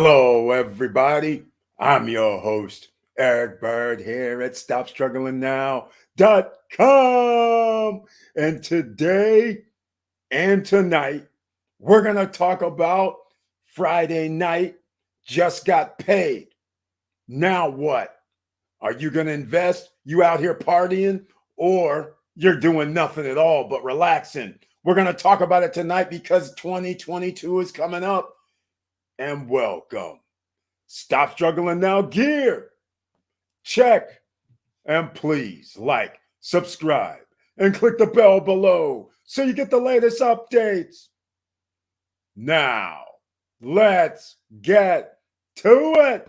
Hello, everybody. I'm your host, Eric Bird, here at StopStrugglingNow.com. And today and tonight, we're going to talk about Friday night, just got paid. Now what? Are you going to invest? You out here partying? Or you're doing nothing at all but relaxing? We're going to talk about it tonight because 2022 is coming up. And welcome. Stop Struggling Now gear. Check. And please like, subscribe, and click the bell below so you get the latest updates. Now, let's get to it.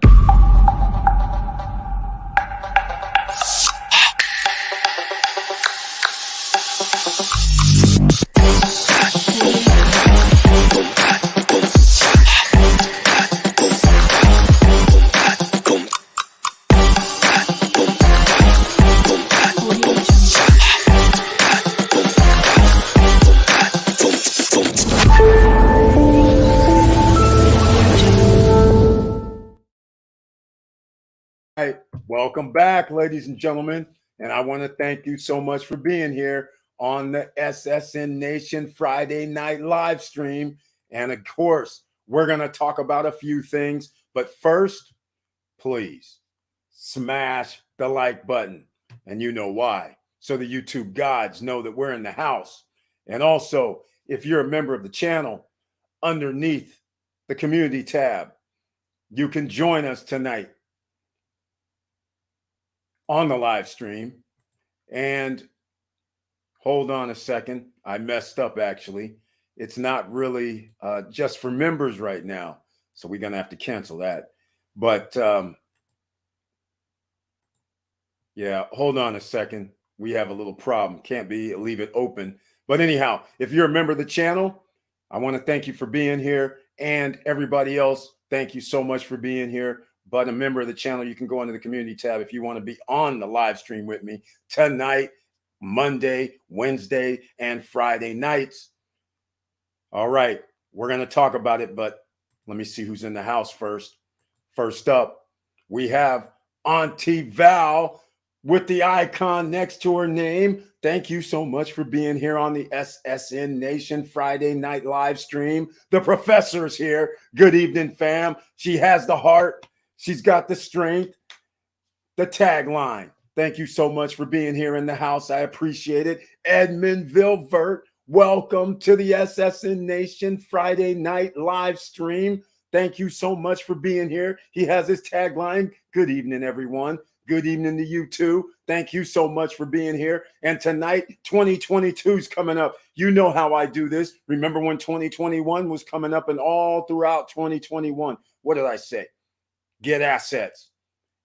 Right. Welcome back, ladies and gentlemen. And I want to thank you so much for being here on the SSN Nation Friday night live stream. And of course, we're going to talk about a few things. But first, please smash the like button. And you know why. So the YouTube gods know that we're in the house. And also, if you're a member of the channel, underneath the community tab, you can join us tonight on the live stream. And hold on a second. I messed up, actually. It's not really just for members right now. So we're going to have to cancel that. But yeah, hold on a second. We have a little problem. Can't leave it open. But anyhow, if you're a member of the channel, I want to thank you for being here. And everybody else, thank you so much for being here. But a member of the channel, you can go into the community tab if you want to be on the live stream with me tonight, Monday, Wednesday, and Friday nights. All right, we're going to talk about it, but let me see who's in the house first. First up, we have Auntie Val with the icon next to her name. Thank you so much for being here on the SSN Nation Friday night live stream. The professor's here. Good evening, fam. She has the heart. She's got the strength, the tagline. Thank you so much for being here in the house. I appreciate it. Edmund Vilvert, welcome to the SSN Nation Friday night live stream. Thank you so much for being here. He has his tagline. Good evening, everyone. Good evening to you too. Thank you so much for being here. And tonight, 2022 is coming up. You know how I do this. Remember when 2021 was coming up, and all throughout 2021, what did I say? Get assets.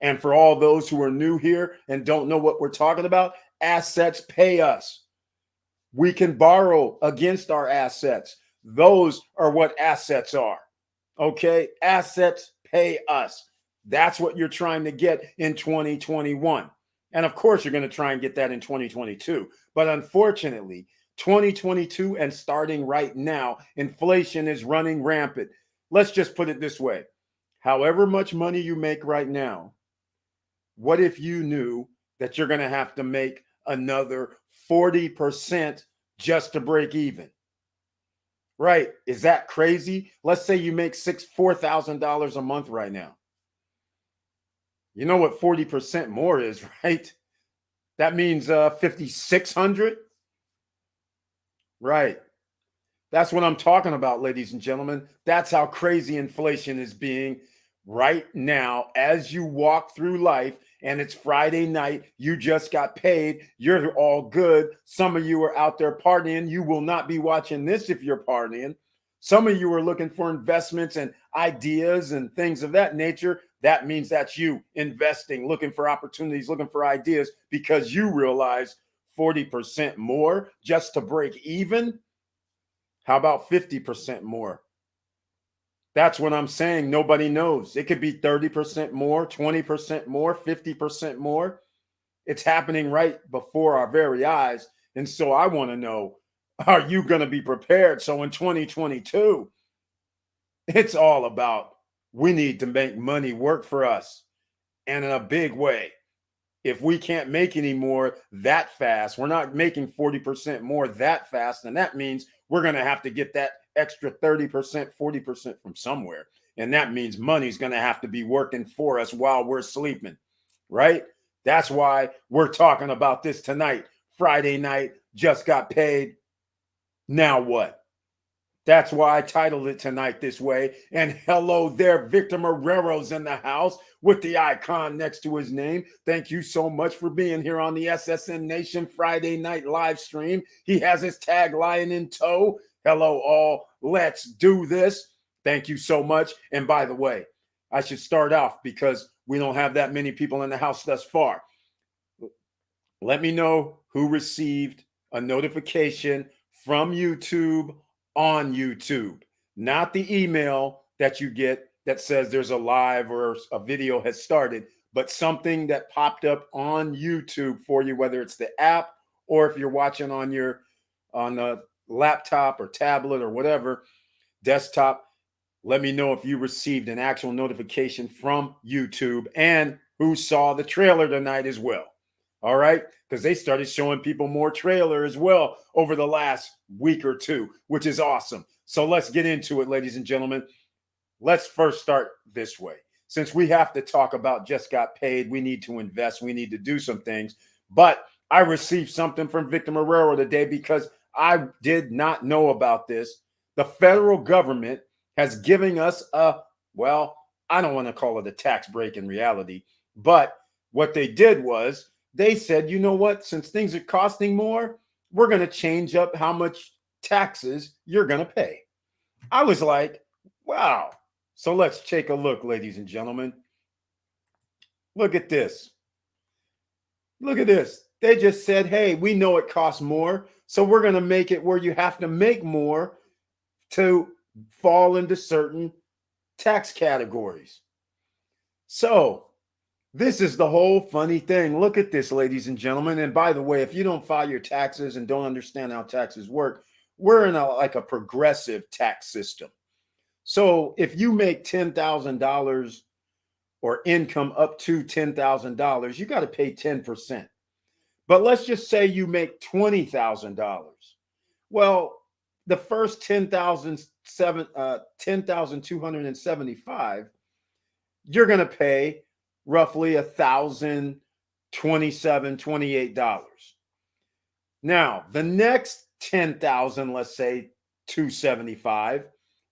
And for all those who are new here and don't know what we're talking about, assets pay us. We can borrow against our assets. Those are what assets are. Okay? Assets pay us. That's what you're trying to get in 2021. And of course, you're going to try and get that in 2022. But unfortunately, 2022 and starting right now, inflation is running rampant. Let's just put it this way. However much money you make right now, what if you knew that you're going to have to make another 40% just to break even? Right? Is that crazy? Let's say you make $4,000 a month right now. You know what 40% more is, right? That means $5,600. Right. That's what I'm talking about, ladies and gentlemen. That's how crazy inflation is being right now as you walk through life. And it's Friday night. You just got paid. You're all good. Some of you are out there partying. You will not be watching this if you're partying. Some of you are looking for investments and ideas and things of that nature. That means that's you investing, looking for opportunities, looking for ideas, because you realize 40% more just to break even. How about 50% more? That's what I'm saying. Nobody knows. It could be 30% more, 20% more, 50% more. It's happening right before our very eyes. And so I want to know, are you going to be prepared? So in 2022, it's all about We need to make money work for us, and in a big way. If we can't make any more that fast, we're not making 40% more that fast, and that means we're going to have to get that extra 30%, 40% from somewhere. And that means money's going to have to be working for us while we're sleeping, right? That's why we're talking about this tonight. Friday night, just got paid. Now what? That's why I titled it tonight this way. And hello there, Victor Marrero's in the house with the icon next to his name. Thank you so much for being here on the SSN Nation Friday night live stream. He has his tagline in tow. Hello, all. Let's do this. Thank you so much. And by the way, I should start off because we don't have that many people in the house thus far. Let me know who received a notification from YouTube on YouTube, not the email that you get that says there's a live or a video has started, but something that popped up on YouTube for you, whether it's the app or if you're watching on a laptop or tablet or whatever, desktop. Let me know if you received an actual notification from YouTube and who saw the trailer tonight as well. All right, because they started showing people more trailer as well over the last week or two, which is awesome. So let's get into it, ladies and gentlemen. Let's first start this way. Since we have to talk about just got paid, we need to invest, we need to do some things. But I received something from Victor Marrero today because I did not know about this. The federal government has given us I don't want to call it a tax break in reality, but what they did was they said, you know what, since things are costing more, we're going to change up how much taxes you're going to pay. I was like, wow. So let's take a look, ladies and gentlemen. Look at this. Look at this. They just said, hey, we know it costs more, so we're going to make it where you have to make more to fall into certain tax categories. So this is the whole funny thing. Look at this, ladies and gentlemen. And by the way, if you don't file your taxes and don't understand how taxes work, we're in a progressive tax system. So if you make $10,000 or income up to $10,000, you got to pay 10%. But let's just say you make $20,000. Well, the first 10,275, you're going to pay roughly $1,027, $28. Now, the next 10,000, let's say 275,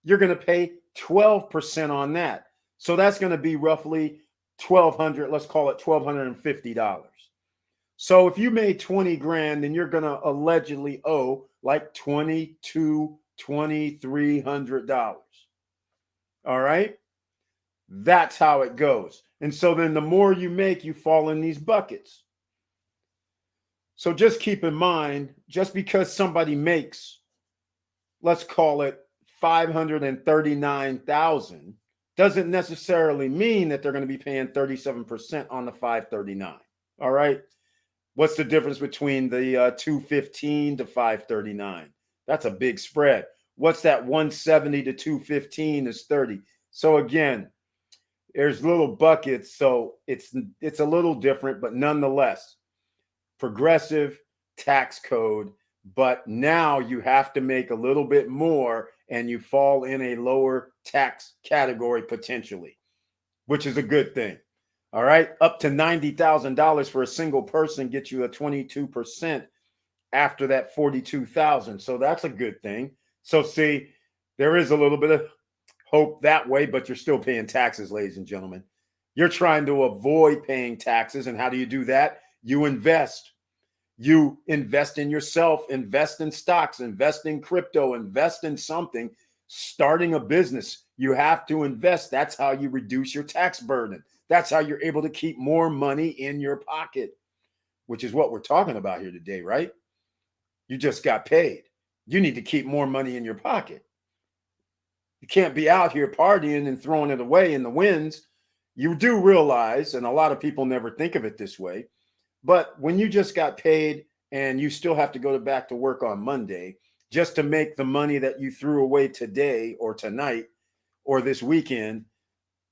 you're going to pay 12% on that. So that's going to be roughly $1,200, let's call it $1,250. So if you made 20 grand, then you're going to allegedly owe like $2,300. All right? That's how it goes. And so then the more you make, you fall in these buckets. So just keep in mind, just because somebody makes, let's call it 539,000, doesn't necessarily mean that they're going to be paying 37% on the 539. All right. What's the difference between the 215 to 539? That's a big spread. What's that 170 to 215 is 30. So again, there's little buckets, so it's a little different, but nonetheless, progressive tax code. But now you have to make a little bit more, and you fall in a lower tax category potentially, which is a good thing. All right, up to $90,000 for a single person gets you a 22% after that 42,000. So that's a good thing. So see, there is a little bit of hope that way, but you're still paying taxes, ladies and gentlemen. You're trying to avoid paying taxes. And how do you do that? You invest. You invest in yourself, invest in stocks, invest in crypto, invest in something. Starting a business, you have to invest. That's how you reduce your tax burden. That's how you're able to keep more money in your pocket, which is what we're talking about here today, right? You just got paid. You need to keep more money in your pocket. You can't be out here partying and throwing it away in the winds. You do realize, and a lot of people never think of it this way, but when you just got paid and you still have to go back to work on Monday just to make the money that you threw away today or tonight or this weekend,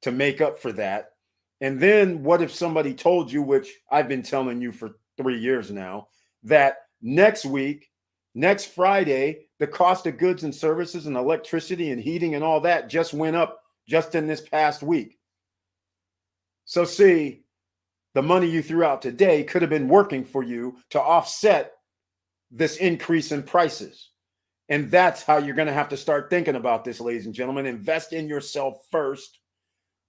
to make up for that. And then what if somebody told you, which I've been telling you for 3 years now, that next week, next Friday, the cost of goods and services and electricity and heating and all that just went up just in this past week. So see, the money you threw out today could have been working for you to offset this increase in prices. And that's how you're going to have to start thinking about this, ladies and gentlemen. Invest in yourself first.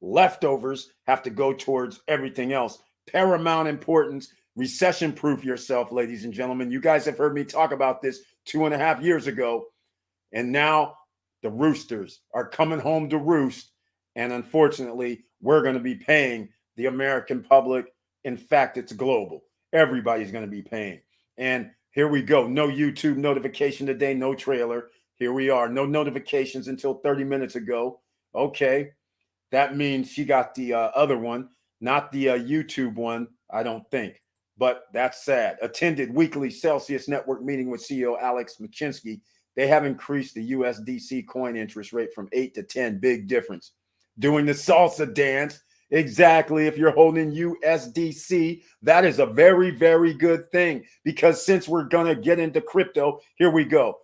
Leftovers have to go towards everything else. Paramount importance. Recession proof yourself, ladies and gentlemen. You guys have heard me talk about this 2.5 years ago. And now the roosters are coming home to roost. And unfortunately, we're going to be paying the American public. In fact, it's global. Everybody's going to be paying. And here we go. No YouTube notification today, no trailer. Here we are. No notifications until 30 minutes ago. Okay. That means she got the other one, not the YouTube one, I don't think. But that's sad. Attended weekly Celsius Network meeting with CEO Alex Machinsky. They have increased the USDC coin interest rate from 8 to 10. Big difference. Doing the salsa dance. Exactly. If you're holding USDC, that is a very, very good thing, because since we're going to get into crypto, here we go.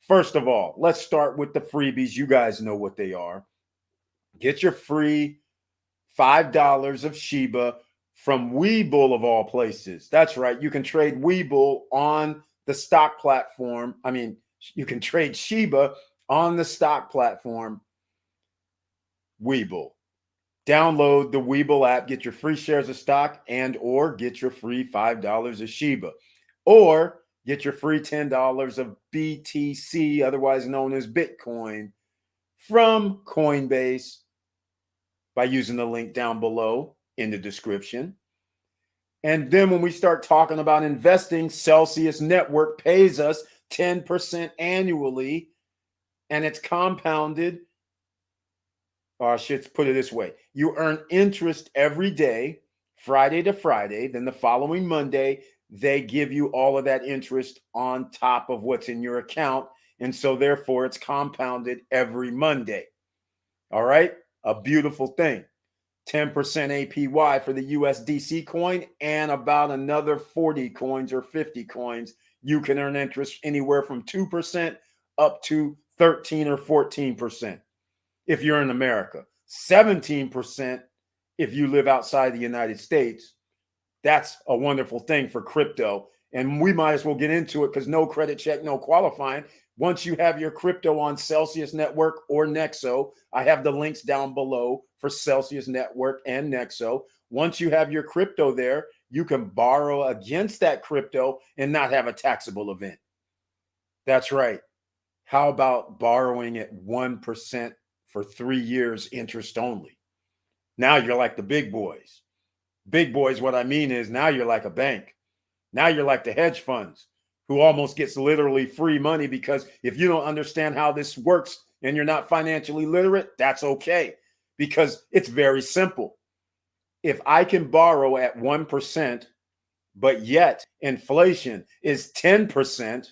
First of all, let's start with the freebies. You guys know what they are. Get your free $5 of Shiba from Webull of all places. That's right. You can trade Webull on the stock platform. I mean, you can trade Shiba on the stock platform Webull. Download the Webull app, get your free shares of stock, and or get your free $5 of Shiba, or get your free $10 of BTC, otherwise known as Bitcoin, from Coinbase by using the link down below in the description. And then when we start talking about investing, Celsius Network pays us 10% annually, and it's compounded. Or I should put it this way. You earn interest every day, Friday to Friday. Then the following Monday, they give you all of that interest on top of what's in your account. And so therefore, it's compounded every Monday. All right. A beautiful thing. 10% APY for the USDC coin, and about another 40 coins or 50 coins. You can earn interest anywhere from 2% up to 13 or 14%. If you're in America, 17% if you live outside the United States. That's a wonderful thing for crypto. And we might as well get into it, because no credit check, no qualifying. Once you have your crypto on Celsius Network or Nexo, I have the links down below for Celsius Network and Nexo. Once you have your crypto there, you can borrow against that crypto and not have a taxable event. That's right. How about borrowing at 1% for 3 years, interest only? Now you're like the big boys. Big boys, what I mean is, now you're like a bank. Now you're like the hedge funds, who almost gets literally free money, because if you don't understand how this works and you're not financially literate, that's okay, because it's very simple. If I can borrow at 1%, but yet inflation is 10%,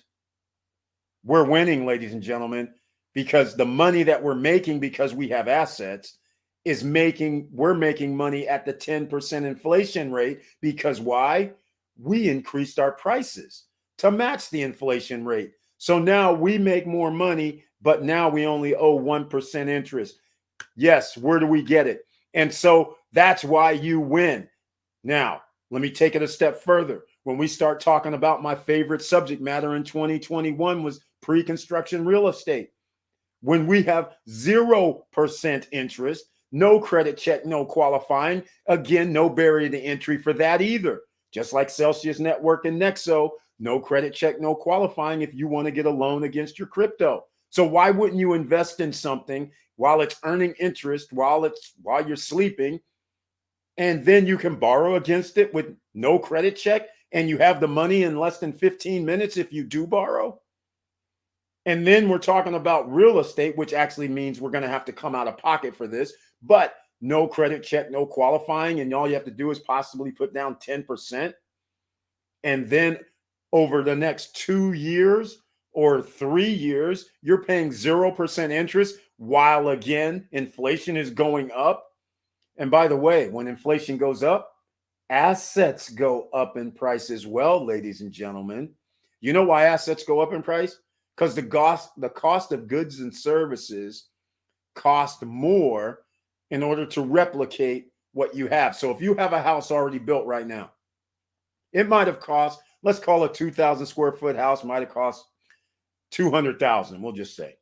we're winning, ladies and gentlemen, because the money that we're making, because we have assets, we're making money at the 10% inflation rate. Because why? We increased our prices to match the inflation rate. So now we make more money, but now we only owe 1% interest. Yes, where do we get it? And so that's why you win. Now, let me take it a step further. When we start talking about my favorite subject matter in 2021 was pre-construction real estate. When we have 0% interest, no credit check, no qualifying, again, no barrier to entry for that either. Just like Celsius Network and Nexo, no credit check, no qualifying if you want to get a loan against your crypto. So why wouldn't you invest in something while it's earning interest, while you're sleeping, and then you can borrow against it with no credit check, and you have the money in less than 15 minutes if you do borrow? And then we're talking about real estate, which actually means we're going to have to come out of pocket for this, but no credit check, no qualifying, and all you have to do is possibly put down 10%. And then over the next 2 years or 3 years, you're paying 0% interest, while again, inflation is going up. And by the way, when inflation goes up, assets go up in price as well, ladies and gentlemen. You know why assets go up in price? Because the cost of goods and services cost more in order to replicate what you have. So if you have a house already built right now, it might have cost, let's call a 2,000 square foot house, might have cost 200,000, we'll just say.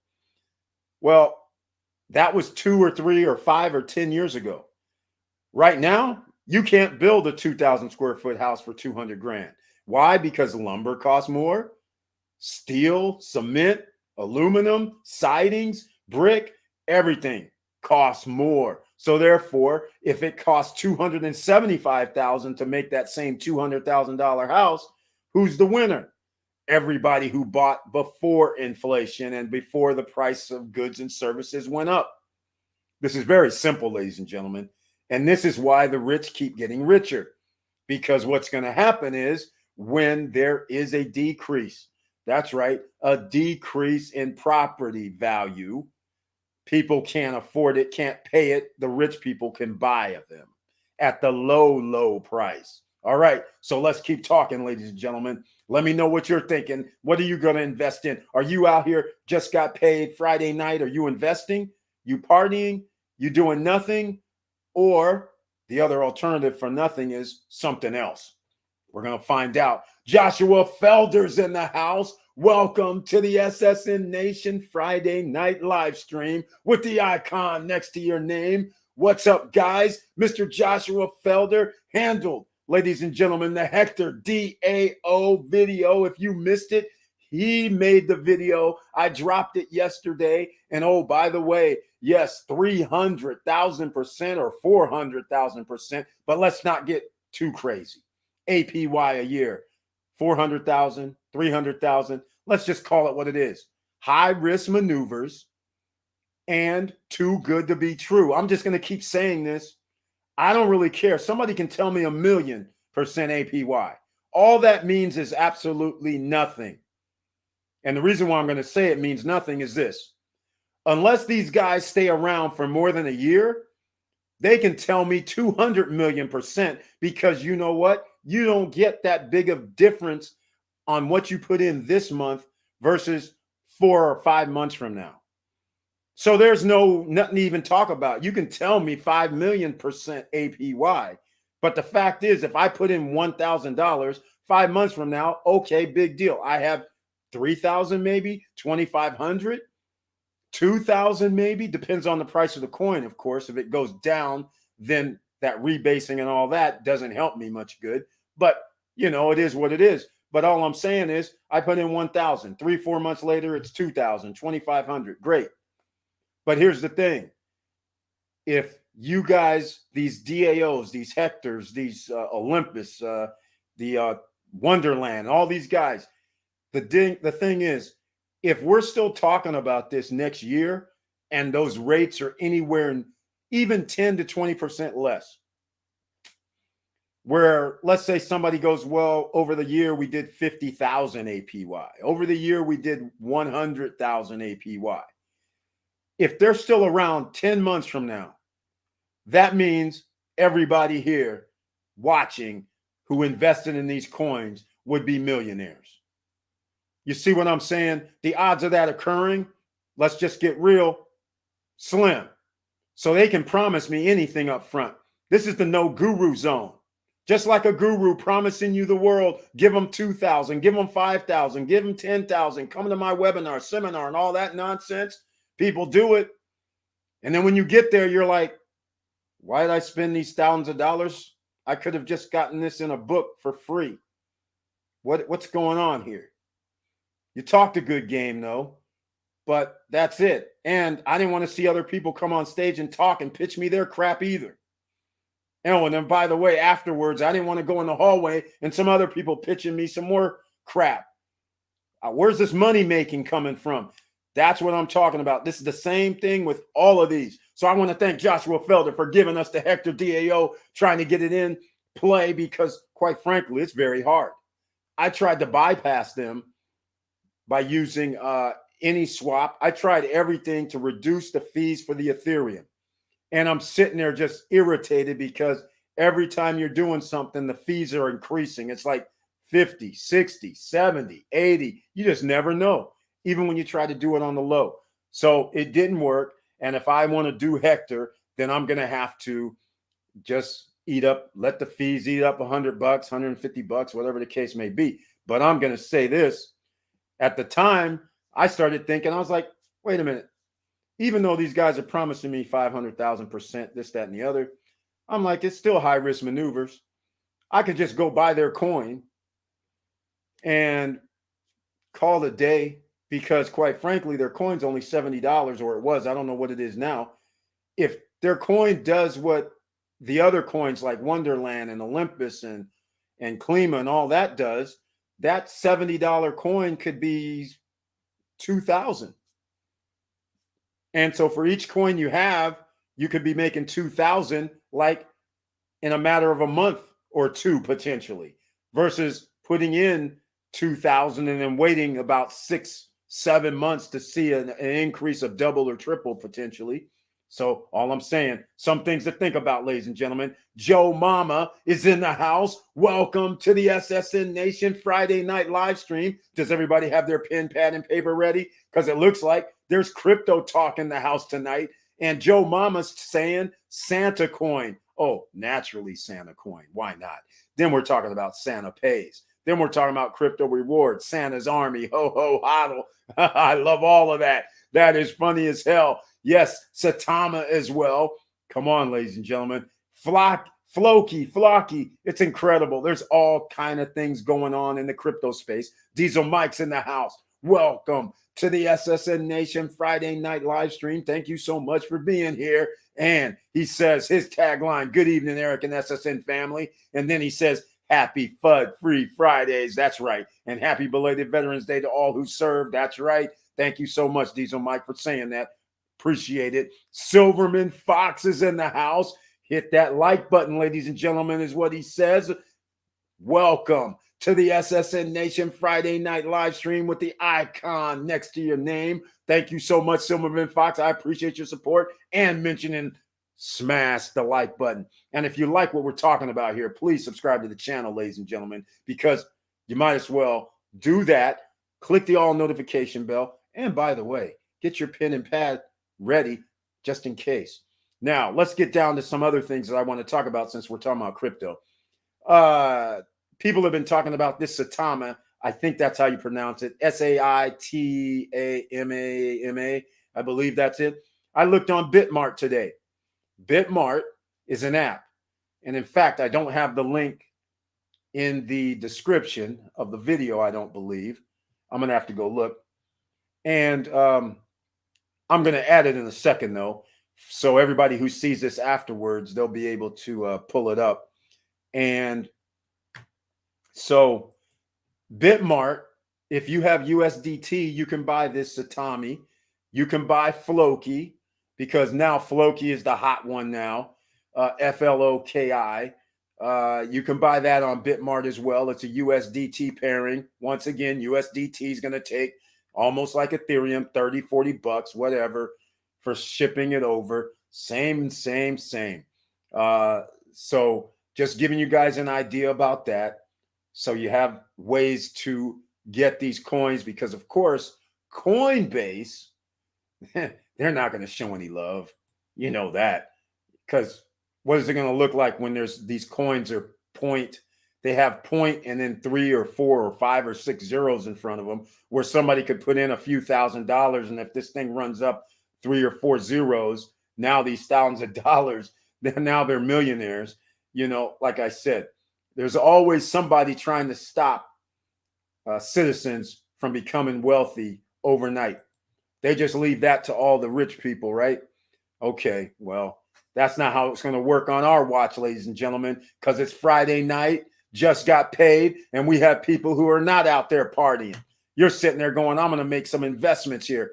Well, that was 2 or 3 or 5 or 10 years ago. Right now, you can't build a 2,000 square foot house for 200 grand. Why? Because lumber costs more, steel, cement, aluminum, sidings, brick, everything costs more. So therefore, if it costs $275,000 to make that same $200,000 house, who's the winner? Everybody who bought before inflation and before the price of goods and services went up. This is very simple, ladies and gentlemen. And this is why the rich keep getting richer. Because what's going to happen is when there is a decrease, that's right, a decrease in property value, people can't afford it, can't pay it. The rich people can buy them at the low, low price. All right. So let's keep talking, ladies and gentlemen. Let me know what you're thinking. What are you going to invest in? Are you out here, just got paid Friday night? Are you investing? You partying? You doing nothing? Or the other alternative for nothing is something else. We're going to find out. Joshua Felder's in the house. Welcome to the SSN Nation Friday night live stream with the icon next to your name. What's up, guys? Mr. Joshua Felder handled, ladies and gentlemen, the Hector DAO video. If you missed it, he made the video. I dropped it yesterday. And oh, by the way, yes, 300,000% or 400,000%. But let's not get too crazy. APY a year, 400,000, 300,000. Let's just call it what it is. High risk maneuvers and too good to be true. I'm just going to keep saying this. I don't really care. Somebody can tell me 1,000,000% APY. All that means is absolutely nothing. And the reason why I'm going to say it means nothing is this. Unless these guys stay around for more than a year, they can tell me 200,000,000%, because you know what? You don't get that big of difference on what you put in this month versus 4 or 5 months from now. So there's nothing to even talk about. You can tell me 5,000,000% APY. But the fact is, if I put in $1,000 5 months from now, okay, big deal. I have 3,000 maybe, 2,500, 2,000 maybe, depends on the price of the coin, of course. If it goes down, then that rebasing and all that doesn't help me much good. But, you know, it is what it is. But all I'm saying is I put in 1,000. 3, 4 months later, it's 2,000, 2,500. Great. But here's the thing. If you guys, these DAOs, these Hectors, these Olympus, the Wonderland, all these guys, the thing is, if we're still talking about this next year and those rates are anywhere even 10 to 20% less, where let's say somebody goes, well, over the year we did 50,000 APY. Over the year we did 100,000 APY. If they're still around 10 months from now, that means everybody here watching who invested in these coins would be millionaires. You see what I'm saying? The odds of that occurring, let's just get real, slim. So they can promise me anything up front. This is the no guru zone. Just like a guru promising you the world, give them 2,000, give them 5,000, give them 10,000, come to my webinar, seminar, and all that nonsense. People do it. And then when you get there, you're like, why did I spend these thousands of dollars? I could have just gotten this in a book for free. What's going on here? You talked a good game, though, but that's it. And I didn't want to see other people come on stage and talk and pitch me their crap either. And then, by the way, afterwards, I didn't want to go in the hallway and some other people pitching me some more crap. Where's this money making coming from? That's what I'm talking about. This is the same thing with all of these. So I want to thank Joshua Felder for giving us the Hector DAO, trying to get it in play, because quite frankly, it's very hard. I tried to bypass them by using AnySwap. I tried everything to reduce the fees for the Ethereum. And I'm sitting there just irritated because every time you're doing something, the fees are increasing. It's like 50, 60, 70, 80. You just never know, even when you try to do it on the low. So it didn't work. And if I want to do Hector, then I'm going to have to just let the fees eat up $100, $150, whatever the case may be. But I'm going to say this. At the time, I started thinking, I was like, wait a minute. Even though these guys are promising me 500,000%, this, that, and the other, I'm like, it's still high risk maneuvers. I could just go buy their coin and call it a day because, quite frankly, their coin's only $70, or it was. I don't know what it is now. If their coin does what the other coins like Wonderland and Olympus and Klima and all that does, that $70 coin could be 2,000. And so for each coin you have, you could be making 2,000 like in a matter of a month or two potentially, versus putting in 2,000 and then waiting about 6-7 months to see an increase of double or triple potentially. So all I'm saying, some things to think about, ladies and gentlemen. Joe Mama is in the house. Welcome to the SSN Nation Friday night live stream. Does everybody have their pen, pad, and paper ready? Because it looks like there's crypto talk in the house tonight. And Joe Mama's saying Santa coin. Oh, naturally Santa coin. Why not? Then we're talking about Santa pays. Then we're talking about crypto rewards, Santa's army, ho, ho, hodl. I love all of that. That is funny as hell. Yes, Satama as well. Come on, ladies and gentlemen. Floki. It's incredible. There's all kind of things going on in the crypto space. Diesel Mike's in the house. Welcome to the SSN Nation Friday night live stream. Thank you so much for being here. And he says his tagline, good evening, Eric and SSN family. And then he says, happy FUD-free Fridays. That's right. And happy belated Veterans Day to all who served. That's right. Thank you so much, Diesel Mike, for saying that. Appreciate it. Silverman Fox is in the house. Hit that like button, ladies and gentlemen, is what he says. Welcome to the SSN Nation Friday night live stream with the icon next to your name. Thank you so much, Silverman Fox. I appreciate your support and mentioning smash the like button. And if you like what we're talking about here, please subscribe to the channel, ladies and gentlemen, because you might as well do that. Click the all notification bell. And by the way, get your pen and pad ready just in case. Now, let's get down to some other things that I want to talk about since we're talking about crypto. People have been talking about this Satama. I think that's how you pronounce it. Saitama. I believe that's it. I looked on Bitmart today. Bitmart is an app. And in fact, I don't have the link in the description of the video, I don't believe. I'm going to have to go look. And I'm going to add it in a second, though. So everybody who sees this afterwards, they'll be able to pull it up. And so Bitmart, if you have USDT, you can buy this Satami. You can buy Floki, because now Floki is the hot one now, FLOKI. You can buy that on Bitmart as well. It's a USDT pairing. Once again, USDT is going to take almost like Ethereum, 30, 40 bucks, whatever, for shipping it over. Same. So just giving you guys an idea about that. So you have ways to get these coins, because of course, Coinbase, they're not going to show any love. You know that, because what is it going to look like when there's these coins are point? They have point and then 3 or 4 or 5 or 6 zeros in front of them, where somebody could put in a few $1,000s. And if this thing runs up 3 or 4 zeros, now these thousands of dollars, then now they're millionaires. You know, like I said, there's always somebody trying to stop citizens from becoming wealthy overnight. They just leave that to all the rich people, right? Okay, well, that's not how it's going to work on our watch, ladies and gentlemen, because it's Friday night, just got paid, and we have people who are not out there partying. You're sitting there going, I'm going to make some investments here.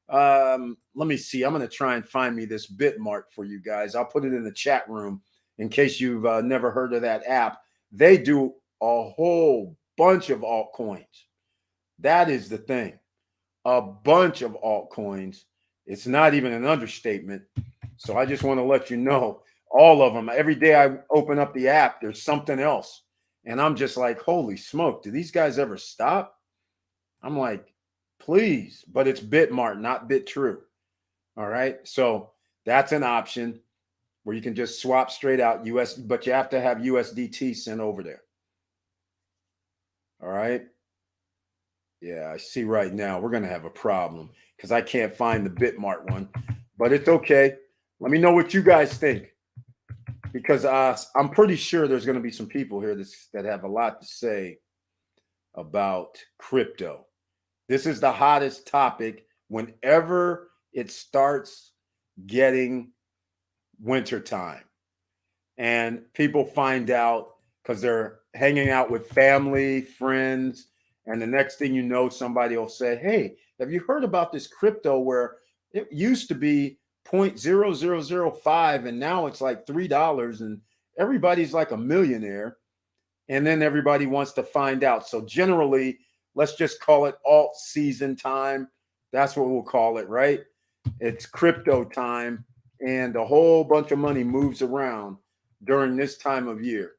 Let me see. I'm going to try and find me this Bitmart for you guys. I'll put it in the chat room in case you've never heard of that app. They do a whole bunch of altcoins. That is the thing. A bunch of altcoins. It's not even an understatement. So I just want to let you know all of them. Every day I open up the app, there's something else. And I'm just like, holy smoke, do these guys ever stop? I'm like, please. But it's Bitmart, not BitTrue. All right. So that's an option where you can just swap straight out US, but you have to have USDT sent over there. All right. Yeah, I see right now we're going to have a problem because I can't find the Bitmart one, but it's okay. Let me know what you guys think, because I'm pretty sure there's going to be some people here that have a lot to say about crypto. This is the hottest topic whenever it starts getting wintertime and people find out because they're hanging out with family, friends, and the next thing you know, somebody will say, hey, have you heard about this crypto where it used to be 0.0005 and now it's like $3 and everybody's like a millionaire? And then everybody wants to find out. So generally, let's just call it alt season time. That's what we'll call it, right? It's crypto time, and a whole bunch of money moves around during this time of year.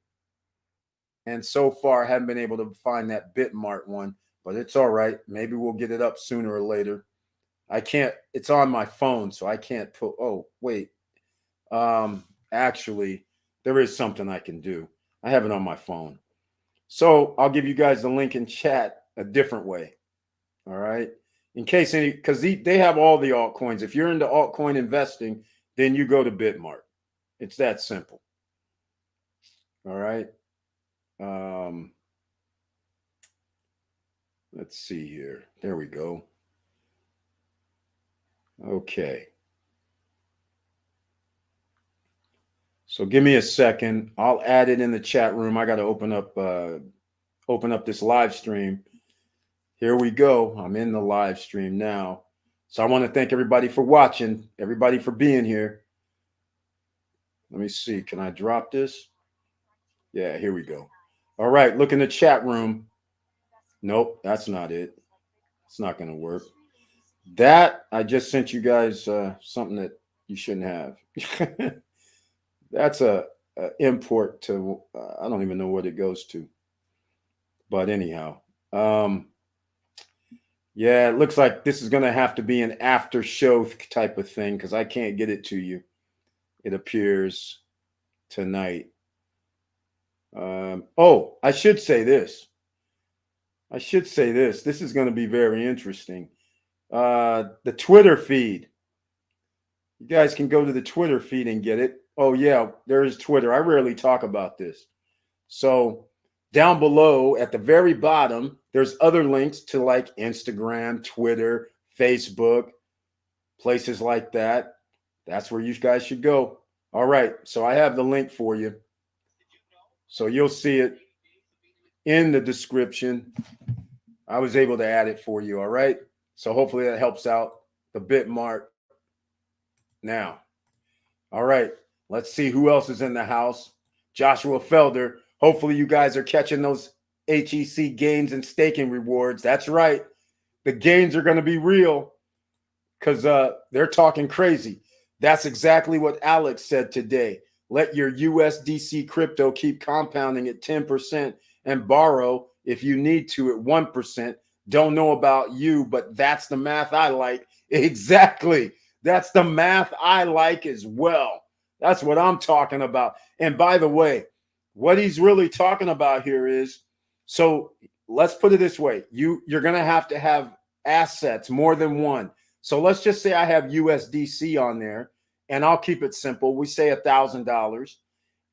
And so far, I haven't been able to find that Bitmart one, but it's all right. Maybe we'll get it up sooner or later. I can't, it's on my phone, so I can't put, oh, wait. Actually, there is something I can do. I have it on my phone. So I'll give you guys the link in chat a different way. All right. In case any, because they have all the altcoins. If you're into altcoin investing, then you go to Bitmart. It's that simple. All right. Let's see here. There we go. Okay. So give me a second. I'll add it in the chat room. I got to open up this live stream. Here we go. I'm in the live stream now. So I want to thank everybody for watching, everybody for being here. Let me see. Can I drop this? Yeah, here we go. All right. Look in the chat room. Nope, that's not it. It's not going to work. That, I just sent you guys something that you shouldn't have. That's a import to, I don't even know what it goes to. But anyhow, yeah, it looks like this is going to have to be an after show type of thing because I can't get it to you. It appears tonight. Oh, I should say this. This is going to be very interesting. The Twitter feed. You guys can go to the Twitter feed and get it. Oh, yeah, there is Twitter. I rarely talk about this. So down below at the very bottom, there's other links to like Instagram, Twitter, Facebook, places like that. That's where you guys should go. All right. So I have the link for you. So you'll see it in the description. I was able to add it for you. All right. So hopefully that helps out the Bitmart now. All right. Let's see who else is in the house. Joshua Felder. Hopefully you guys are catching those HEC gains and staking rewards. That's right. The gains are going to be real because they're talking crazy. That's exactly what Alex said today. Let your USDC crypto keep compounding at 10% and borrow if you need to at 1%. Don't know about you, but that's the math I like. Exactly. That's the math I like as well. That's what I'm talking about. And by the way, what he's really talking about here is, so let's put it this way. You're going to have assets, more than one. So let's just say I have USDC on there, and I'll keep it simple. We say $1,000,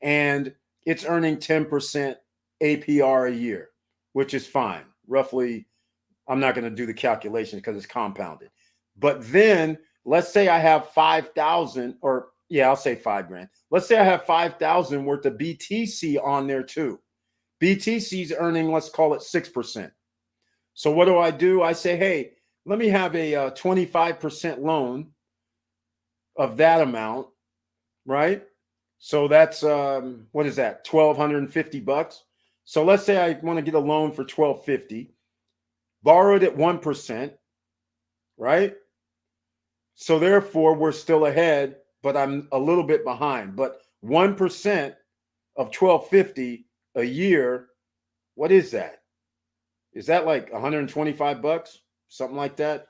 and it's earning 10% APR a year, which is fine. Roughly, I'm not going to do the calculation because it's compounded. But then let's say I have 5,000, or yeah, I'll say $5,000. Let's say I have 5,000 worth of BTC on there too. BTC's earning, let's call it 6%. So what do? I say, hey, let me have a 25% loan of that amount, right? So that's, what is that? $1,250. So let's say I want to get a loan for $1,250, borrowed at 1%, right? So therefore, we're still ahead but I'm a little bit behind. But 1% of 1250 a year, what is that? Is that like 125 bucks? Something like that.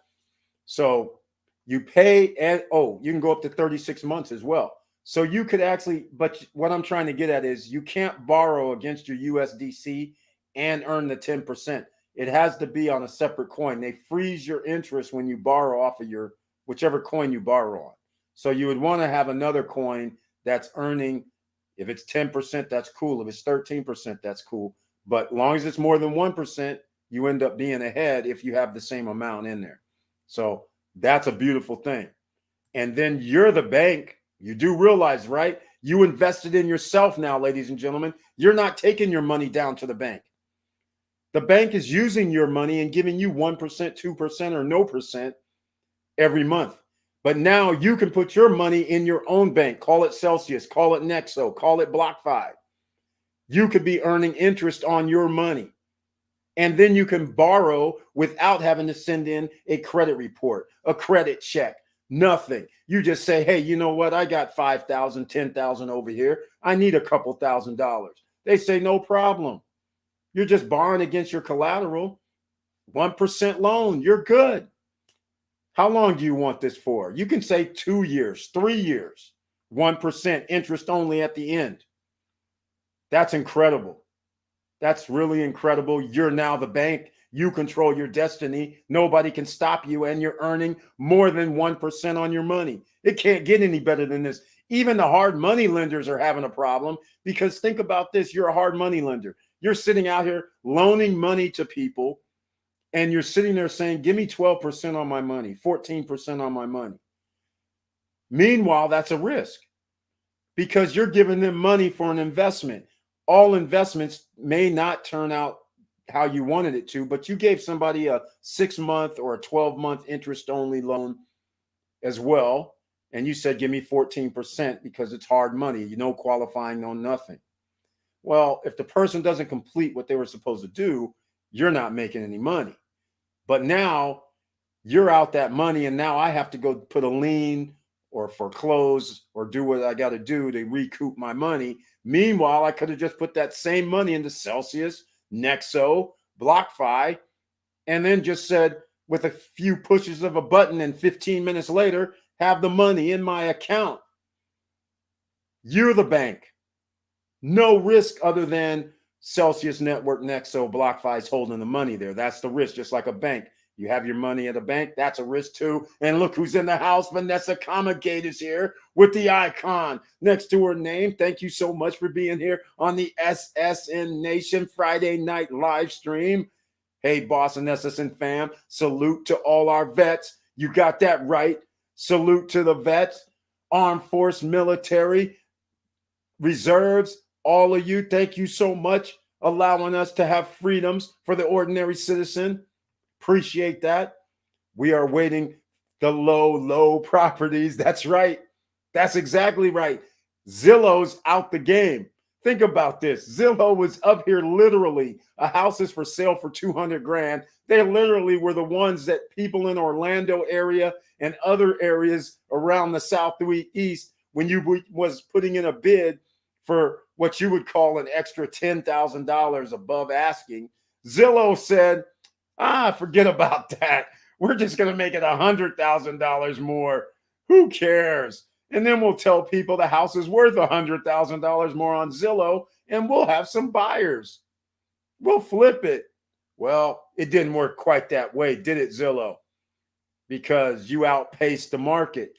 So you pay, and you can go up to 36 months as well. So you could actually, but what I'm trying to get at is you can't borrow against your USDC and earn the 10%. It has to be on a separate coin. They freeze your interest when you borrow off of your whichever coin you borrow on. So you would want to have another coin that's earning, if it's 10%, that's cool. If it's 13%, that's cool. But as long as it's more than 1%, you end up being ahead if you have the same amount in there. So that's a beautiful thing. And then you're the bank. You do realize, right? You invested in yourself now, ladies and gentlemen. You're not taking your money down to the bank. The bank is using your money and giving you 1%, 2%, or no percent every month. But now you can put your money in your own bank. Call it Celsius, call it Nexo, call it BlockFi. You could be earning interest on your money. And then you can borrow without having to send in a credit report, a credit check, nothing. You just say, hey, you know what? I got 5,000, 10,000 over here. I need a couple $1,000s. They say, no problem. You're just borrowing against your collateral. 1% loan. You're good. How long do you want this for? You can say 2 years, 3 years, 1% interest only at the end. That's incredible. That's really incredible. You're now the bank. You control your destiny. Nobody can stop you, and you're earning more than 1% on your money. It can't get any better than this. Even the hard money lenders are having a problem, because think about this. You're a hard money lender. You're sitting out here loaning money to people, and you're sitting there saying, give me 12% on my money, 14% on my money. Meanwhile, that's a risk, because you're giving them money for an investment. All investments may not turn out how you wanted it to, but you gave somebody a 6-month or a 12-month interest only loan as well. And you said, give me 14% because it's hard money, no qualifying, no nothing. Well, if the person doesn't complete what they were supposed to do, you're not making any money. But now you're out that money, and now I have to go put a lien or foreclose or do what I got to do to recoup my money. Meanwhile, I could have just put that same money into Celsius, Nexo, BlockFi, and then just said, with a few pushes of a button, and 15 minutes later, have the money in my account. You're the bank. No risk other than Celsius Network, Nexo, BlockFi is holding the money there. That's the risk, just like a bank. You have your money at a bank, that's a risk too. And look who's in the house. Vanessa Comagate is here with the icon next to her name. Thank you so much for being here on the SSN Nation Friday night live stream. Hey, Boston SSN fam, salute to all our vets. You got that right. Salute to the vets, armed force, military, reserves, all of you. Thank you so much, allowing us to have freedoms for the ordinary citizen. Appreciate that. We are waiting the low properties. That's right. That's exactly right. Zillow's out the game. Think about this. Zillow was up here literally. A house is for sale for 200 grand. They literally were the ones that people in Orlando area and other areas around the Southeast, when you was putting in a bid for what you would call an extra $10,000 above asking, Zillow said, forget about that. We're just going to make it $100,000 more. Who cares? And then we'll tell people the house is worth $100,000 more on Zillow, and we'll have some buyers. We'll flip it. Well, it didn't work quite that way, did it, Zillow? Because you outpaced the market.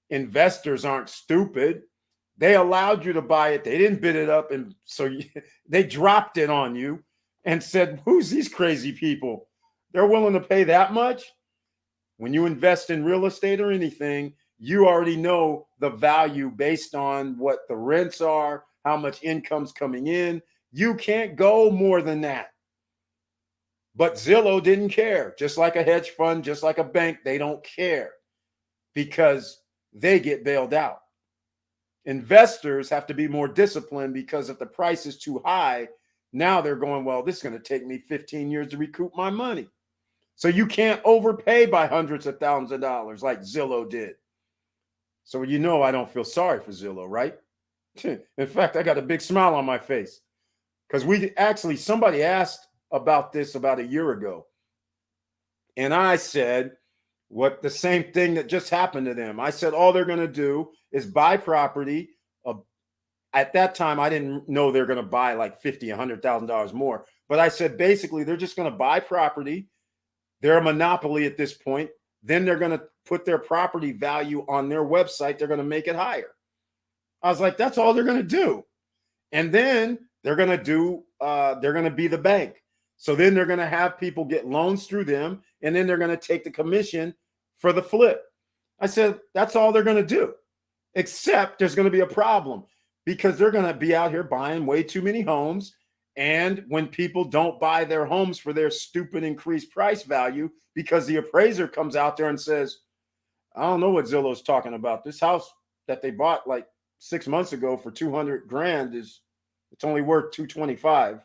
Investors aren't stupid. They allowed you to buy it. They didn't bid it up, and so they dropped it on you and said, who's these crazy people? They're willing to pay that much? When you invest in real estate or anything, you already know the value based on what the rents are, how much income's coming in. You can't go more than that. But Zillow didn't care. Just like a hedge fund, just like a bank, they don't care because they get bailed out. Investors have to be more disciplined, because if the price is too high, now they're going, well, this is going to take me 15 years to recoup my money. So you can't overpay by hundreds of thousands of dollars like Zillow did. So you know I don't feel sorry for Zillow, right? In fact, I got a big smile on my face because somebody asked about this about a year ago. And I said, what the same thing that just happened to them. I said, all they're going to do is buy property. At that time, I didn't know they're going to buy like $50,000, $100,000 more. But I said, basically, they're just going to buy property. They're a monopoly at this point. Then they're going to put their property value on their website. They're going to make it higher. I was like, that's all they're going to do. And then they're going to be the bank. So then they're going to have people get loans through them. And then they're going to take the commission for the flip. I said, that's all they're going to do. Except there's going to be a problem because they're going to be out here buying way too many homes. And when people don't buy their homes for their stupid increased price value, because the appraiser comes out there and says, I don't know what Zillow's talking about. This house that they bought like 6 months ago for 200 grand it's only worth 225.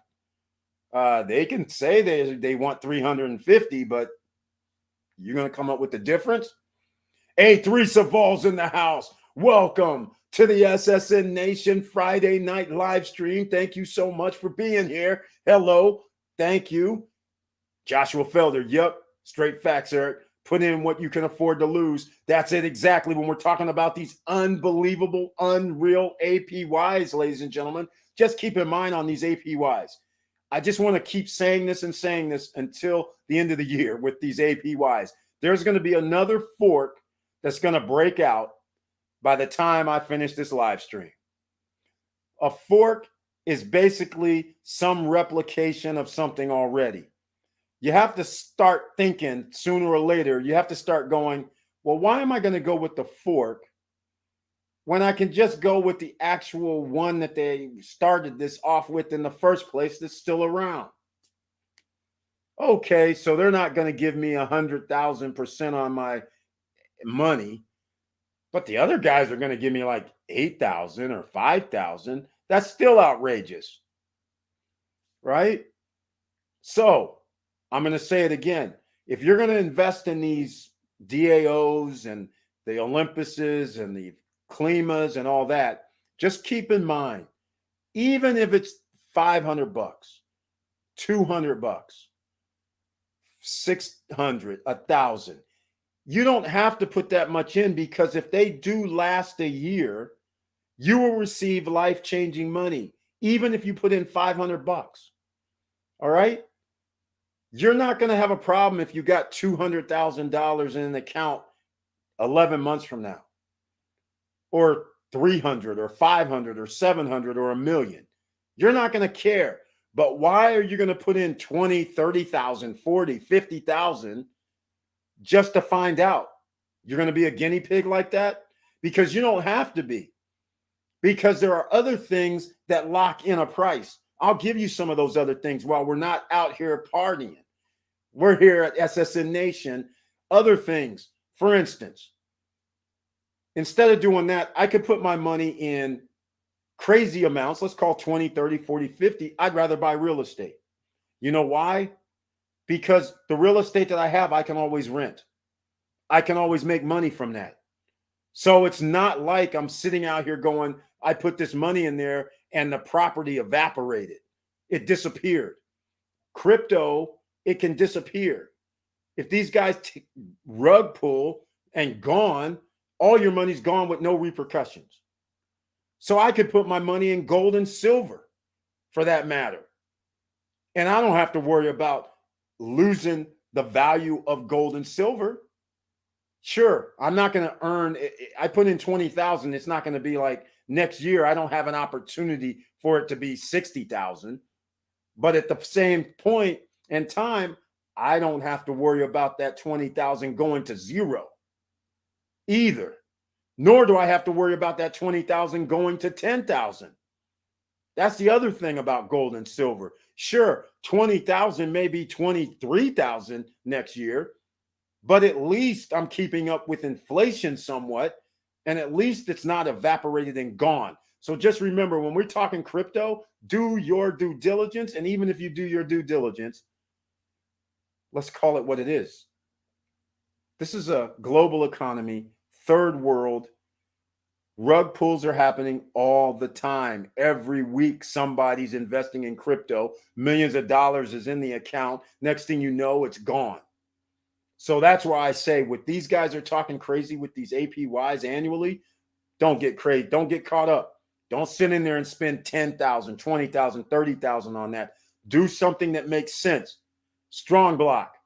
They can say they want 350, but you're going to come up with the difference. A3 Saval's in the house. Welcome to the SSN Nation Friday night live stream. Thank you so much for being here. Hello. Thank you. Joshua Felder. Yep. Straight facts, Eric. Put in what you can afford to lose. That's it exactly when we're talking about these unbelievable, unreal APYs, ladies and gentlemen. Just keep in mind on these APYs. I just want to keep saying this until the end of the year with these APYs. There's going to be another fork that's going to break out by the time I finish this live stream. A fork is basically some replication of something already. You have to start thinking sooner or later. You have to start going, well, why am I going to go with the fork when I can just go with the actual one that they started this off with in the first place that's still around? Okay, so they're not going to give me 100,000% on my money, but the other guys are going to give me like 8,000 or 5,000. That's still outrageous, right? So I'm going to say it again. If you're going to invest in these DAOs and the Olympuses and the Klimas and all that, just keep in mind, even if it's $500, $200, 600, 1,000, you don't have to put that much in, because if they do last a year, you will receive life-changing money, even if you put in $500. All right? You're not going to have a problem if you got $200,000 in an account 11 months from now, or 300 or 500 or 700 or $1 million. You're not going to care. But why are you going to put in 20, 30,000, 40, 50,000 just to find out? You're going to be a guinea pig like that? Because you don't have to be. Because there are other things that lock in a price. I'll give you some of those other things while we're not out here partying. We're here at SSN Nation. Other things, for instance, instead of doing that, I could put my money in crazy amounts. Let's call 20, 30, 40, 50. I'd rather buy real estate. You know why? Because the real estate that I have, I can always rent. I can always make money from that. So it's not like I'm sitting out here going, I put this money in there and the property evaporated. It disappeared. Crypto, it can disappear. If these guys rug pull and gone, all your money's gone with no repercussions. So I could put my money in gold and silver for that matter. And I don't have to worry about losing the value of gold and silver. Sure, I'm not going to earn, I put in 20,000. It's not going to be like next year I don't have an opportunity for it to be 60,000. But at the same point in time, I don't have to worry about that 20,000 going to zero either. Nor do I have to worry about that 20,000 going to 10,000. That's the other thing about gold and silver. Sure, 20,000 may be 23,000 next year, but at least I'm keeping up with inflation somewhat, and at least it's not evaporated and gone. So just remember, when we're talking crypto, do your due diligence. And even if you do your due diligence, let's call it what it is. This is a global economy, third world. Rug pulls are happening all the time. Every week, somebody's investing in crypto. Millions of dollars is in the account. Next thing you know, it's gone. So that's why I say, with these guys are talking crazy with these APYs annually, don't get crazy. Don't get caught up. Don't sit in there and spend 10,000, 20,000, 30,000 on that. Do something that makes sense. Strong block.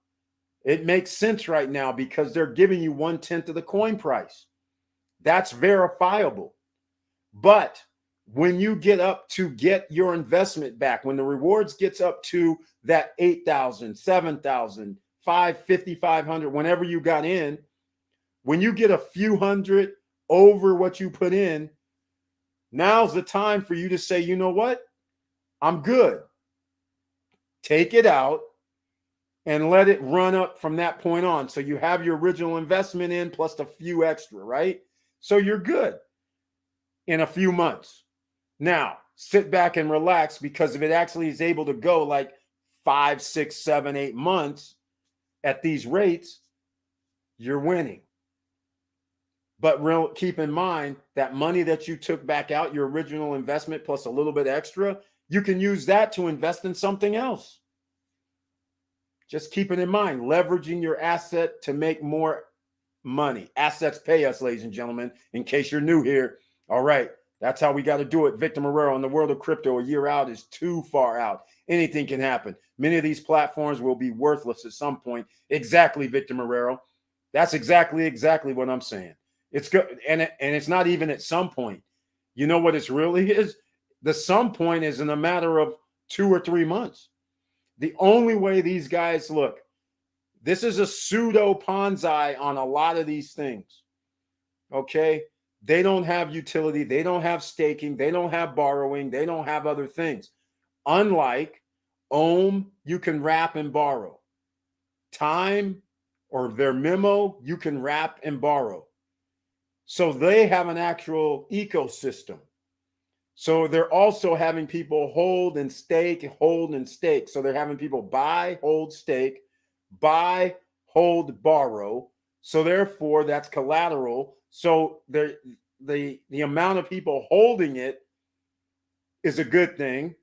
It makes sense right now because they're giving you 1/10 of the coin price. That's verifiable. But when you get up to get your investment back, when the rewards gets up to that 8,000, 7,000, 550, 500, whenever you got in, when you get a few hundred over what you put in, now's the time for you to say, you know what? I'm good. Take it out and let it run up from that point on. So you have your original investment in plus a few extra, right? So you're good in a few months. Now, sit back and relax, because if it actually is able to go like 5, 6, 7, 8 months at these rates, you're winning. But keep in mind that money that you took back out, your original investment plus a little bit extra, you can use that to invest in something else. Just keep it in mind, leveraging your asset to make more money. Assets pay us, ladies and gentlemen, in case you're new here. All right, that's how we got to do it. Victor Marrero, in the world of crypto, a year out is too far out. Anything can happen. Many of these platforms will be worthless at some point. Exactly, Victor Marrero. That's exactly what I'm saying. It's good, and it's not even at some point. You know what it really is? The some point is in a matter of 2 or 3 months. The only way these guys look, this is a pseudo Ponzi on a lot of these things. Okay? They don't have utility. They don't have staking. They don't have borrowing. They don't have other things. Unlike Ohm, you can wrap and borrow. Time or their memo, you can wrap and borrow. So they have an actual ecosystem. So they're also having people hold and stake, hold and stake. So they're having people buy, hold, stake, buy, hold, borrow. So therefore, that's collateral. So the amount of people holding it is a good thing.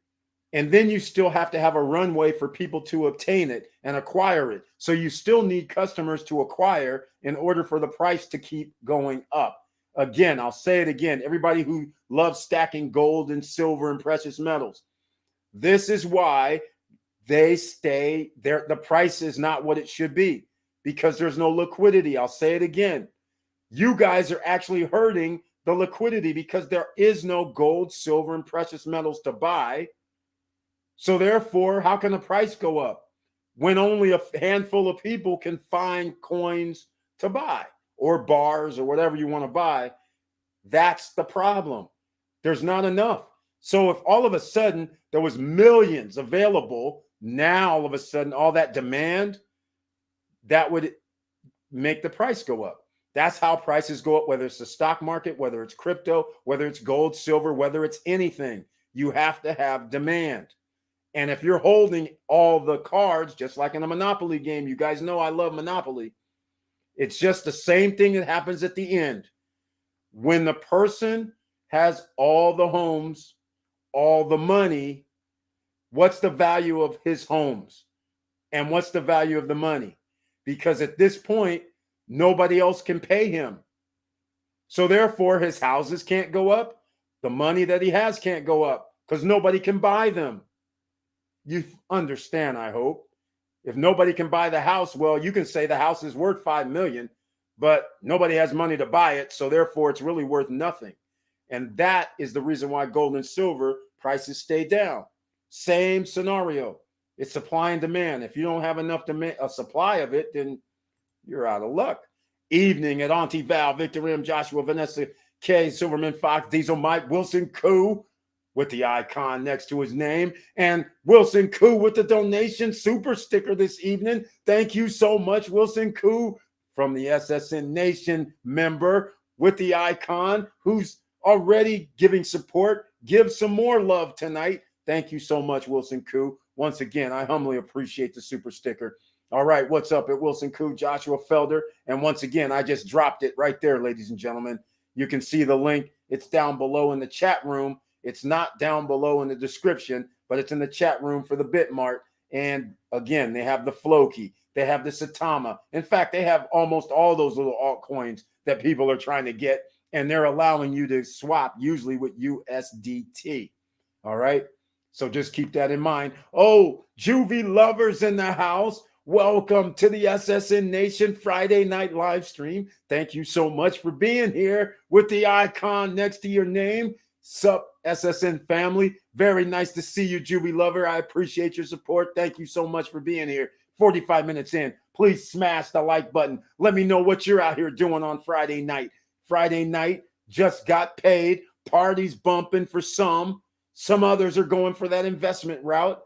And then you still have to have a runway for people to obtain it and acquire it. So you still need customers to acquire in order for the price to keep going up. Again, I'll say it again. Everybody who loves stacking gold and silver and precious metals, this is why they stay there. The price is not what it should be because there's no liquidity. I'll say it again. You guys are actually hurting the liquidity because there is no gold, silver, and precious metals to buy. So therefore, how can the price go up when only a handful of people can find coins to buy or bars or whatever you want to buy? That's the problem. There's not enough. So if all of a sudden there was millions available, now all of a sudden all that demand, that would make the price go up. That's how prices go up, whether it's the stock market, whether it's crypto, whether it's gold, silver, whether it's anything. You have to have demand. And if you're holding all the cards, just like in a Monopoly game, you guys know I love Monopoly. It's just the same thing that happens at the end. When the person has all the homes, all the money, what's the value of his homes? And what's the value of the money? Because at this point, nobody else can pay him. So therefore, his houses can't go up. The money that he has can't go up because nobody can buy them. You understand, I hope. If nobody can buy the house, well, you can say the house is worth $5 million, but nobody has money to buy it. So therefore, it's really worth nothing. And that is the reason why gold and silver prices stay down. Same scenario. It's supply and demand. If you don't have enough demand, a supply of it, then you're out of luck. Evening at Auntie Val, Victor M, Joshua, Vanessa K, Silverman Fox, Diesel Mike, Wilson Koo, with the icon next to his name, and Wilson Koo with the donation super sticker this evening. Thank you so much, Wilson Koo, from the SSN Nation member with the icon, who's already giving support. Give some more love tonight. Thank you so much, Wilson Koo. Once again, I humbly appreciate the super sticker. All right, what's up at Wilson Koo, Joshua Felder? And once again, I just dropped it right there, ladies and gentlemen. You can see the link. It's down below in the chat room. It's not down below in the description, but it's in the chat room for the Bitmart. And again, they have the Floki. They have the Satama. In fact, they have almost all those little altcoins that people are trying to get, and they're allowing you to swap usually with USDT. All right. So just keep that in mind. Oh, Juvie lovers in the house. Welcome to the SSN Nation Friday night live stream. Thank you so much for being here with the icon next to your name. Sup, SSN family. Very nice to see you, Juvie lover. I appreciate your support. Thank you so much for being here. 45 minutes in. Please smash the like button. Let me know what you're out here doing on Friday night. Friday night just got paid. Parties bumping for some. Some others are going for that investment route.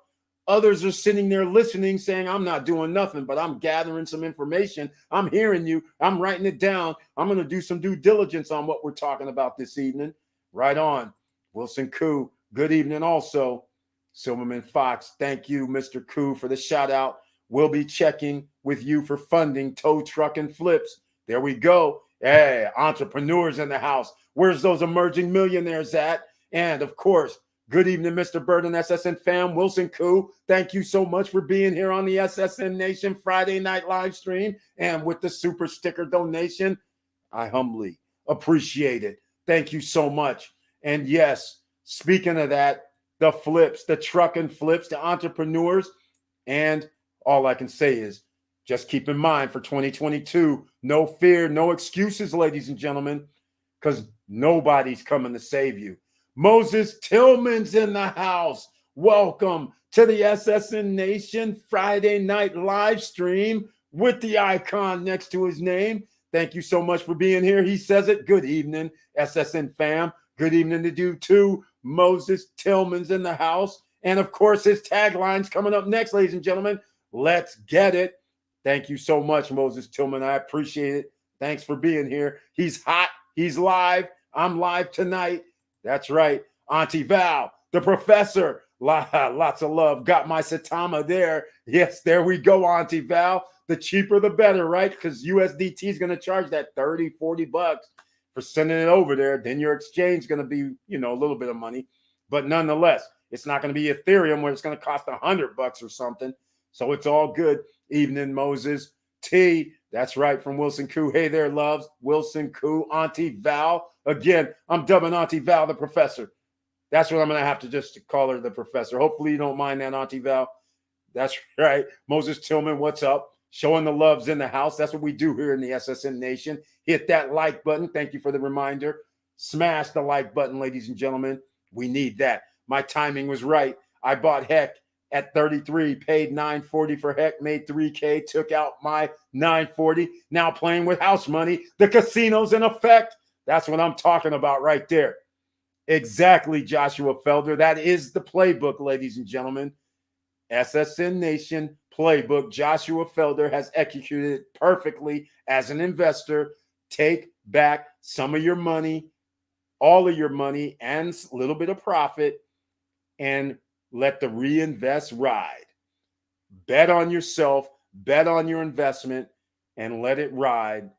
Others are sitting there listening, saying, I'm not doing nothing, but I'm gathering some information. I'm hearing you. I'm writing it down. I'm going to do some due diligence on what we're talking about this evening. Right on. Wilson Koo, good evening also. Silverman Fox, thank you, Mr. Koo, for the shout out. We'll be checking with you for funding tow truck and flips. There we go. Hey, entrepreneurs in the house. Where's those emerging millionaires at? And of course, good evening, Mr. Burden, SSN fam. Wilson Koo, thank you so much for being here on the SSN Nation Friday night live stream. And with the super sticker donation, I humbly appreciate it. Thank you so much. And yes, speaking of that, the flips, the truck and flips, the entrepreneurs, and all I can say is just keep in mind for 2022, no fear, no excuses, ladies and gentlemen, because nobody's coming to save you. Moses Tillman's in the house. Welcome to the SSN Nation Friday night live stream with the icon next to his name. Thank you so much for being here. He says it. Good evening, SSN fam. Good evening to you too. Moses Tillman's in the house. And of course, his tagline's coming up next, ladies and gentlemen. Let's get it. Thank you so much, Moses Tillman. I appreciate it. Thanks for being here. He's hot. He's live. I'm live tonight. That's right. Auntie Val, the professor. Lots of love. Got my Satama there. Yes, there we go, Auntie Val. The cheaper, the better, right? Because USDT is going to charge that 30, 40 bucks for sending it over there. Then your exchange is going to be, a little bit of money. But nonetheless, it's not going to be Ethereum where it's going to cost $100 or something. So it's all good. Evening, Moses. T, that's right, from Wilson Koo. Hey there, loves. Wilson Koo, Auntie Val. Again, I'm dubbing Auntie Val the professor. That's what I'm going to have to just call her, the professor. Hopefully you don't mind that, Auntie Val. That's right. Moses Tillman, what's up? Showing the loves in the house. That's what we do here in the SSN Nation. Hit that like button. Thank you for the reminder. Smash the like button, ladies and gentlemen. We need that. My timing was right. I bought Heck at 33, paid $940 for Heck, made $3K, took out my $940. Now playing with house money. The casino's in effect. That's what I'm talking about right there. Exactly, Joshua Felder. That is the playbook, ladies and gentlemen. SSN Nation playbook. Joshua Felder has executed it perfectly as an investor. Take back some of your money, all of your money, and a little bit of profit, and let the reinvest ride. Bet on yourself, bet on your investment, and let it ride.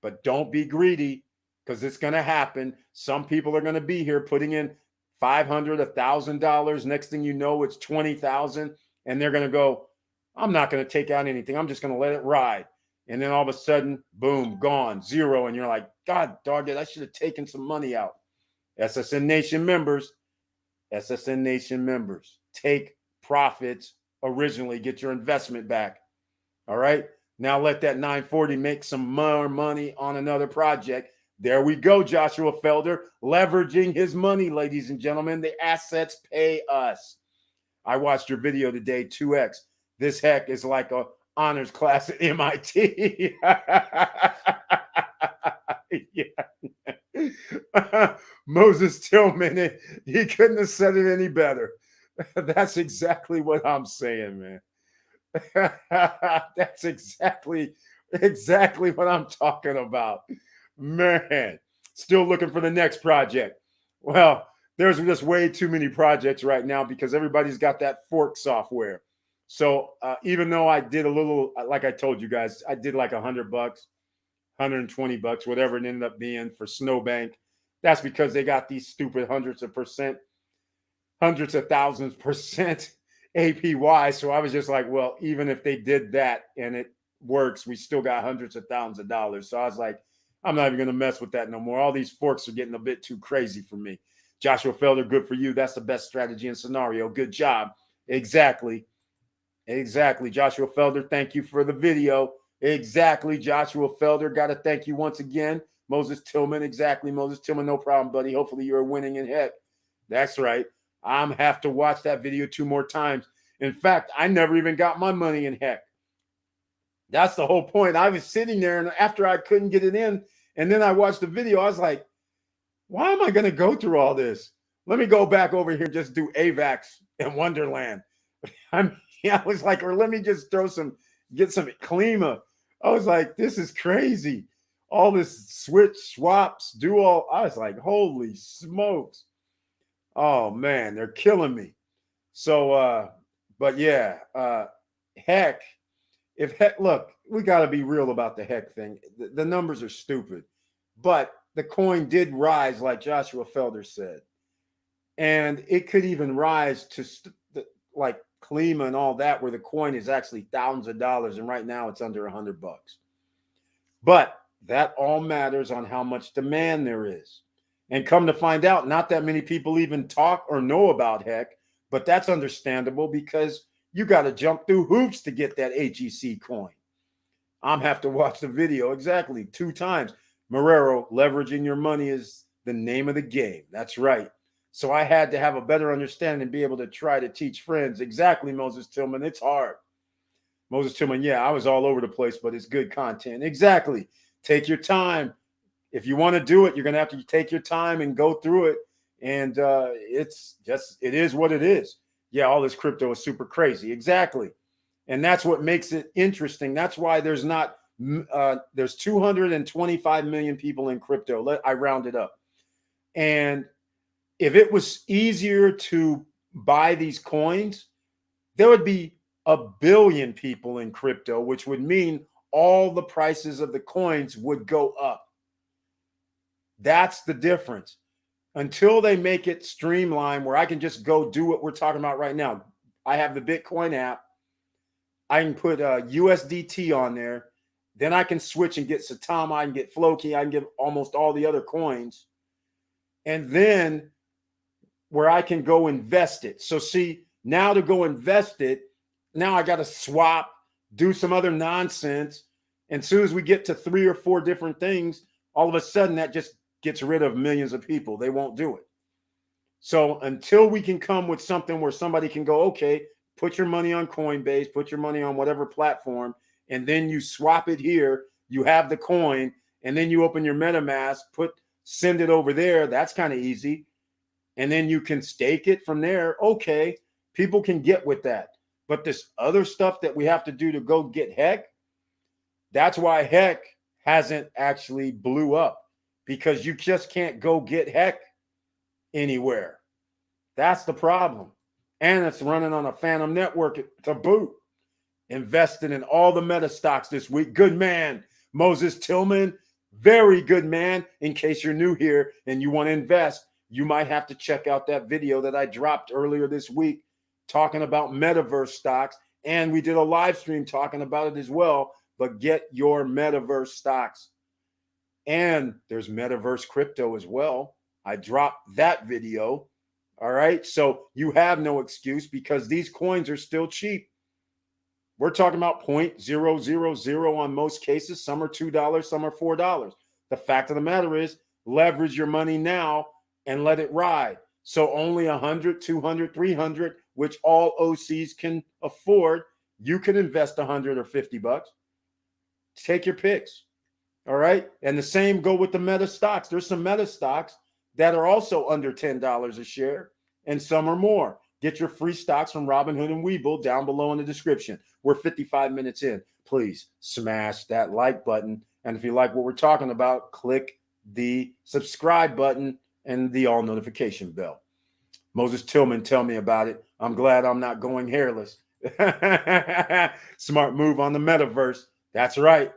But don't be greedy, because it's going to happen. Some people are going to be here putting in $500, $1,000. Next thing you know, it's $20,000. And they're going to go, I'm not going to take out anything. I'm just going to let it ride. And then all of a sudden, boom, gone, zero. And you're like, God dog it, I should have taken some money out. SSN Nation members, take profits originally, get your investment back. All right. Now let that 940 make some more money on another project. There we go, Joshua Felder, leveraging his money, ladies and gentlemen. The assets pay us. I watched your video today, 2X. This Heck is like a honors class at MIT. Yeah. Moses Tillman, he couldn't have said it any better. That's exactly what I'm saying, man. That's exactly what I'm talking about. Man, still looking for the next project. Well, there's just way too many projects right now because everybody's got that fork software. So even though I did a little, like I told you guys, I did like $100. $120, whatever it ended up being for Snowbank. That's because they got these stupid hundreds of thousands percent APY. So I was just like, well, even if they did that and it works, we still got hundreds of thousands of dollars. So I was like, I'm not even going to mess with that no more. All these forks are getting a bit too crazy for me. Joshua Felder, good for you. That's the best strategy and scenario. Good job. Exactly. Joshua Felder, thank you for the video. Exactly. Joshua Felder, got to thank you once again. Moses Tillman, exactly. Moses Tillman, no problem, buddy. Hopefully you're winning in heck. That's right. I'm have to watch that video 2 more times. In fact, I never even got my money in heck. That's the whole point. I was sitting there, and after I couldn't get it in, and then I watched the video, I was like, why am I going to go through all this? Let me go back over here and just do AVAX and Wonderland. I was like, or let me just get some Klima. I was like, this is crazy. All this switch, swaps, I was like, holy smokes. Oh, man, they're killing me. So, but yeah, heck, look, we got to be real about the heck thing. The numbers are stupid, but the coin did rise, like Joshua Felder said. And it could even rise to like Klima and all that, where the coin is actually thousands of dollars. And right now it's under $100. But that all matters on how much demand there is. And come to find out, not that many people even talk or know about heck, but that's understandable because you got to jump through hoops to get that HEC coin. I'm have to watch the video exactly 2 times. Marrero, leveraging your money is the name of the game. That's right. So I had to have a better understanding and be able to try to teach friends. Exactly, Moses Tillman. It's hard. Moses Tillman, yeah, I was all over the place, but it's good content. Exactly. Take your time. If you want to do it, you're going to have to take your time and go through it. And it is what it is. Yeah, all this crypto is super crazy. Exactly. And that's what makes it interesting. That's why there's 225 million people in crypto. I rounded up. And if it was easier to buy these coins, there would be 1 billion people in crypto, which would mean all the prices of the coins would go up. That's the difference. Until they make it streamlined where I can just go do what we're talking about right now. I have the Bitcoin app. I can put USDT on there. Then I can switch and get Saitama. I can get Floki. I can get almost all the other coins. And then where I can go invest it. So see, now to go invest it, now I got to swap, do some other nonsense. And as soon as we get to 3 or 4 different things, all of a sudden that just gets rid of millions of people. They won't do it. So until we can come with something where somebody can go, okay, put your money on Coinbase, put your money on whatever platform, and then you swap it here, you have the coin, and then you open your MetaMask, send it over there. That's kind of easy. And then you can stake it from there. Okay, people can get with that. But this other stuff that we have to do to go get heck, that's why heck hasn't actually blew up, because you just can't go get heck anywhere. That's the problem. And it's running on a phantom network to boot. Invested in all the meta stocks this week. Good man, Moses Tillman. Very good man. In case you're new here and you want to invest, you might have to check out that video that I dropped earlier this week talking about metaverse stocks. And we did a live stream talking about it as well. But get your metaverse stocks. And there's metaverse crypto as well. I dropped that video. All right. So you have no excuse because these coins are still cheap. We're talking about 0.000 on most cases. Some are $2, some are $4. The fact of the matter is, leverage your money now and let it ride. So only 100, 200, 300, which all OCs can afford. You can invest 100 or $50. Take your picks. All right. And the same go with the meta stocks. There's some meta stocks that are also under $10 a share, and some are more. Get your free stocks from Robinhood and Webull down below in the description. We're 55 minutes in. Please smash that like button. And if you like what we're talking about, click the subscribe button and the all notification bell. Moses Tillman, tell me about it. I'm glad I'm not going hairless. Smart move on the metaverse. That's right.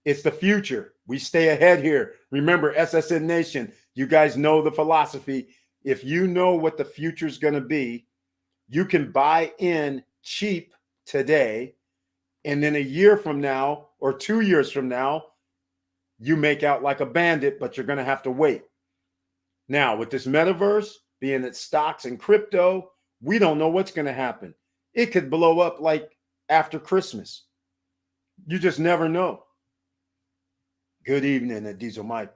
It's the future. We stay ahead here. Remember, SSN Nation, you guys know the philosophy. If you know what the future is going to be, you can buy in cheap today, and then a year from now or 2 years from now, you make out like a bandit, but you're going to have to wait. Now, with this metaverse, being it stocks and crypto, we don't know what's going to happen. It could blow up like after Christmas. You just never know. Good evening at Diesel Mike.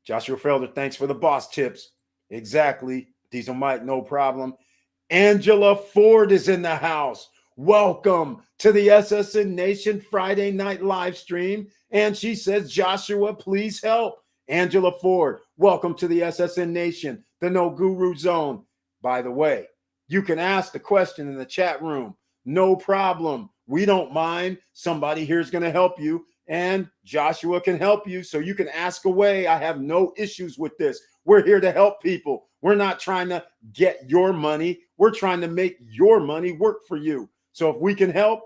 Joshua Felder, thanks for the boss tips. Exactly. Diesel Mike, no problem. Angela Ford is in the house. Welcome to the SSN Nation Friday night live stream. And she says, Joshua, please help. Angela Ford, welcome to the SSN Nation, the No Guru Zone. By the way, you can ask the question in the chat room. No problem. We don't mind. Somebody here is going to help you, and Joshua can help you. So you can ask away. I have no issues with this. We're here to help people. We're not trying to get your money. We're trying to make your money work for you. So if we can help,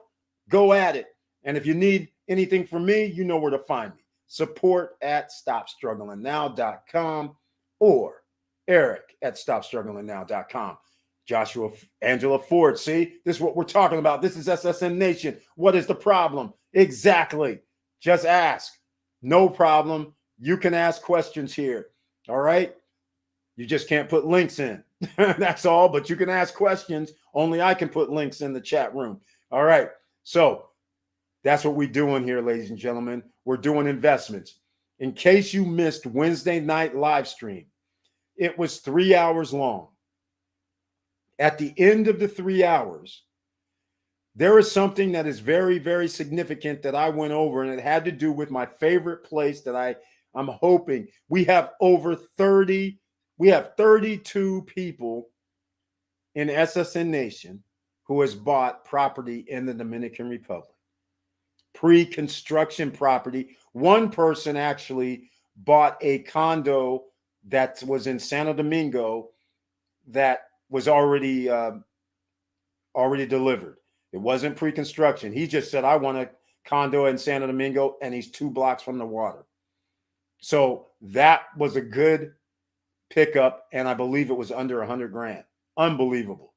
go at it. And if you need anything from me, you know where to find me. Support at stopstrugglingnow.com or Eric at stopstrugglingnow.com. Joshua, Angela Ford, see, this is what we're talking about. This is SSN Nation. What is the problem? Exactly. Just ask. No problem. You can ask questions here. All right. You just can't put links in. That's all. But you can ask questions. Only I can put links in the chat room. All right. So that's what we're doing here, ladies and gentlemen. We're doing investments. In case you missed Wednesday night live stream, it was 3 hours long. At the end of the 3 hours, there is something that is very, very significant that I went over, and it had to do with my favorite place that I'm hoping. We have 32 people in SSN Nation who has bought property in the Dominican Republic. Pre-construction property. One person actually bought a condo that was in Santo Domingo that was already delivered. It wasn't pre-construction. He just said, I want a condo in Santo Domingo, and he's 2 blocks from the water. So that was a good pickup, and I believe it was under $100,000. Unbelievable.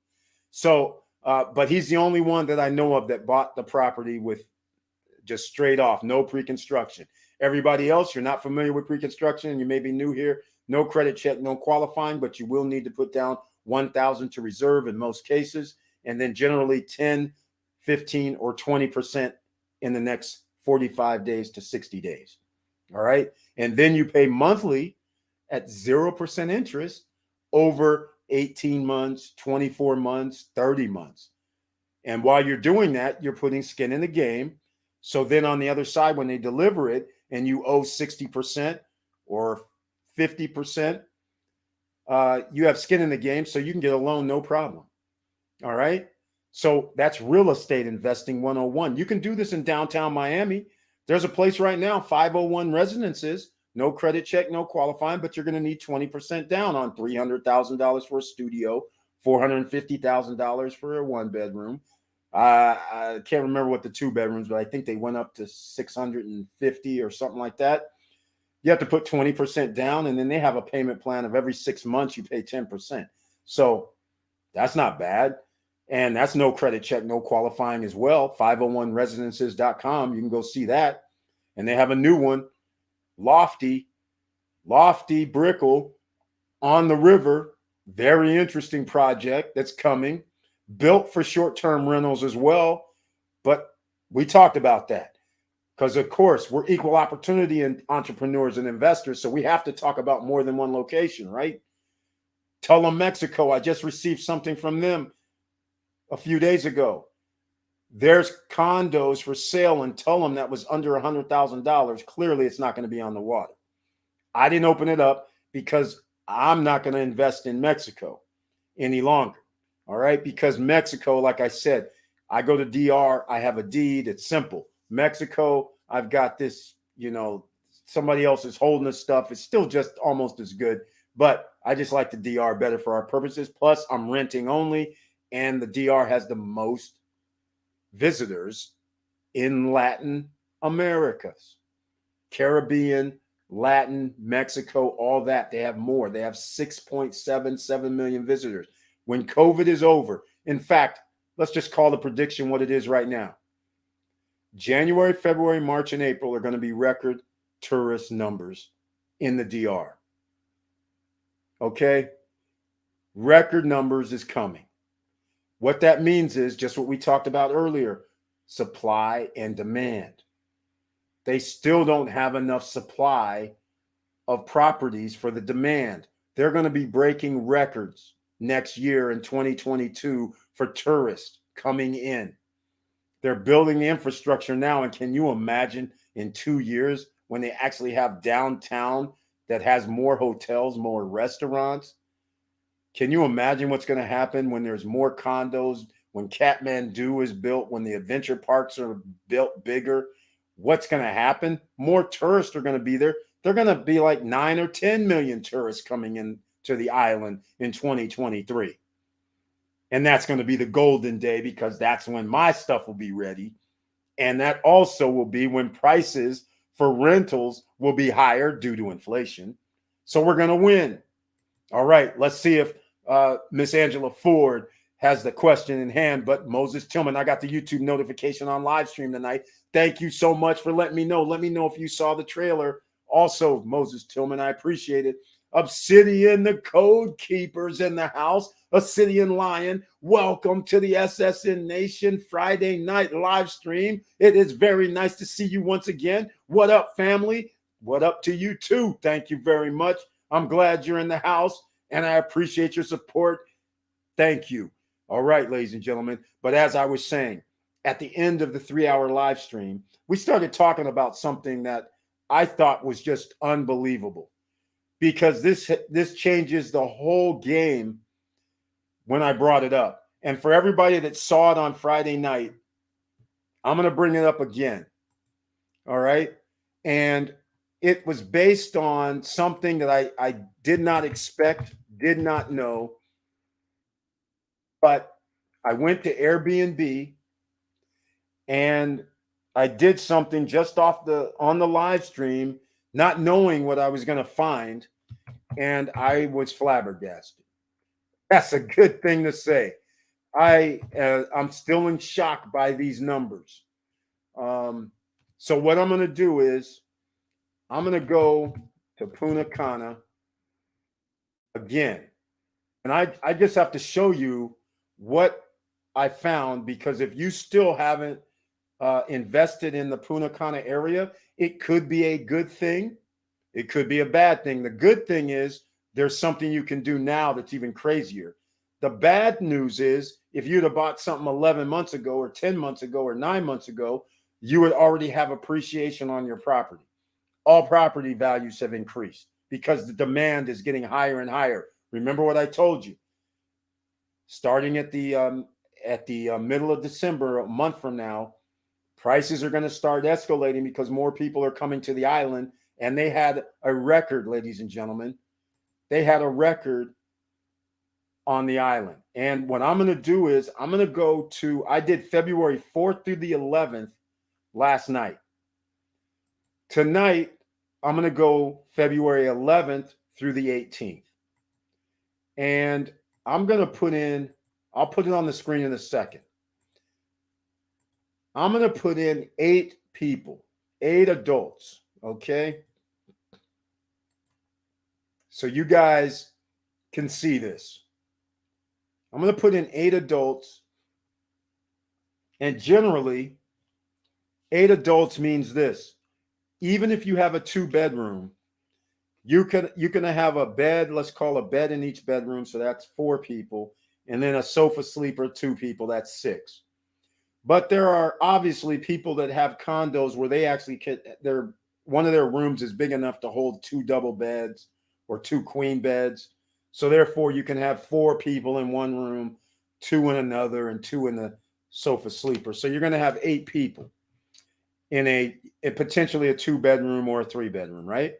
So, but he's the only one that I know of that bought the property with just straight off, no pre-construction. Everybody else, you're not familiar with pre-construction, and you may be new here. No credit check, no qualifying, but you will need to put down $1,000 to reserve in most cases, and then generally 10, 15, or 20% in the next 45 days to 60 days. All right. And then you pay monthly at 0% interest over 18 months, 24 months, 30 months. And while you're doing that, you're putting skin in the game. So then on the other side, when they deliver it and you owe 60% or 50%, you have skin in the game, so you can get a loan, no problem. All right. So that's real estate investing 101. You can do this in downtown Miami. There's a place right now, 501 Residences, no credit check, no qualifying, but you're going to need 20% down on $300,000 for a studio, $450,000 for a 1-bedroom. I can't remember what the 2 bedrooms, but I think they went up to 650 or something like that. You have to put 20% down, and then they have a payment plan of every 6 months you pay 10%. So that's not bad. And that's no credit check, no qualifying as well. 501residences.com. You can go see that. And they have a new one, Lofty Brickell on the river. Very interesting project that's coming. Built for short-term rentals as well. But we talked about that. Because, of course, we're equal opportunity entrepreneurs and investors, so we have to talk about more than one location, right? Tulum, Mexico, I just received something from them a few days ago. There's condos for sale in Tulum that was under $100,000. Clearly, it's not going to be on the water. I didn't open it up because I'm not going to invest in Mexico any longer, all right? Because Mexico, like I said, I go to DR, I have a deed, it's simple. Mexico, I've got this, somebody else is holding this stuff. It's still just almost as good, but I just like the DR better for our purposes. Plus, I'm renting only, and the DR has the most visitors in Latin Americas. Caribbean, Latin, Mexico, all that. They have more. They have 6.77 million visitors. When COVID is over, in fact, let's just call the prediction what it is right now. January, February, March, and April are going to be record tourist numbers in the DR. Okay? Record numbers is coming. What that means is just what we talked about earlier, supply and demand. They still don't have enough supply of properties for the demand. They're going to be breaking records next year in 2022 for tourists coming in. They're building the infrastructure now. And can you imagine in 2 years when they actually have downtown that has more hotels, more restaurants? Can you imagine what's going to happen when there's more condos, when Kathmandu is built, when the adventure parks are built bigger? What's going to happen? More tourists are going to be there. They're going to be like 9 or 10 million tourists coming in to the island in 2023. And that's going to be the golden day because that's when my stuff will be ready. And that also will be when prices for rentals will be higher due to inflation. So we're going to win. All right, let's see if Miss Angela Ford has the question in hand. But Moses Tillman, I got the YouTube notification on live stream tonight. Thank you so much for letting me know. Let me know if you saw the trailer. Also, Moses Tillman, I appreciate it. Obsidian, the Code Keepers in the house. Obsidian Lion, welcome to the SSN Nation Friday night live stream. It is very nice to see you once again. What up, family? What up to you too? Thank you very much. I'm glad you're in the house, and I appreciate your support. Thank you. All right, ladies and gentlemen. But as I was saying, at the end of the 3-hour live stream, we started talking about something that I thought was just unbelievable because this changes the whole game when I brought it up. And for everybody that saw it on Friday night, I'm going to bring it up again. All right. And it was based on something that I did not expect, did not know. But I went to Airbnb and I did something just on the live stream, not knowing what I was going to find. And I was flabbergasted. That's a good thing to say. I'm still in shock by these numbers. So what I'm going to do is I'm going to go to Punta Cana again. And I just have to show you what I found, because if you still haven't invested in the Punta Cana area, it could be a good thing. It could be a bad thing. The good thing is there's something you can do now that's even crazier. The bad news is if you'd have bought something 11 months ago or 10 months ago or 9 months ago, you would already have appreciation on your property. All property values have increased because the demand is getting higher and higher. Remember what I told you. Starting at the middle of December, a month from now, prices are going to start escalating because more people are coming to the island. And they had a record, ladies and gentlemen. They had a record on the island. And what I'm going to do is I'm going to go to, I did February 4th through the 11th last night. Tonight, I'm going to go February 11th through the 18th. And I'm going to I'll put it on the screen in a second. I'm going to put in 8 people, 8 adults, okay? So you guys can see this. I'm going to put in 8 adults. And generally, 8 adults means this. Even if you have a 2-bedroom, you're going to have a bed, let's call a bed in each bedroom. So that's 4 people. And then a sofa sleeper, 2 people, that's 6. But there are obviously people that have condos where they actually one of their rooms is big enough to hold 2 double beds or 2 queen beds. So therefore you can have 4 people in one room, 2 in another, and 2 in the sofa sleeper. So you're going to have 8 people in a potentially a 2-bedroom or a 3-bedroom, right?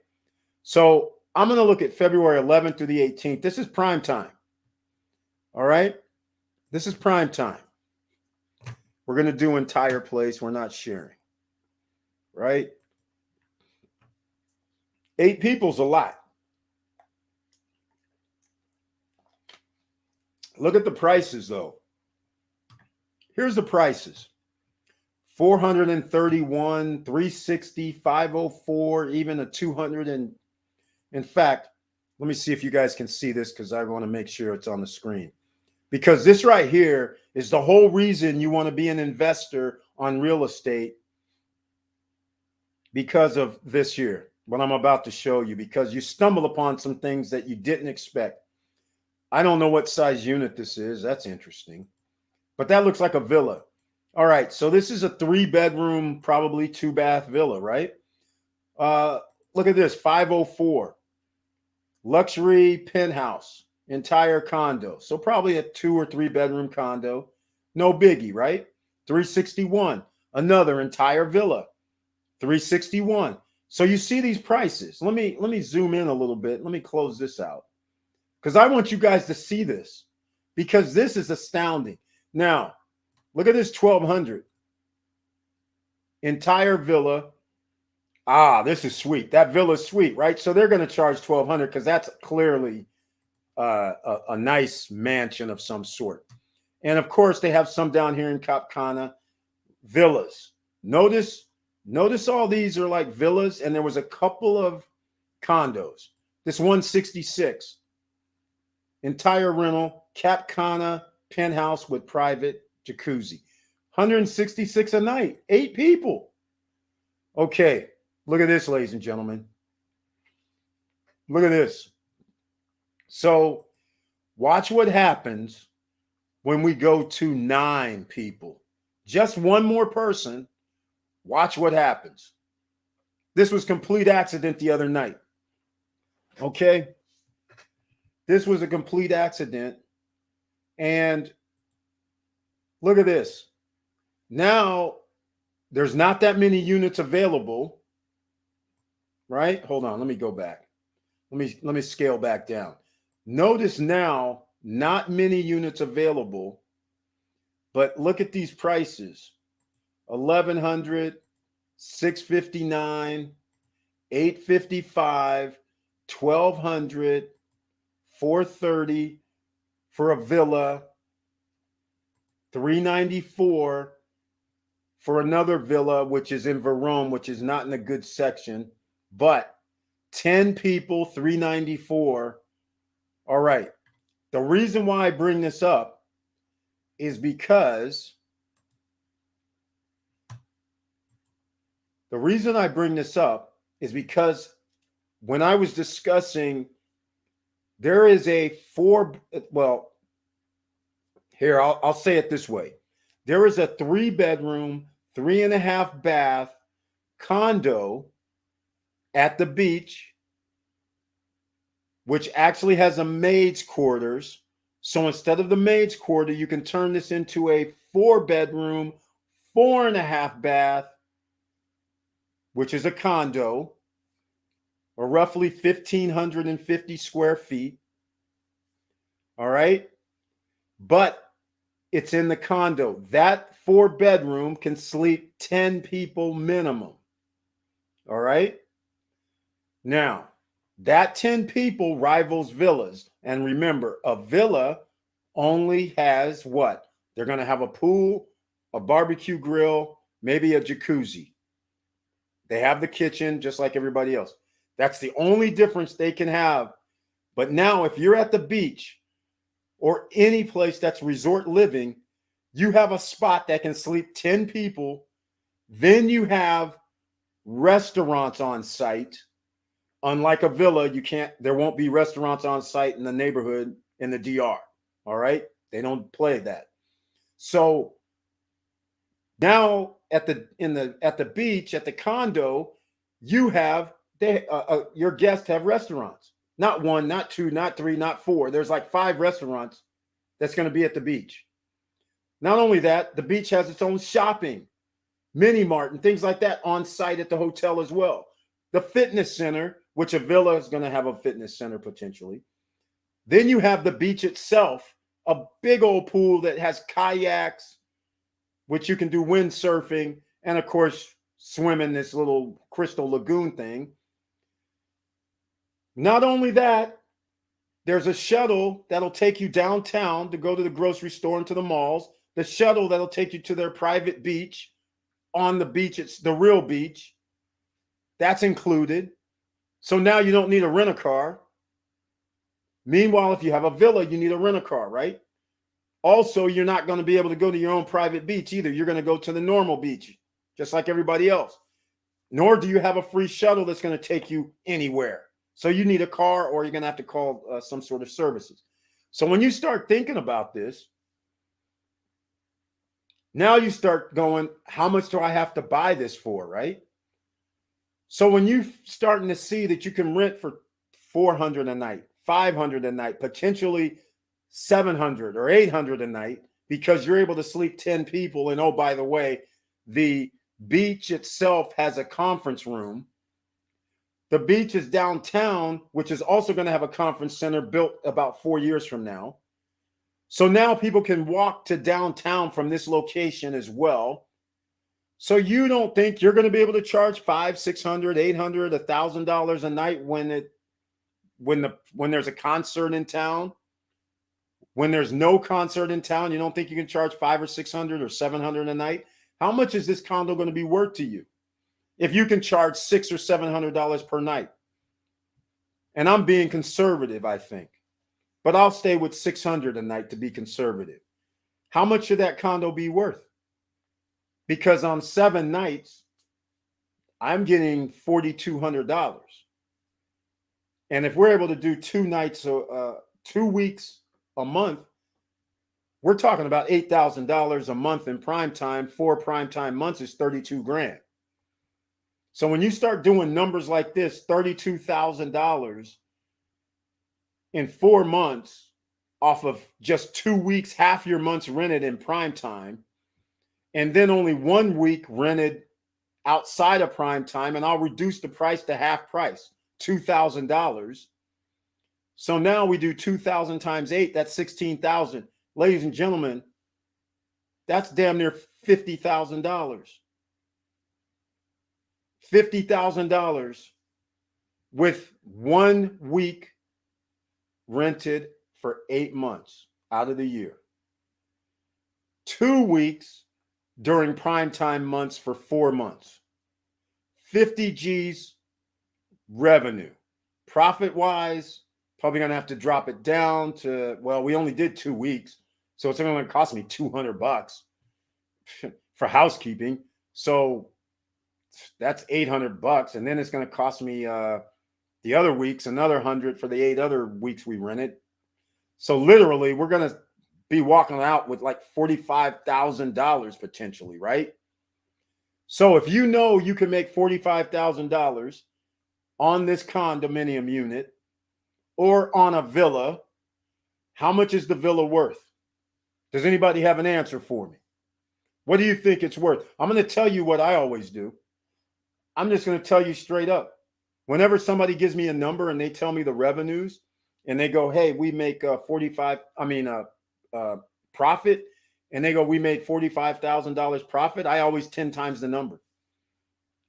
So I'm going to look at February 11th through the 18th. This is prime time. All right. This is prime time. We're going to do entire place. We're not sharing. Right. 8 people's a lot. Look at the prices, though. Here's the prices. 431, 360, 504, even a 200. And in fact, let me see if you guys can see this because I want to make sure it's on the screen. Because this right here is the whole reason you want to be an investor on real estate, because of this here, what I'm about to show you, because you stumble upon some things that you didn't expect. I don't know what size unit this is. That's interesting. But that looks like a villa. All right, so this is a 3-bedroom, probably 2-bath villa, right? Look at this, 504. Luxury penthouse, entire condo. So probably a 2 or 3-bedroom condo. No biggie, right? 361, another entire villa. 361. So you see these prices. Let me zoom in a little bit. Let me close this out because I want you guys to see this, because this is astounding. Now, look at this 1,200. Entire villa. Ah, this is sweet. That villa is sweet, right? So they're going to charge 1,200 because that's clearly a nice mansion of some sort. And of course, they have some down here in Cap Cana, villas. Notice all these are like villas, and there was a couple of condos. This 166, entire rental, Cap Cana penthouse with private jacuzzi. 166 a night, 8 people. Okay, look at this, ladies and gentlemen. Look at this. So watch what happens when we go to 9 people. Just one more person. Watch what happens. This was complete accident the other night. Okay? This was a complete accident. And look at this. Now, there's not that many units available, right? Hold on, let me go back. Let me scale back down. Notice now, not many units available, but look at these prices. 1,100, 659, 855, 1,200, 430 for a villa, 394 for another villa, which is in Verone, which is not in a good section, but 10 people, 394. All right. The reason why I bring this up is because when I was discussing, there is a here, I'll say it this way. There is a 3-bedroom, 3.5 bath condo at the beach, which actually has a maid's quarters. So instead of the maid's quarter, you can turn this into a 4-bedroom, 4.5 bath, which is a condo, or roughly 1,550 square feet. All right. But it's in the condo. That 4-bedroom can sleep 10 people minimum. All right. Now, that 10 people rivals villas. And remember, a villa only has what? They're going to have a pool, a barbecue grill, maybe a jacuzzi. They have the kitchen just like everybody else. That's the only difference they can have. But now, if you're at the beach or any place that's resort living, you have a spot that can sleep 10 people. Then you have restaurants on site. Unlike a villa, there won't be restaurants on site in the neighborhood in the DR. All right. They don't play that. So now at the beach, at the condo, you have your guests have restaurants. Not 1, not 2, not 3, not 4. There's like 5 restaurants that's going to be at the beach. Not only that, the beach has its own shopping, mini mart, and things like that on site at the hotel as well. The fitness center, which a villa is going to have a fitness center potentially. Then you have the beach itself, a big old pool that has kayaks, which you can do windsurfing, and of course, swim in this little crystal lagoon thing. Not only that, there's a shuttle that'll take you downtown to go to the grocery store and to the malls. The shuttle that'll take you to their private beach on the beach. It's the real beach. That's included. So now you don't need a rent-a-car. Meanwhile, if you have a villa, you need a rent-a-car, right? Also, you're not going to be able to go to your own private beach either. You're going to go to the normal beach, just like everybody else. Nor do you have a free shuttle that's going to take you anywhere. So you need a car, or you're going to have to call some sort of services. So when you start thinking about this, now you start going, how much do I have to buy this for, right? So when you're starting to see that you can rent for $400 a night, $500 a night, potentially $700 or $800 a night, because you're able to sleep 10 people. And oh, by the way, the beach itself has a conference room. The beach is downtown, which is also going to have a conference center built about 4 years from now. So now people can walk to downtown from this location as well. So you don't think you're going to be able to charge $500, $600, $800, $1,000 a night when there's a concert in town? When there's no concert in town, you don't think you can charge $500 or $600 or $700 a night? How much is this condo going to be worth to you if you can charge $600 or $700 per night? And I'm being conservative, I think, but I'll stay with $600 a night to be conservative. How much should that condo be worth? Because on 7 nights, I'm getting $4,200. And if we're able to do 2 nights, 2 weeks a month, we're talking about $8,000 a month in prime time. 4 prime time months is $32,000. So when you start doing numbers like this, $32,000 in 4 months off of just 2 weeks, half your month's rented in prime time, and then only 1 week rented outside of prime time, and I'll reduce the price to half price, $2,000. So now we do 2,000 times 8, that's 16,000. Ladies and gentlemen, that's damn near $50,000. $50,000 with 1 week rented for 8 months out of the year. 2 weeks during prime time months for 4 months. 50 G's revenue. Profit-wise, probably going to have to drop it down to, well, we only did 2 weeks, so it's only going to cost me $200 for housekeeping. So that's $800, and then it's going to cost me the other weeks another $100 for the 8 other weeks we rented. So literally, we're going to be walking out with like $45,000 potentially, right? So if you know you can make $45,000 on this condominium unit or on a villa, how much is the villa worth? Does anybody have an answer for me? What do you think it's worth? I'm going to tell you what I always do. I'm just going to tell you straight up. Whenever somebody gives me a number and they tell me the revenues and they go, hey, we make profit, and they go, we made $45,000 profit, I always 10 times the number.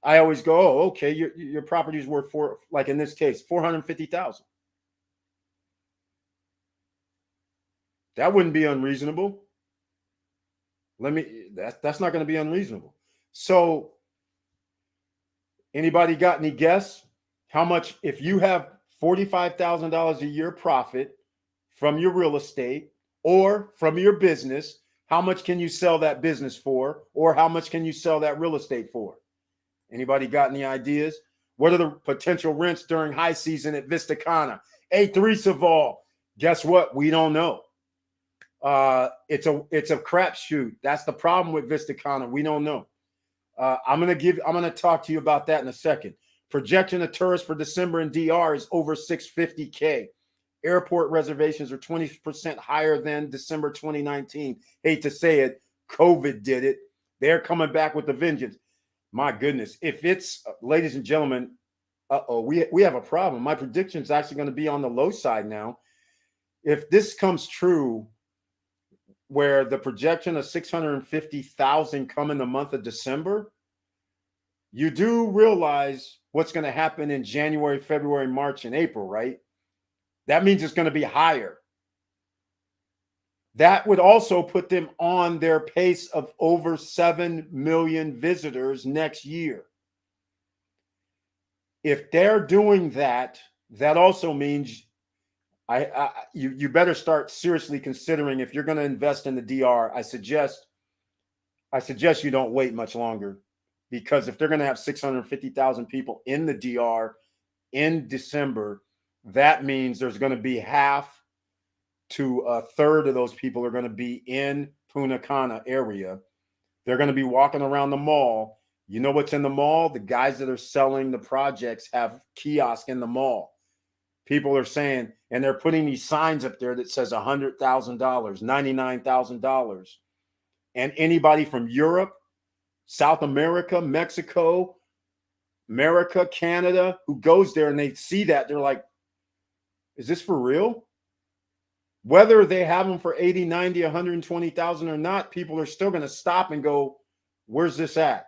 I always go, oh, okay, your property is worth like in this case, $450,000. That wouldn't be unreasonable. That's not going to be unreasonable. So anybody got any guess how much, if you have $45,000 a year profit from your real estate or from your business, how much can you sell that business for, or how much can you sell that real estate for? Anybody got any ideas? What are the potential rents during high season at Vista Cana? A3 Saval. Guess what? We don't know. It's a crapshoot. That's the problem with Vista Cana. We don't know. I'm going to talk to you about that in a second. Projection of tourists for December in DR is over 650K. Airport reservations are 20% higher than December 2019. Hate to say it, COVID did it. They're coming back with a vengeance. My goodness, if it's, ladies and gentlemen, we have a problem. My prediction is actually going to be on the low side now. If this comes true, where the projection of 650,000 come in the month of December, you do realize what's going to happen in January, February, March, and April, right? That means it's going to be higher. That would also put them on their pace of over 7 million visitors next year. If they're doing that, that also means you better start seriously considering, if you're going to invest in the DR. I suggest you don't wait much longer, because if they're going to have 650,000 people in the DR in December, that means there's going to be half to a third of those people are going to be in Punta Cana area. They're going to be walking around the mall. You know what's in the mall? The guys that are selling the projects have kiosks in the mall. People are saying, and they're putting these signs up there that says $100,000, $99,000. And anybody from Europe, South America, Mexico, America, Canada, who goes there and they see that, they're like, is this for real? Whether they have them for 80, 90, 120,000 or not, people are still going to stop and go, where's this at?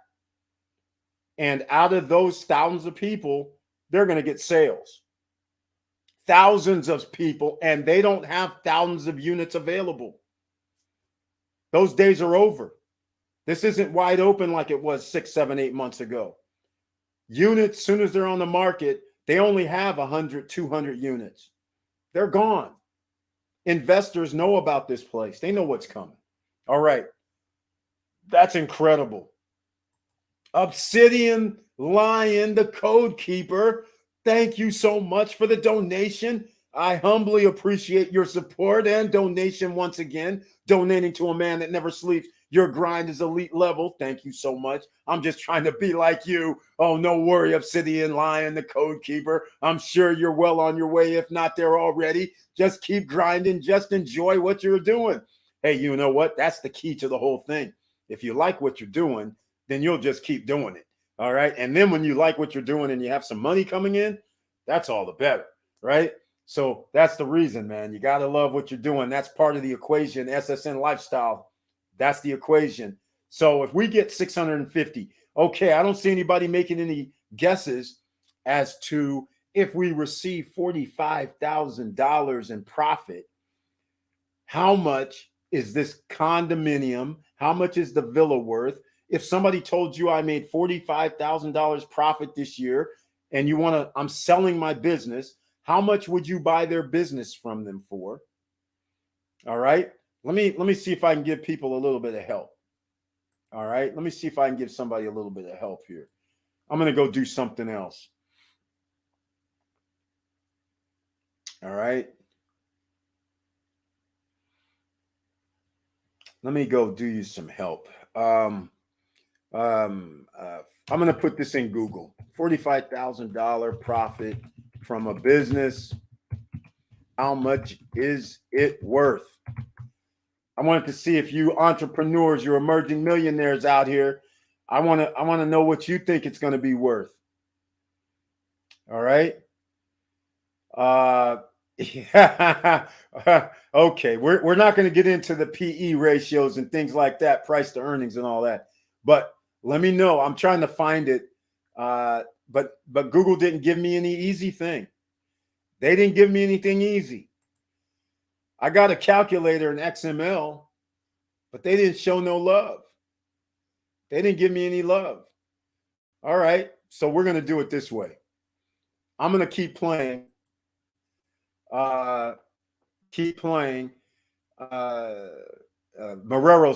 And out of those thousands of people, they're going to get sales. Thousands of people, and they don't have thousands of units available. Those days are over. This isn't wide open like it was 6, 7, 8 months ago. Units, as soon as they're on the market, they only have 100, 200 units. They're gone. Investors know about this place. They know what's coming. All right. That's incredible. Obsidian Lion, the code keeper, thank you so much for the donation. I humbly appreciate your support and donation once again. Donating to a man that never sleeps. Your grind is elite level. Thank you so much. I'm just trying to be like you. Oh, no worry, Obsidian Lion, the code keeper. I'm sure you're well on your way, if not there already. Just keep grinding. Just enjoy what you're doing. Hey, you know what? That's the key to the whole thing. If you like what you're doing, then you'll just keep doing it. All right. And then when you like what you're doing and you have some money coming in, that's all the better. Right. So that's the reason, man. You got to love what you're doing. That's part of the equation. SSN lifestyle. That's the equation. So if we get 650, okay, I don't see anybody making any guesses as to if we receive $45,000 in profit, how much is this condominium? How much is the villa worth? If somebody told you I made $45,000 profit this year and you want to, I'm selling my business, how much would you buy their business from them for? All right. Let me see if I can give people a little bit of help. All right. Let me see if I can give somebody a little bit of help here. I'm going to go do something else. All right. Let me go do you some help. I'm going to put this in Google. $45,000 profit from a business. How much is it worth? I wanted to see if you entrepreneurs, you emerging millionaires out here, I want to know what you think it's going to be worth. All right. Yeah. Okay. We're not going to get into the PE ratios and things like that, price to earnings and all that. But let me know. I'm trying to find it. But Google didn't give me any easy thing. They didn't give me anything easy. I got a calculator in XML, but they didn't show no love. They didn't give me any love. All right. So we're going to do it this way. I'm going to keep playing. Marrero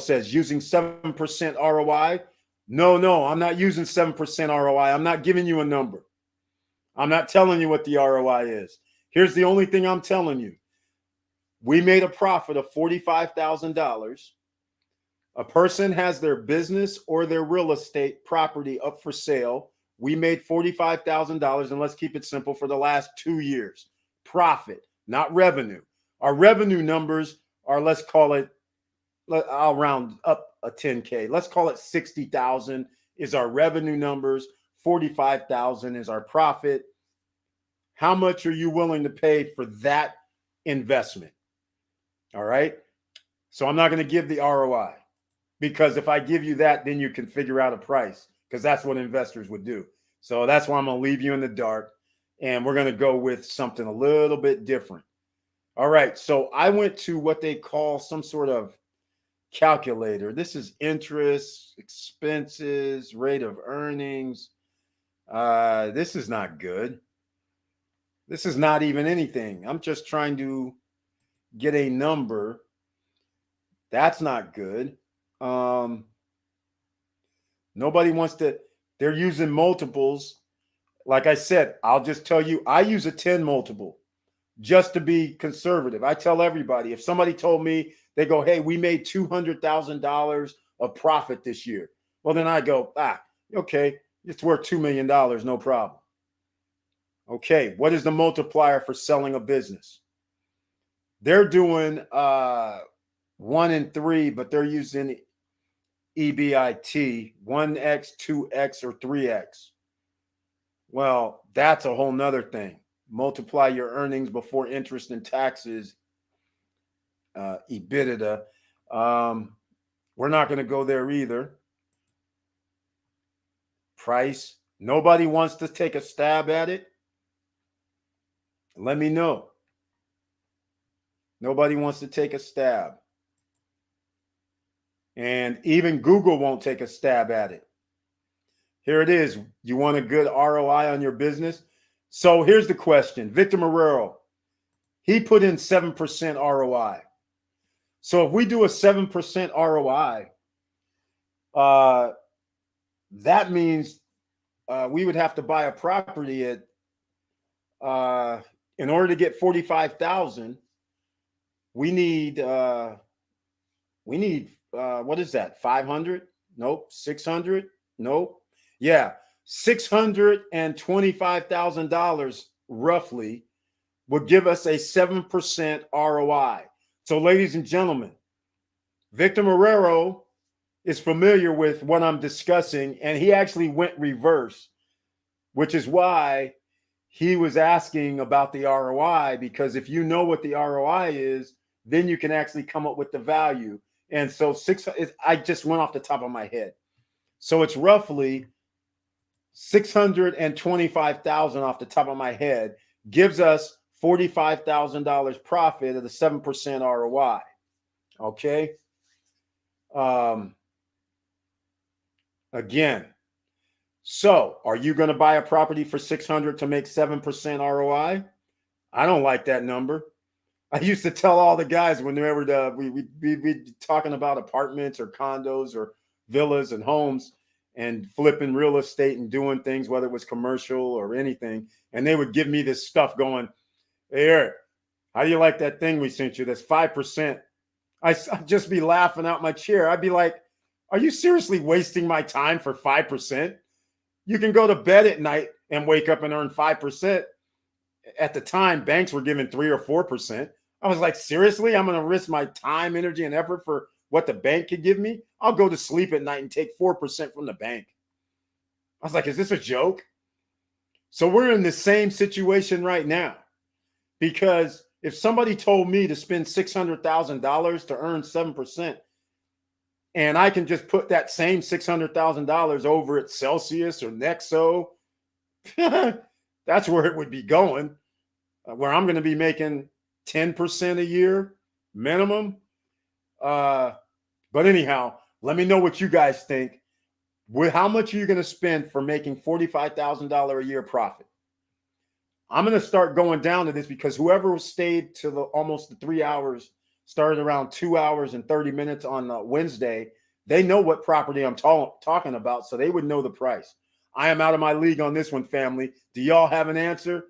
says using 7% ROI. No, I'm not using 7% ROI. I'm not giving you a number. I'm not telling you what the ROI is. Here's the only thing I'm telling you. We made a profit of $45,000. A person has their business or their real estate property up for sale. We made $45,000, and let's keep it simple, for the last 2 years. Profit, not revenue. Our revenue numbers are, let's call it, I'll round up a 10K. Let's call it 60,000 is our revenue numbers. 45,000 is our profit. How much are you willing to pay for that investment? All right. So I'm not going to give the ROI, because if I give you that, then you can figure out a price, because that's what investors would do. So that's why I'm going to leave you in the dark. And we're going to go with something a little bit different. All right. So I went to what they call some sort of calculator. This is interest, expenses, rate of earnings. This is not good. This is not even anything. I'm just trying to get a number. That's not good. Nobody wants to, they're using multiples. Like I said, I'll just tell you, I use a 10 multiple just to be conservative. I tell everybody, if somebody told me, they go, hey, we made $200,000 of profit this year. Well, then I go, okay, it's worth $2 million, no problem. Okay, what is the multiplier for selling a business? They're doing 1 and 3, but they're using EBIT, 1x, 2x, or 3x. Well, that's a whole nother thing. Multiply your earnings before interest and taxes, EBITDA. We're not going to go there either. Price. Nobody wants to take a stab at it. Let me know. Nobody wants to take a stab. And even Google won't take a stab at it. Here it is. You want a good ROI on your business? So here's the question. Victor Marrero, he put in 7% ROI. So if we do a 7% ROI, that means we would have to buy a property at, in order to get 45,000, we need what is that? 500? Nope. 600? Nope. Yeah. $625,000 roughly would give us a 7% ROI. So, ladies and gentlemen, Victor Marrero is familiar with what I'm discussing, and he actually went reverse, which is why he was asking about the ROI, because if you know what the ROI is, then you can actually come up with the value. And so I just went off the top of my head. So it's roughly 625,000 off the top of my head gives us $45,000 profit at a 7% ROI. Okay. Again, so are you going to buy a property for 600 to make 7% ROI? I don't like that number. I used to tell all the guys when they were we'd talking about apartments or condos or villas and homes and flipping real estate and doing things, whether it was commercial or anything. And they would give me this stuff going, hey, Eric, how do you like that thing we sent you? That's 5%. I'd just be laughing out my chair. I'd be like, are you seriously wasting my time for 5%? You can go to bed at night and wake up and earn 5%. At the time, banks were giving 3 or 4%. I was like, seriously, I'm going to risk my time, energy, and effort for what the bank could give me? I'll go to sleep at night and take 4% from the bank. I was like, is this a joke? So we're in the same situation right now, because if somebody told me to spend $600,000 to earn 7%, and I can just put that same $600,000 over at Celsius or Nexo, that's where it would be going, where I'm going to be making 10% a year minimum. But anyhow, let me know what you guys think. How much are you going to spend for making $45,000 a year profit? I'm going to start going down to this, because whoever stayed to almost the 3 hours, started around 2 hours and 30 minutes on Wednesday, they know what property I'm talking about, so they would know the price. I am out of my league on this one, family. Do y'all have an answer?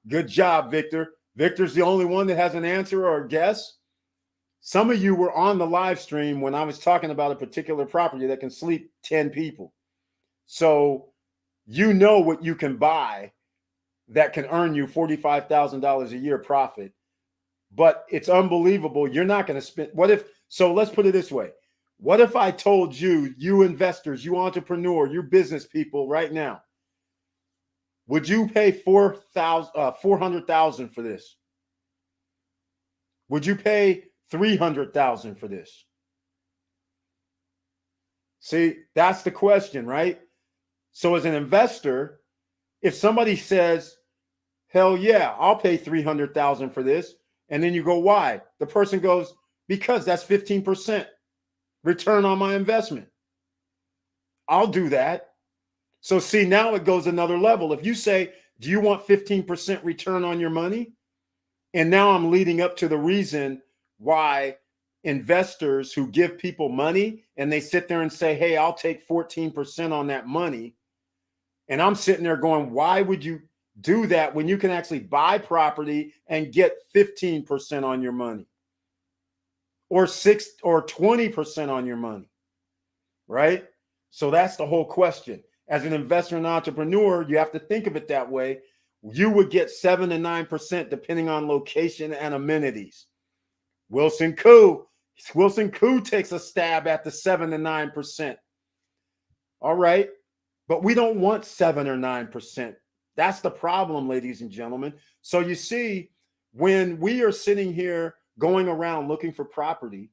Good job, Victor. Victor's the only one that has an answer or a guess. Some of you were on the live stream when I was talking about a particular property that can sleep 10 people. So you know what you can buy that can earn you $45,000 a year profit. But it's unbelievable. You're not going to spend. So let's put it this way. What if I told you, you investors, you entrepreneur, you business people right now, would you pay $400,000 for this? Would you pay $300,000 for this? See, that's the question, right? So as an investor, if somebody says, hell yeah, I'll pay $300,000 for this, and then you go, why? The person goes, because that's 15% return on my investment. I'll do that. So see, now it goes another level. If you say, do you want 15% return on your money? And now I'm leading up to the reason why investors who give people money and they sit there and say, hey, I'll take 14% on that money. And I'm sitting there going, why would you do that when you can actually buy property and get 15% on your money or 20% on your money, right? So that's the whole question. As an investor and entrepreneur, you have to think of it that way. You would get 7 to 9% depending on location and amenities. Wilson Koo takes a stab at the 7 to 9%. All right. But we don't want 7 or 9%. That's the problem, ladies and gentlemen. So you see, when we are sitting here going around looking for property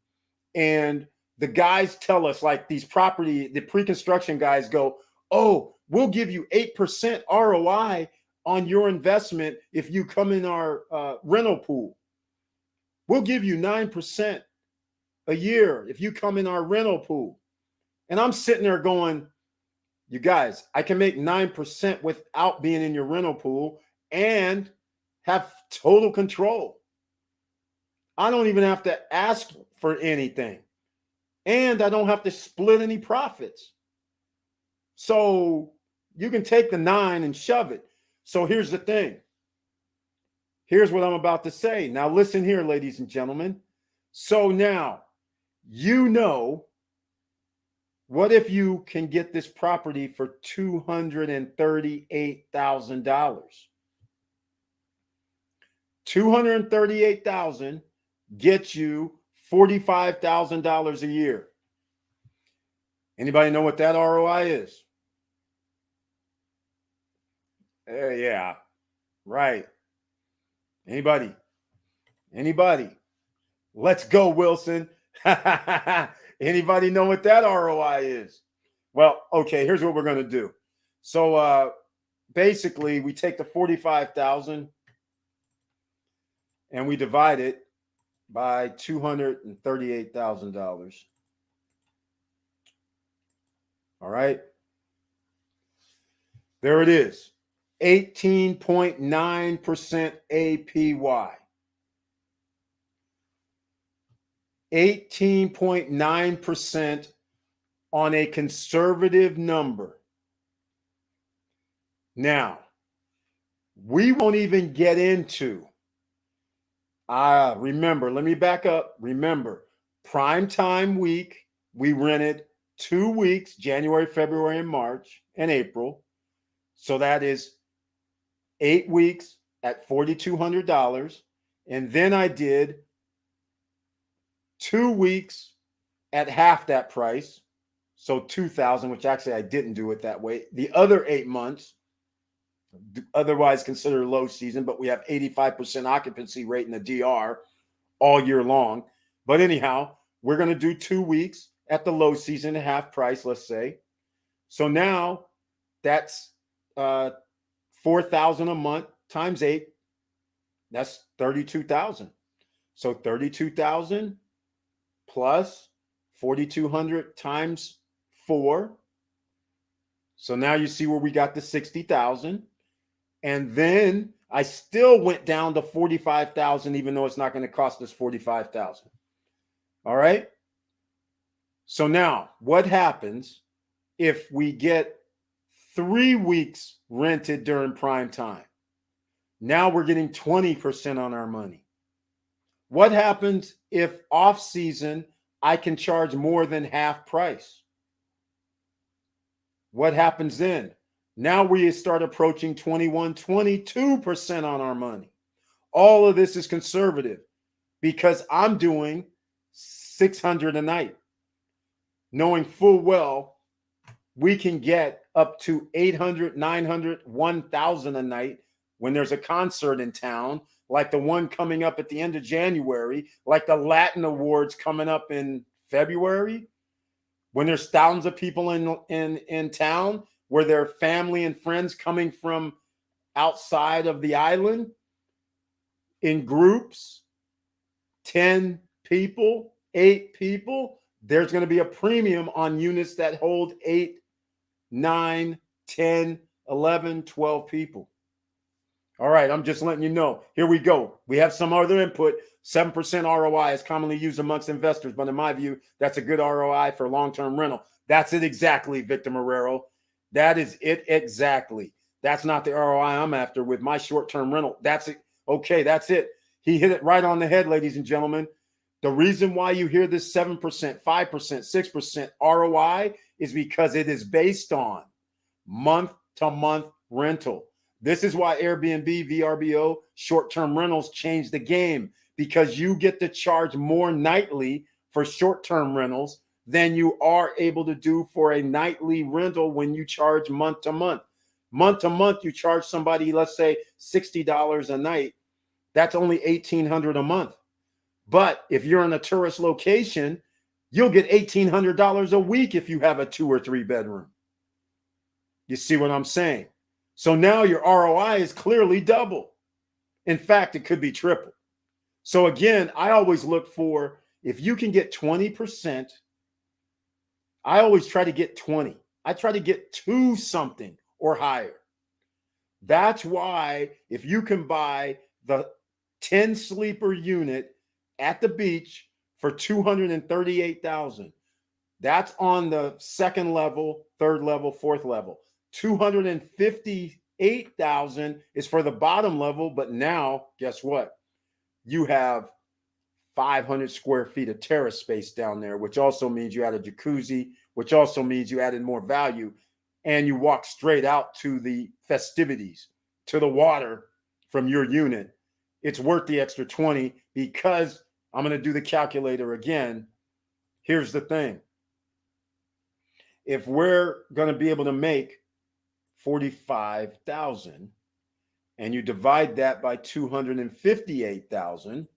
and the guys tell us, like the pre-construction guys go, oh, we'll give you 8% ROI on your investment if you come in our rental pool. We'll give you 9% a year if you come in our rental pool. And I'm sitting there going, you guys, I can make 9% without being in your rental pool and have total control. I don't even have to ask for anything. And I don't have to split any profits. So you can take the 9 and shove it. So here's the thing. Here's what I'm about to say. Now listen here, ladies and gentlemen. So now, what if you can get this property for $238,000? $238,000 gets you $45,000 a year. Anybody know what that ROI is? Yeah, right. Anybody? Let's go, Wilson. Anybody know what that ROI is? Well, okay, here's what we're going to do. So basically, we take the $45,000 and we divide it by $238,000. All right. There it is. 18.9% APY. 18.9% on a conservative number. Now, we won't even get into, remember, let me back up. Remember, prime time week, we rented 2 weeks, January, February, and March, and April. So that is 8 weeks at $4,200. And then I did 2 weeks at half that price. So $2,000, which actually I didn't do it that way. The other 8 months, otherwise considered low season, but we have 85% occupancy rate in the DR all year long. But anyhow, we're going to do 2 weeks at the low season at half price, let's say. So now that's $4,000 a month times 8. That's $32,000. So $32,000 plus 4,200 times 4. So now you see where we got the 60,000. And then I still went down to 45,000, even though it's not going to cost us 45,000. All right. So now what happens if we get 3 weeks rented during prime time? Now we're getting 20% on our money. What happens if off season I can charge more than half price? What happens then? Now we start approaching 21, 22% on our money. All of this is conservative because I'm doing $600 a night, knowing full well we can get up to $800, $900, $1,000 a night when there's a concert in town, like the one coming up at the end of January, like the Latin Awards coming up in February, when there's thousands of people in town. were there family and friends coming from outside of the island in groups, 10 people, 8 people, there's going to be a premium on units that hold 8, 9, 10, 11, 12 people. All right, I'm just letting you know. Here we go. We have some other input. 7% ROI is commonly used amongst investors, but in my view, that's a good ROI for long-term rental. That's it exactly, Victor Marrero. That is it exactly. That's not the ROI I'm after with my short-term rental. That's it. Okay, that's it. He hit it right on the head, ladies and gentlemen. The reason why you hear this 7%, 5%, 6% ROI is because it is based on month-to-month rental. This is why Airbnb, VRBO, short-term rentals changed the game, because you get to charge more nightly for short-term rentals than you are able to do for a nightly rental when you charge month-to-month. Month-to-month, you charge somebody, let's say, $60 a night. That's only $1,800 a month. But if you're in a tourist location, you'll get $1,800 a week if you have a 2 or 3 bedroom. You see what I'm saying? So now your ROI is clearly double. In fact, it could be triple. So again, I always look for, if you can get 20%, I always try to get 20. I try to get 2 something or higher. That's why if you can buy the 10 sleeper unit at the beach for $238,000, that's on the second level, third level, fourth level. $258,000 is for the bottom level, but now guess what? You have 500 square feet of terrace space down there, which also means you add a jacuzzi, which also means you added more value, and you walk straight out to the festivities, to the water from your unit. It's worth the extra 20, because I'm going to do the calculator again. Here's the thing. If we're going to be able to make $45,000 and you divide that by 258,000,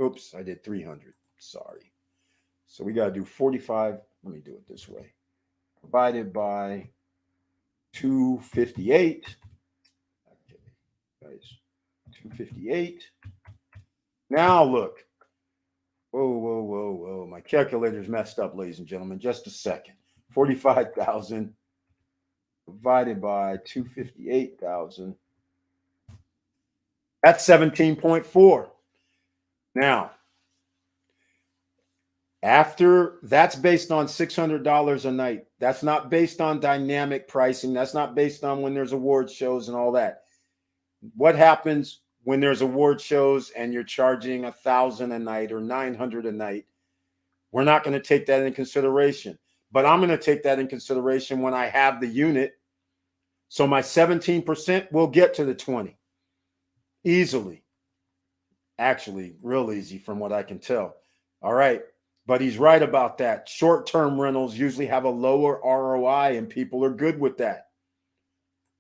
oops, I did 300. Sorry. So we got to do 45. Let me do it this way. Divided by 258. Okay, guys, 258. Now look. Whoa. My calculator's messed up, ladies and gentlemen. Just a second. 45,000 divided by 258,000. That's 17.4. Now, after that's based on $600 a night. That's not based on dynamic pricing. That's not based on when there's award shows and all that. What happens when there's award shows and you're charging $1,000 a night or $900 a night? We're not going to take that in consideration, but I'm going to take that in consideration when I have the unit. So my 17% will get to the 20 easily. Actually, real easy from what I can tell. All right. But he's right about that. Short-term rentals usually have a lower ROI, and people are good with that.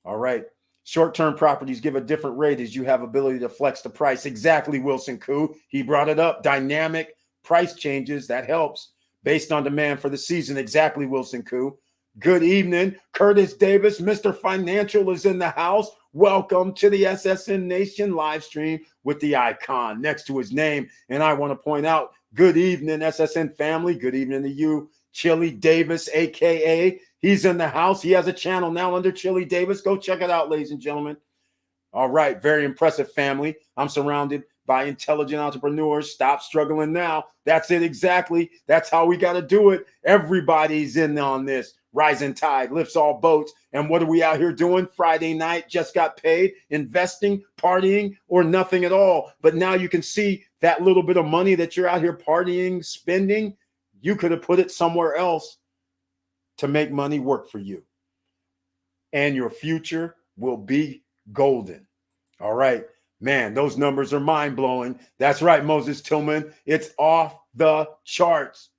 All right. Short-term properties give a different rate as you have ability to flex the price. Exactly, Wilson Koo. He brought it up. Dynamic price changes. That helps based on demand for the season. Exactly, Wilson Koo. Good evening. Curtis Davis, Mr. Financial, is in the house. Welcome to the SSN Nation live stream with the icon next to his name. And I want to point out, good evening, SSN family. Good evening to you, Chili Davis, a.k.a. He's in the house. He has a channel now under Chili Davis. Go check it out, ladies and gentlemen. All right. Very impressive family. I'm surrounded by intelligent entrepreneurs. Stop struggling now. That's it exactly. That's how we got to do it. Everybody's in on this. Rising tide lifts all boats. And what are we out here doing? Friday night, just got paid, investing, partying, or nothing at all. But now you can see that little bit of money that you're out here partying, spending, you could have put it somewhere else to make money work for you. And your future will be golden. All right. Man, those numbers are mind-blowing. That's right, Moses Tillman. It's off the charts.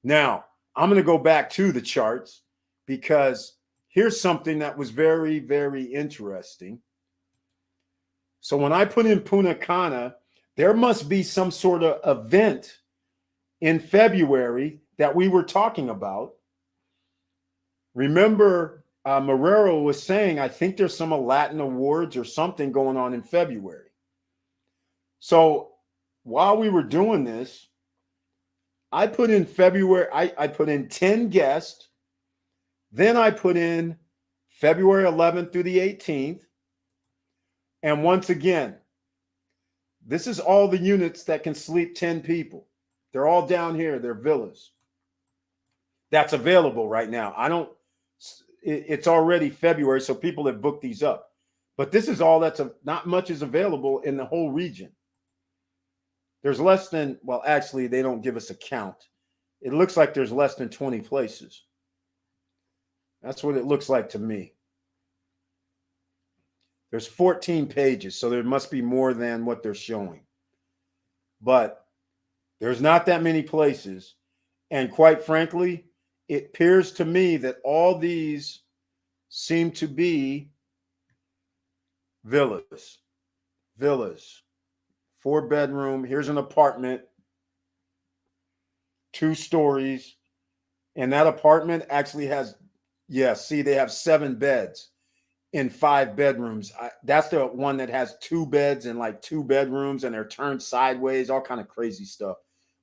Now, I'm going to go back to the charts because here's something that was very, very interesting. So when I put in Punta Cana, there must be some sort of event in February that we were talking about. Remember, Marrero was saying, I think there's some Latin awards or something going on in February. So while we were doing this, I put in February, I put in 10 guests. Then I put in February 11th through the 18th. And once again, this is all the units that can sleep 10 people. They're all down here. They're villas. That's available right now. It's already February, so people have booked these up. But this is all not much is available in the whole region. There's less than, well, actually, they don't give us a count. It looks like there's less than 20 places. That's what it looks like to me. There's 14 pages, so there must be more than what they're showing. But there's not that many places. And quite frankly, it appears to me that all these seem to be villas. Villas. 4-bedroom. Here's an apartment. 2 stories. And that apartment actually has, see, they have 7 beds in 5 bedrooms. That's the one that has 2 beds and like 2 bedrooms, and they're turned sideways, all kind of crazy stuff.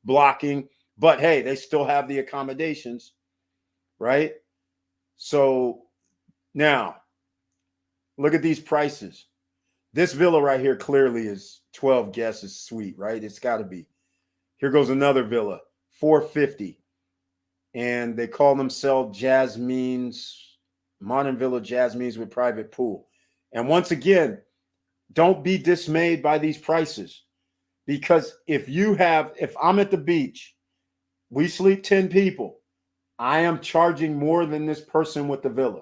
Blocking. But hey, they still have the accommodations, right? So now, look at these prices. This villa right here clearly is 12 guests is suite, right? It's got to be. Here goes another villa, $450. And they call themselves Jasmine's, Modern Villa Jasmine's with private pool. And once again, don't be dismayed by these prices. Because if I'm at the beach, we sleep 10 people, I am charging more than this person with the villa.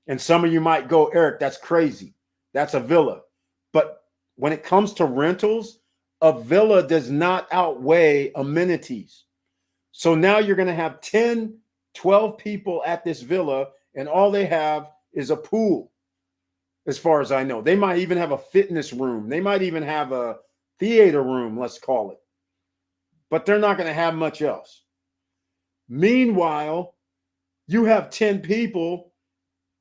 And some of you might go, Eric, that's crazy. That's a villa. But when it comes to rentals, a villa does not outweigh amenities. So now you're going to have 10, 12 people at this villa, and all they have is a pool, as far as I know. They might even have a fitness room. They might even have a theater room, let's call it. But they're not going to have much else. Meanwhile, you have 10 people.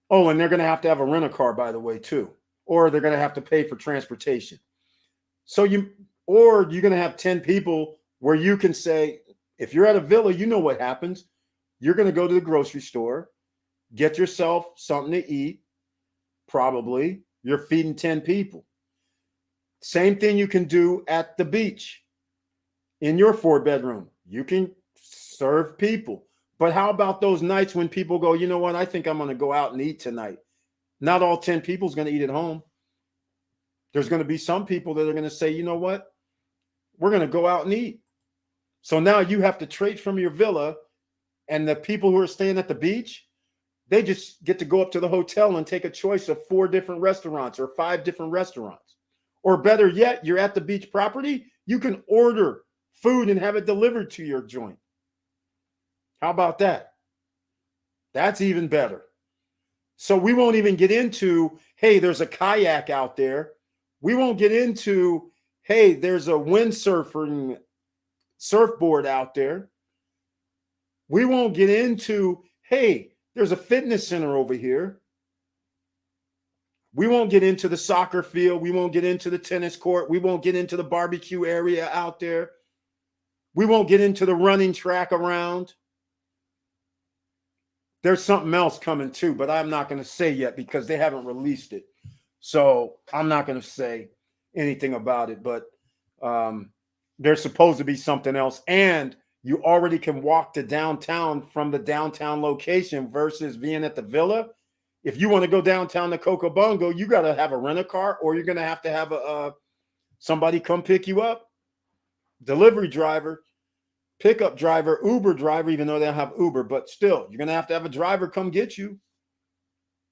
Oh, and they're going to have a rent-a-car, by the way, too. Or they're going to have to pay for transportation. So you're going to have 10 people where you can say, if you're at a villa, you know what happens. You're going to go to the grocery store, get yourself something to eat. Probably you're feeding 10 people. Same thing you can do at the beach. In your 4-bedroom, you can serve people. But how about those nights when people go, you know what, I think I'm going to go out and eat tonight. Not all 10 people is going to eat at home. There's going to be some people that are going to say, you know what, we're going to go out and eat. So now you have to trade from your villa, and the people who are staying at the beach, they just get to go up to the hotel and take a choice of 4 different restaurants or 5 different restaurants. Or better yet, you're at the beach property, you can order food and have it delivered to your joint. How about that? That's even better. So we won't even get into, hey, there's a kayak out there. We won't get into, hey, there's a windsurfing surfboard out there. We won't get into, hey, there's a fitness center over here. We won't get into the soccer field. We won't get into the tennis court. We won't get into the barbecue area out there. We won't get into the running track around. There's something else coming too, but I'm not going to say yet because they haven't released it. So I'm not going to say anything about it, but there's supposed to be something else. And you already can walk to downtown from the downtown location versus being at the villa. If you want to go downtown to Cocobongo, you got to have a rent-a-car, or you're going to have somebody come pick you up. Delivery driver, pickup driver, Uber driver, even though they don't have Uber, but still, you're going to have a driver come get you.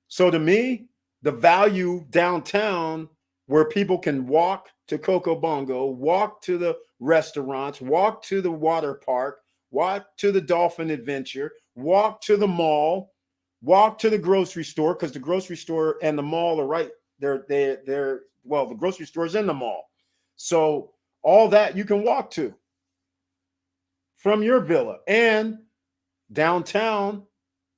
So to me, the value downtown where people can walk to Cocobongo, walk to the restaurants, walk to the water park, walk to the Dolphin Adventure, walk to the mall, walk to the grocery store, because the grocery store and the mall are right there. Well, the grocery store is in the mall. So all that you can walk to from your villa. And downtown,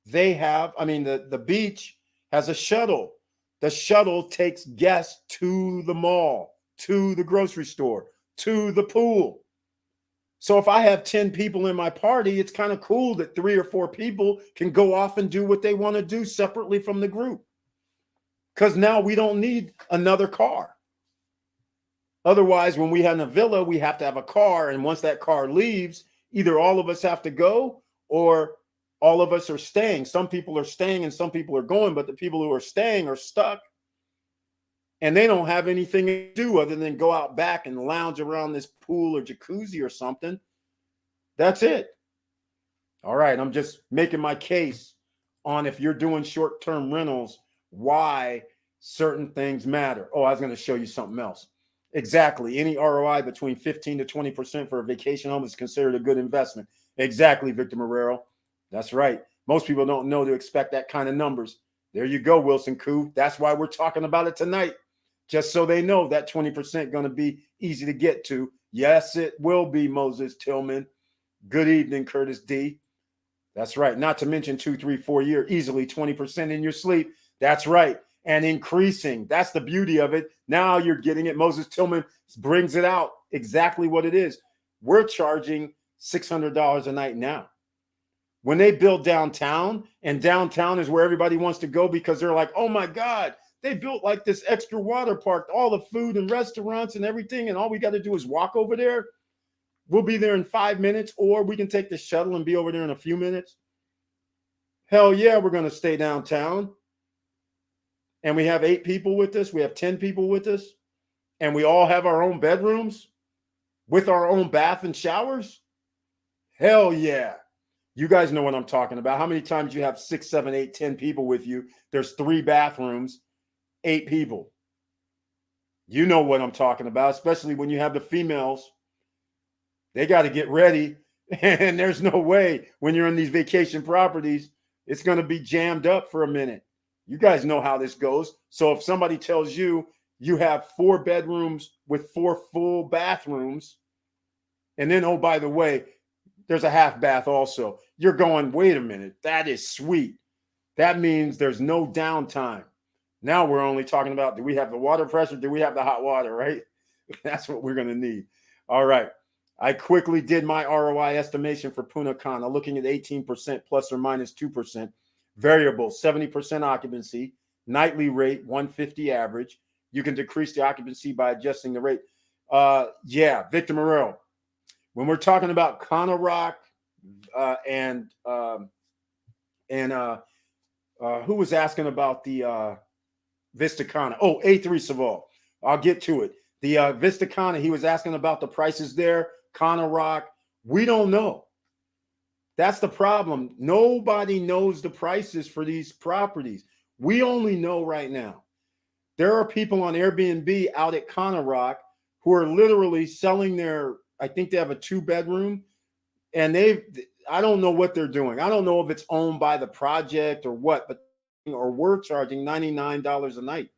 they have, I mean, the beach has a shuttle. The shuttle takes guests to the mall, to the grocery store, to the pool. So if I have 10 people in my party, it's kind of cool that 3 or 4 people can go off and do what they want to do separately from the group. Because now we don't need another car. Otherwise, when we have a villa, we have to have a car. And once that car leaves, either all of us have to go or all of us are staying. Some people are staying and some people are going, but the people who are staying are stuck. And they don't have anything to do other than go out back and lounge around this pool or jacuzzi or something. That's it. All right. I'm just making my case on if you're doing short-term rentals, why certain things matter. Oh, I was going to show you something else. Exactly. Any ROI between 15 to 20% for a vacation home is considered a good investment. Exactly, Victor Marrero. That's right. Most people don't know to expect that kind of numbers. There you go, Wilson Koo. That's why we're talking about it tonight. Just so they know that 20% going to be easy to get to. Yes, it will be, Moses Tillman. Good evening, Curtis D. That's right. Not to mention 2, 3, 4 year, easily 20% in your sleep. That's right. And increasing. That's the beauty of it. Now you're getting it. Moses Tillman brings it out exactly what it is. We're charging $600 a night now. When they build downtown, and downtown is where everybody wants to go because they're like, oh my God, they built like this extra water park, all the food and restaurants and everything, and all we got to do is walk over there. We'll be there in 5 minutes, or we can take the shuttle and be over there in a few minutes. Hell yeah, we're going to stay downtown. And we have 8 people with us. We have 10 people with us. And we all have our own bedrooms with our own bath and showers. Hell yeah. You guys know what I'm talking about. How many times you have 6, 7, 8, 10 people with you? There's 3 bathrooms, 8 people. You know what I'm talking about, especially when you have the females. They got to get ready. And there's no way when you're in these vacation properties, it's going to be jammed up for a minute. You guys know how this goes. So if somebody tells you you have 4 bedrooms with 4 full bathrooms, and then, oh, by the way, there's a half bath also. You're going, wait a minute, that is sweet. That means there's no downtime. Now we're only talking about, do we have the water pressure? Do we have the hot water, right? That's what we're going to need. All right. I quickly did my ROI estimation for Punta Cana, looking at 18% plus or minus 2%. Variable, 70% occupancy. Nightly rate, 150 average. You can decrease the occupancy by adjusting the rate. Yeah, Victor Marrero. When we're talking about Cana Rock and who was asking about the Vista Cana? Oh, A3 Saval. I'll get to it. The Vista Cana, he was asking about the prices there. Cana Rock, we don't know. That's the problem. Nobody knows the prices for these properties. We only know right now. There are people on Airbnb out at Cana Rock who are literally selling their, I think they have a 2-bedroom, and I don't know what they're doing. I don't know if it's owned by the project or what, but or we're charging $99 a night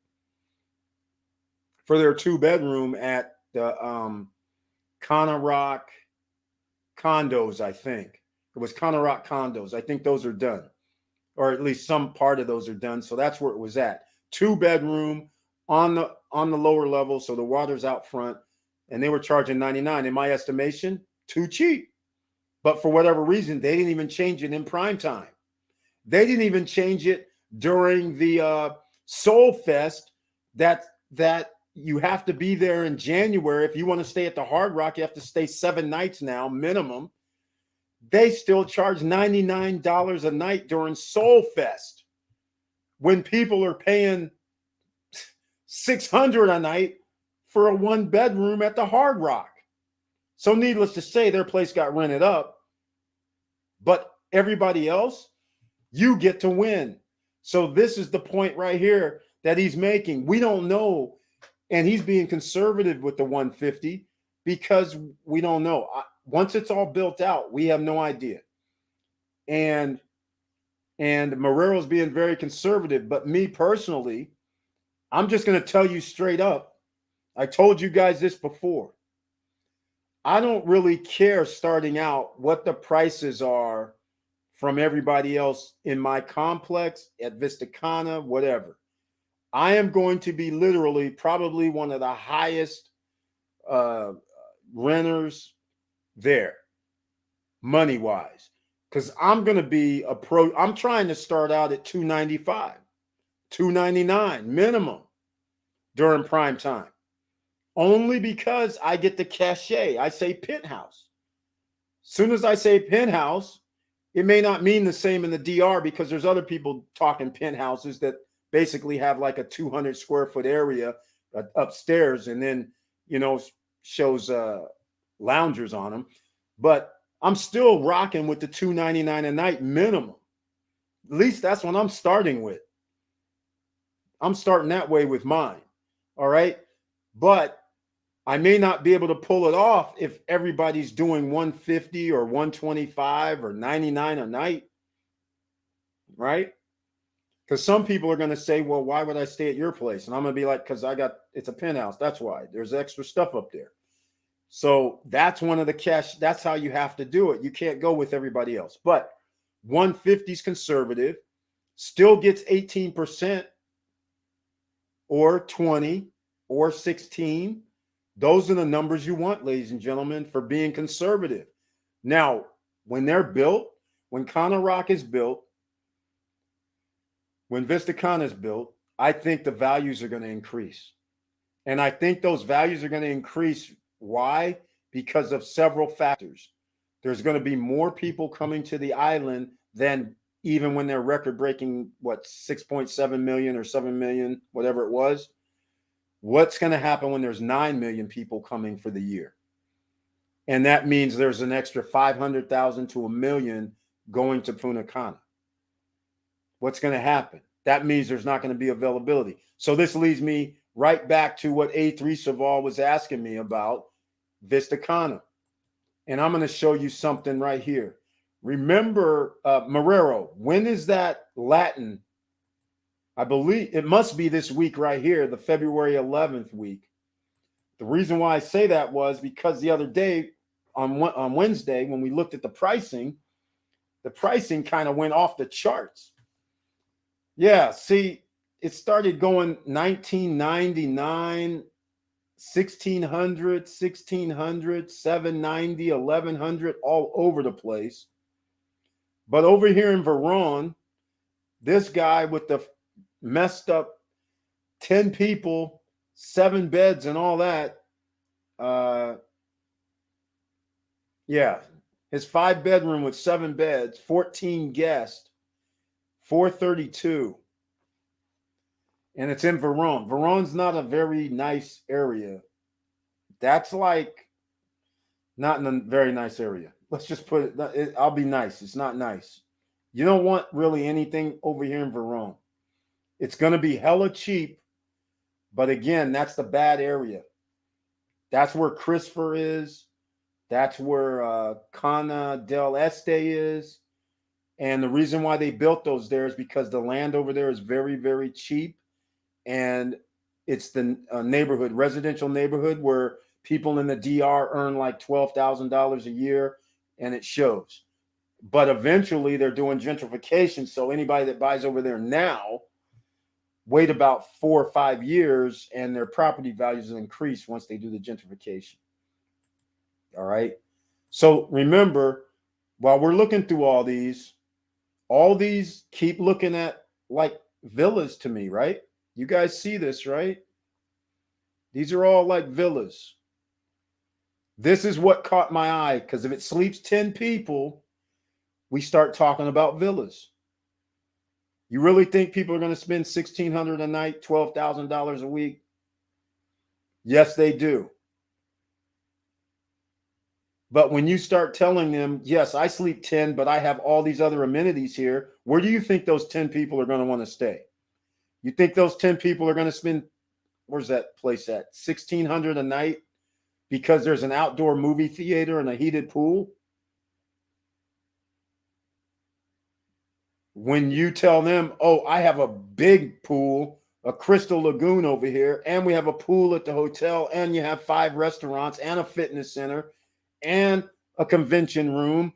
for their 2-bedroom at the Cana Rock condos, I think. It was Cana Rock condos. I think those are done, or at least some part of those are done. So that's where it was at. 2-bedroom on the lower level, so the water's out front, and they were charging $99. In my estimation, too cheap. But for whatever reason, they didn't even change it in prime time. They didn't even change it during the Soul Fest that you have to be there in January. If you want to stay at the Hard Rock, you have to stay 7 nights now, minimum. They still charge $99 a night during Soul Fest when people are paying $600 a night for a 1-bedroom at the Hard Rock. So needless to say, their place got rented up. But everybody else, you get to win. So this is the point right here that he's making. We don't know. And he's being conservative with the 150 because we don't know. Once it's all built out, we have no idea. And Marrero's being very conservative. But me personally, I'm just going to tell you straight up. I told you guys this before. I don't really care starting out what the prices are from everybody else in my complex at Vista Cana, whatever. I am going to be literally probably one of the highest renters there, money wise, because I'm going to be I'm trying to start out at $295, $299 minimum during prime time, only because I get the cachet. I say penthouse. Soon as I say penthouse, it may not mean the same in the DR, because there's other people talking penthouses that basically have like a 200 square foot area upstairs, and then, shows loungers on them. But I'm still rocking with the $299 a night minimum. At least that's what I'm starting with. I'm starting that way with mine. All right. But I may not be able to pull it off if everybody's doing 150 or 125 or 99 a night. Right? Because some people are going to say, well, why would I stay at your place? And I'm going to be like, because it's a penthouse. That's why. There's extra stuff up there. So that's one of the that's how you have to do it. You can't go with everybody else. But 150 is conservative, still gets 18% or 20 or 16. Those are the numbers you want, ladies and gentlemen, for being conservative. Now, when they're built, when Cana Rock is built, when Vista Cana is built, I think the values are going to increase. And I think those values are going to increase. Why? Because of several factors. There's going to be more people coming to the island than even when they're record-breaking, 6.7 million or 7 million, whatever it was. What's going to happen when there's 9 million people coming for the year? And that means there's an extra 500,000 to 1 million going to Punta Cana. What's going to happen? That means there's not going to be availability. So this leads me right back to what A3 Saval was asking me about Vista Cana. And I'm going to show you something right here. Remember, Marrero, when is that Latin? I believe it must be this week right here, the February 11th week. The reason why I say that was because the other day on Wednesday, when we looked at the pricing kind of went off the charts. Yeah, see, it started going 1999, 1600, 1600, 790, 1100, all over the place. But over here in Verón, this guy with the messed up 10 people, 7 beds and all that. Yeah, his 5-bedroom with 7 beds, 14 guests, 432. And it's in Verón. Verón's not a very nice area. That's like not in a very nice area. Let's just put it, I'll be nice. It's not nice. You don't want really anything over here in Verón. It's going to be hella cheap. But again, that's the bad area. That's where Christopher is. That's where Cana del Este is. And the reason why they built those there is because the land over there is very, very cheap. And it's the neighborhood, residential neighborhood, where people in the DR earn like $12,000 a year, and it shows. But eventually they're doing gentrification. So anybody that buys over there now, wait about 4 or 5 years, and their property values will increase once they do the gentrification. All right. So remember, while we're looking through all these keep looking at like villas to me, right? You guys see this, right? These are all like villas. This is what caught my eye, because if it sleeps 10 people, we start talking about villas. You really think people are going to spend $1,600 a night, $12,000 a week? Yes, they do. But when you start telling them, yes, I sleep 10, but I have all these other amenities here, where do you think those 10 people are going to want to stay? You think those 10 people are going to spend, where's that place at, $1,600 a night because there's an outdoor movie theater and a heated pool? When you tell them, oh, I have a big pool, a Crystal Lagoon over here, and we have a pool at the hotel, and you have 5 restaurants and a fitness center and a convention room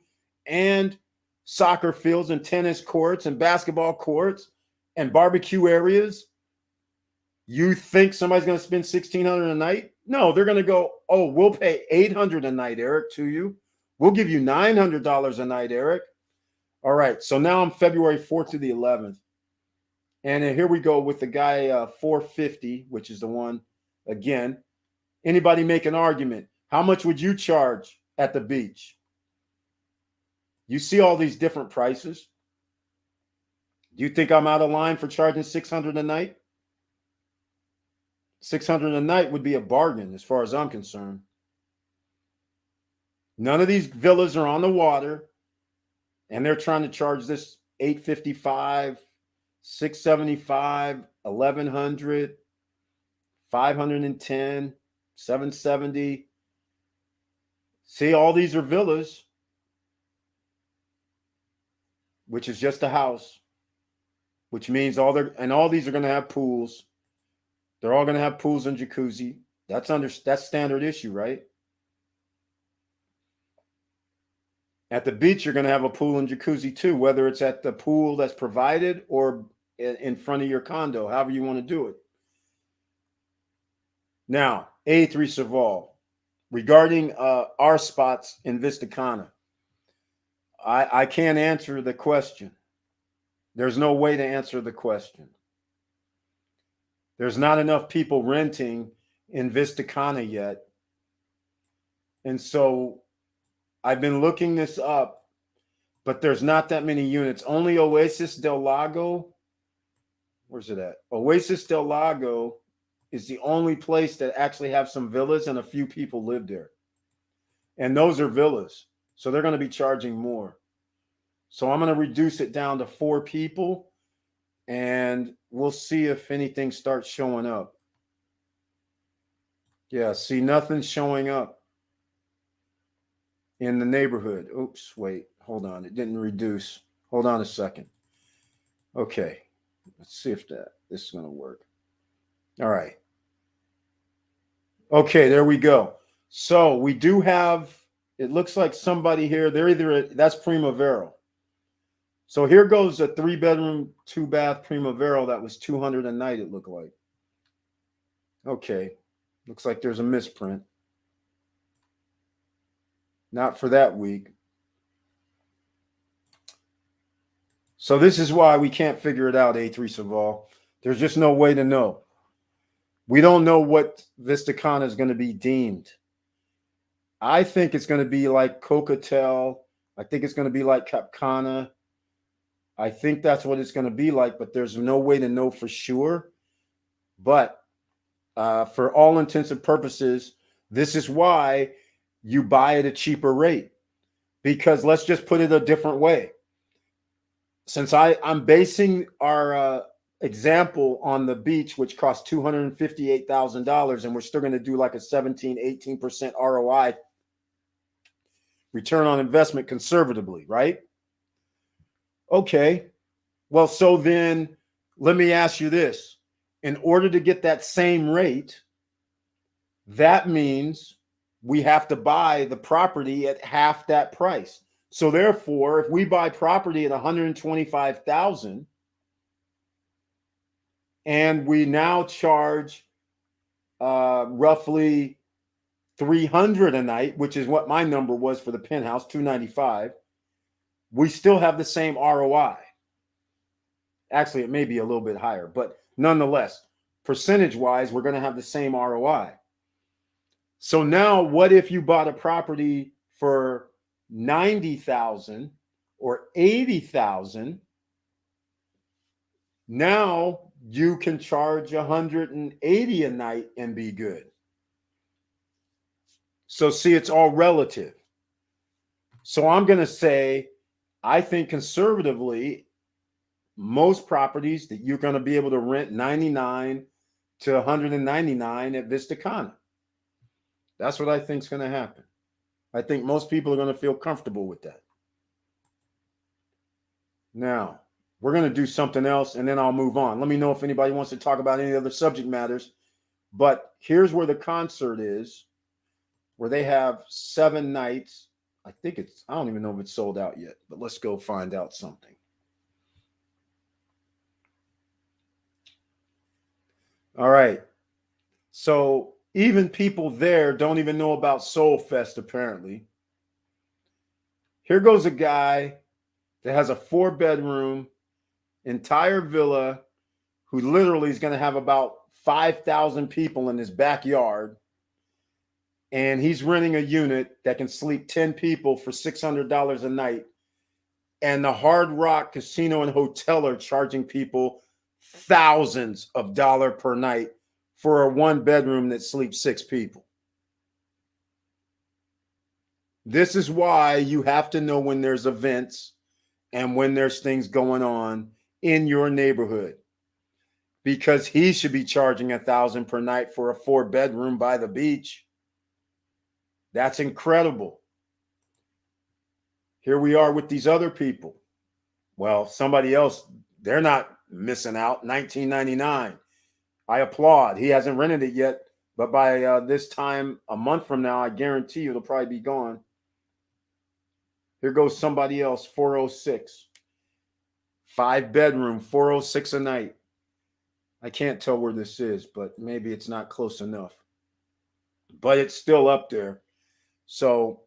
and soccer fields and tennis courts and basketball courts and barbecue areas. You think somebody's going to spend $1,600 a night? No, they're going to go, oh, we'll pay $800 a night, Eric, to you. We'll give you $900 a night, Eric. All right, so now I'm February 4th to the 11th. And here we go with the guy 450, which is the one, again. Anybody make an argument? How much would you charge at the beach? You see all these different prices. Do you think I'm out of line for charging $600 a night? $600 a night would be a bargain as far as I'm concerned. None of these villas are on the water, and they're trying to charge this $855, $675, $1,100, $510, $770. See, all these are villas, which is just a house, which means all these are going to have pools. They're all going to have pools and jacuzzi. That's standard issue, right? At the beach, you're going to have a pool and jacuzzi too, whether it's at the pool that's provided or in front of your condo, however you want to do it. Now, A3 Serval, regarding our spots in Vista Kana, I can't answer the question. There's no way to answer the question. There's not enough people renting in Vista Kana yet. And so I've been looking this up, but there's not that many units. Only Oasis del Lago. Where's it at? Oasis del Lago is the only place that actually have some villas and a few people live there. And those are villas. So they're going to be charging more. So I'm going to reduce it down to 4 people, and we'll see if anything starts showing up. Yeah, see, nothing's showing up in the neighborhood. Oops, wait, hold on. It didn't reduce. Hold on a second. Okay, let's see if this is going to work. All right. Okay, there we go. So we do have, it looks like somebody here, that's Primavera. So here goes a 3-bedroom, 2-bath Primavera that was $200 a night, it looked like. Okay, looks like there's a misprint. Not for that week. So this is why we can't figure it out, A3 Serval. There's just no way to know. We don't know what Vista Kana is going to be deemed. I think it's going to be like Cocatel. I think it's going to be like Cap Cana. I think that's what it's going to be like, but there's no way to know for sure. But for all intents and purposes, this is why you buy at a cheaper rate. Because let's just put it a different way. Since I'm basing our example on the beach, which costs $258,000, and we're still going to do like a 17-18% ROI, return on investment conservatively, right? Okay, well, so then let me ask you this. In order to get that same rate, that means we have to buy the property at half that price. So therefore, if we buy property at $125,000 and we now charge roughly $300 a night, which is what my number was for the penthouse, $295, we still have the same ROI. Actually, it may be a little bit higher, but nonetheless, percentage-wise, we're going to have the same ROI. So now what if you bought a property for $90,000 or $80,000? Now you can charge $180 a night and be good. So see, it's all relative. So I'm going to say, I think conservatively, most properties that you're going to be able to rent $99 to $199 at Vista Kana. That's what I think is going to happen. I think most people are going to feel comfortable with that. Now, we're going to do something else, and then I'll move on. Let me know if anybody wants to talk about any other subject matters. But here's where the concert is, where they have 7 nights I think I don't even know if it's sold out yet, but let's go find out something. All right. So even people there don't even know about Soul Fest, apparently. Here goes a guy that has a 4-bedroom entire villa who literally is going to have about 5,000 people in his backyard. And he's renting a unit that can sleep 10 people for $600 a night. And the Hard Rock Casino and Hotel are charging people thousands of dollars per night for a 1-bedroom that sleeps 6 people. This is why you have to know when there's events and when there's things going on in your neighborhood, because he should be charging $1,000 per night for a 4-bedroom by the beach. That's incredible. Here we are with these other people. Well, somebody else, they're not missing out. $19.99. I applaud. He hasn't rented it yet, but by this time, a month from now, I guarantee you it'll probably be gone. Here goes somebody else, $406. 5-bedroom, $406 a night. I can't tell where this is, but maybe it's not close enough. But it's still up there. So,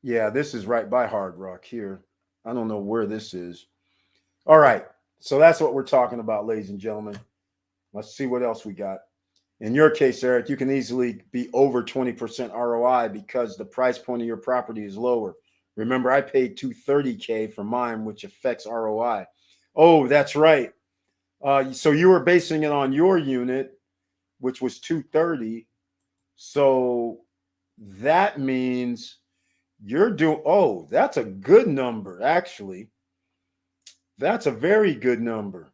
yeah, this is right by Hard Rock here. I don't know where this is. All right. So that's what we're talking about, ladies and gentlemen. Let's see what else we got. In your case, Eric, you can easily be over 20% ROI because the price point of your property is lower. Remember, I paid $230K for mine, which affects ROI. Oh, that's right. So you were basing it on your unit, which was $230. So that means you're doing, oh, that's a good number, actually. That's a very good number.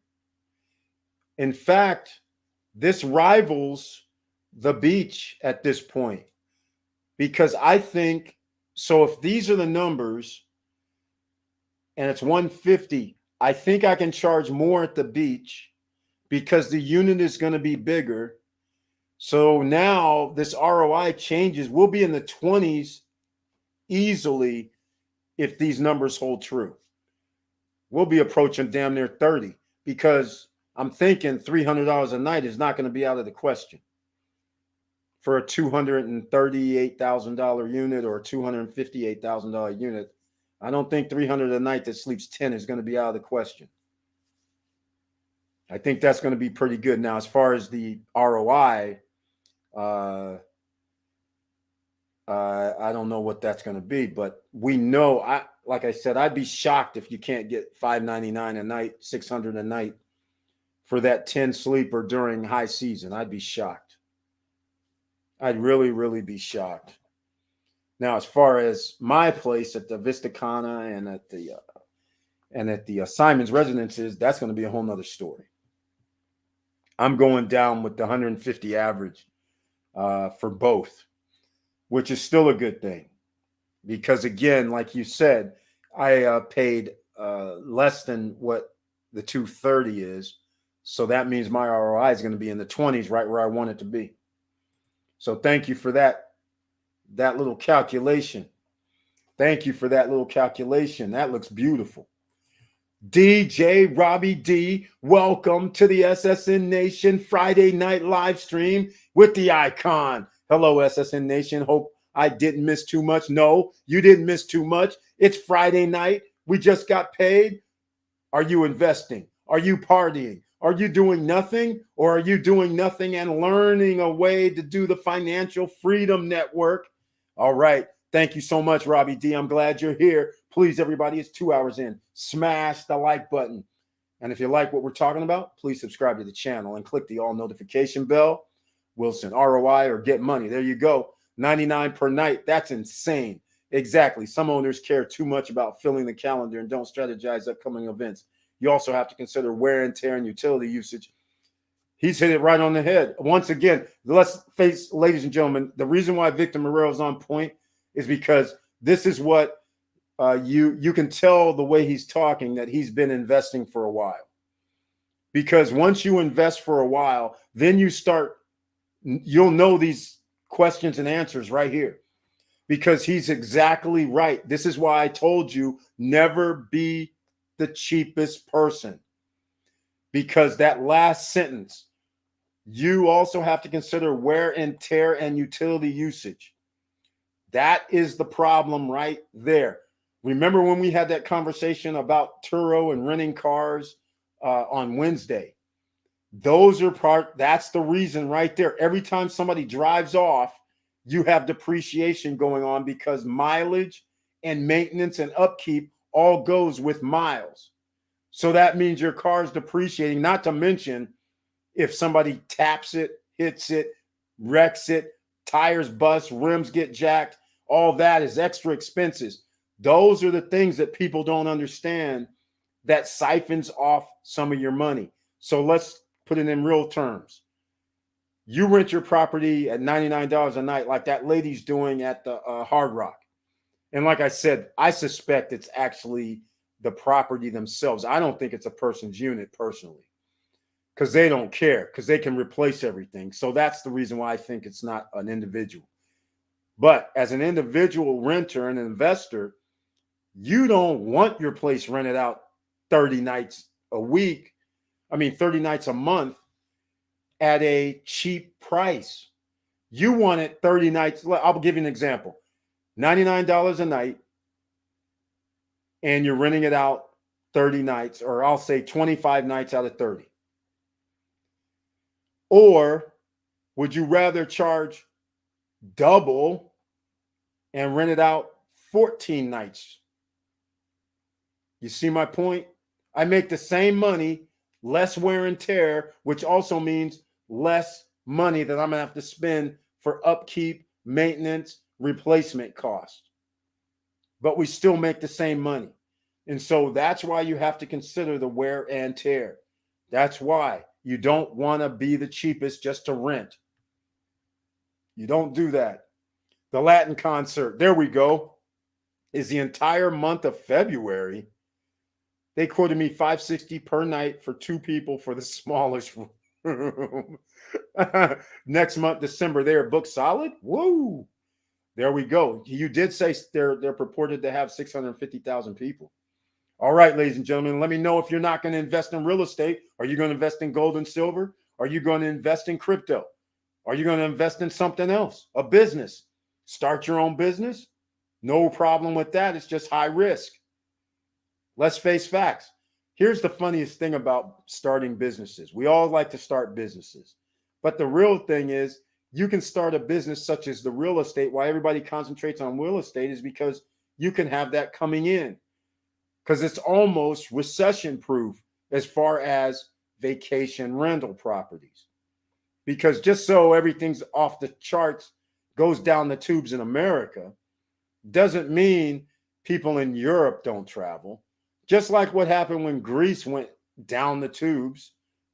In fact, this rivals the beach at this point, because I think, so if these are the numbers and it's 150, I think I can charge more at the beach because the unit is going to be bigger. So now this ROI changes. We'll be in the 20s easily if these numbers hold true. We'll be approaching damn near 30 because I'm thinking $300 a night is not going to be out of the question for a $238,000 unit or a $258,000 unit. I don't think $300 a night that sleeps 10 is going to be out of the question. I think that's going to be pretty good. Now, as far as the ROI, I don't know what that's going to be, but we know, like I said, I'd be shocked if you can't get $599 a night, $600 a night for that 10 sleeper during high season. I'd be shocked. I'd really, really be shocked. Now, as far as my place at the Vista Cana and at the Simon's Residences, that's going to be a whole nother story. I'm going down with the 150 average for both, which is still a good thing. Because again, like you said, I paid less than what the 230 is. So that means my ROI is going to be in the 20s, right where I want it to be. So thank you for that little calculation. Thank you for that little calculation. That looks beautiful. DJ Robbie D, welcome to the SSN Nation Friday night live stream with the icon. Hello, SSN Nation. Hope I didn't miss too much. No, you didn't miss too much. It's Friday night. We just got paid. Are you investing? Are you partying? Are you doing nothing? Or are you doing nothing and learning a way to do the Financial Freedom Network? All right. Thank you so much, Robbie D. I'm glad you're here. Please, everybody, it's 2 hours in. Smash the like button. And if you like what we're talking about, please subscribe to the channel and click the all notification bell. Wilson, ROI or get money. There you go. 99 per night. That's insane. Exactly. Some owners care too much about filling the calendar and don't strategize upcoming events. You also have to consider wear and tear and utility usage. He's hit it right on the head. Once again, let's face, ladies and gentlemen, the reason why Victor Morrell is on point is because this is what you can tell the way he's talking that he's been investing for a while. Because once you invest for a while, then you'll know these questions and answers right here. because he's exactly right. This is why I told you never be the cheapest person, because that last sentence, you also have to consider wear and tear and utility usage. That is the problem right there. Remember when we had that conversation about Turo and renting cars on Wednesday? That's the reason right there. Every time somebody drives off, you have depreciation going on because mileage and maintenance and upkeep all goes with miles. So that means your car's depreciating, not to mention if somebody taps it, hits it, wrecks it, tires bust, rims get jacked, all that is extra expenses. Those are the things that people don't understand that siphons off some of your money. So let's put it in real terms. You rent your property at $99 a night, like that lady's doing at the Hard Rock. And like I said, I suspect it's actually the property themselves. I don't think it's a person's unit personally, because they don't care, because they can replace everything. So that's the reason why I think it's not an individual. But as an individual renter and investor, you don't want your place rented out 30 nights a week. 30 nights a month at a cheap price. You want it 30 nights. I'll give you an example. $99 a night, and you're renting it out 30 nights, or I'll say 25 nights out of 30. Or would you rather charge double and rent it out 14 nights? You see my point? I make the same money, less wear and tear, which also means less money that I'm going to have to spend for upkeep, maintenance, replacement cost. But we still make the same money. And so that's why you have to consider the wear and tear. That's why you don't want to be the cheapest just to rent. You don't do that. The Latin concert, there we go, is the entire month of February. They quoted me $560 per night for two people for the smallest room. Next month, December, they are booked solid. Woo! There we go. You did say they're purported to have 650,000 people. All right, ladies and gentlemen, let me know if you're not going to invest in real estate. Are you going to invest in gold and silver? Are you going to invest in crypto? Are you going to invest in something else? A business? Start your own business? No problem with that. It's just high risk. Let's face facts. Here's the funniest thing about starting businesses. We all like to start businesses. But the real thing is, you can start a business such as the real estate. Why everybody concentrates on real estate is because you can have that coming in, because it's almost recession proof as far as vacation rental properties. Because just so everything's off the charts, goes down the tubes in America, doesn't mean people in Europe don't travel. Just like what happened when Greece went down the tubes,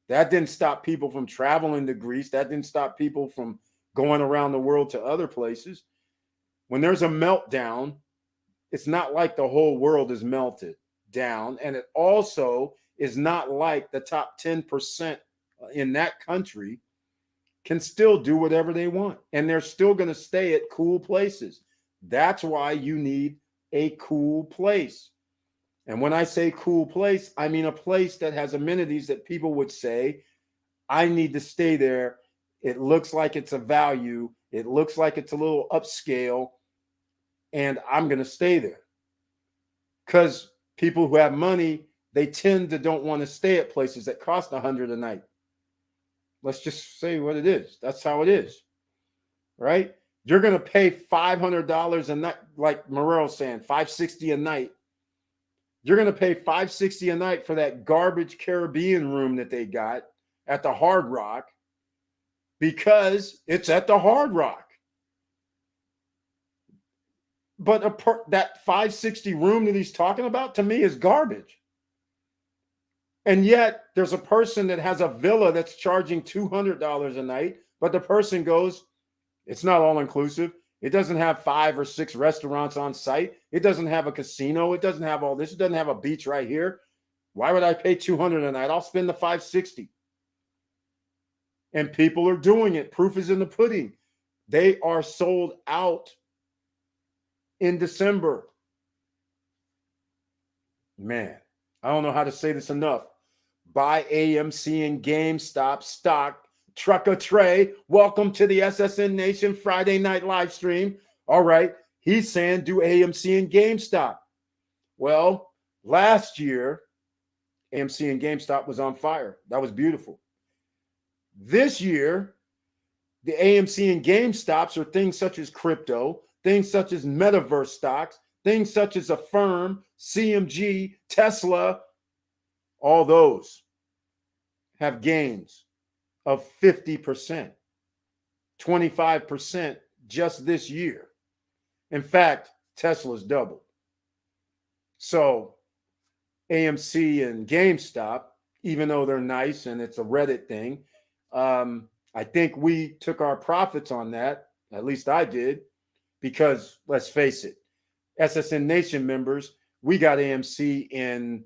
that didn't stop people from traveling to Greece. That didn't stop people from going around the world to other places. When there's a meltdown, it's not like the whole world is melted down. And it also is not like the top 10% in that country can still do whatever they want. And they're still going to stay at cool places. That's why you need a cool place. And when I say cool place, I mean a place that has amenities that people would say, I need to stay there. It looks like it's a value. It looks like it's a little upscale, and I'm going to stay there. Because people who have money, they tend to don't want to stay at places that cost $100 a night. Let's just say what it is. That's how it is, right? You're going to pay $500 a night, like Morel's saying, $560 a night. You're going to pay $560 a night for that garbage Caribbean room that they got at the Hard Rock because it's at the Hard Rock. But that $560 room that he's talking about, to me, is garbage. And yet there's a person that has a villa that's charging $200 a night, but the person goes, it's not all inclusive. It doesn't have 5 or 6 restaurants on site. It doesn't have a casino. It doesn't have all this. It doesn't have a beach right here. Why would I pay $200 a night? I'll spend the $560. And people are doing it. Proof is in the pudding. They are sold out in December. Man, I don't know how to say this enough. Buy AMC and GameStop stock. Trucker Trey, welcome to the SSN Nation Friday night live stream. All right, he's saying do AMC and GameStop. Well, last year, AMC and GameStop was on fire. That was beautiful. This year, the AMC and GameStops are things such as crypto, things such as metaverse stocks, things such as Affirm, CMG, Tesla. All those have gains of 50%, 25% just this year. In fact, Tesla's doubled. So AMC and GameStop, even though they're nice and it's a Reddit thing, I think we took our profits on that. At least I did, because let's face it, SSN Nation members, we got AMC in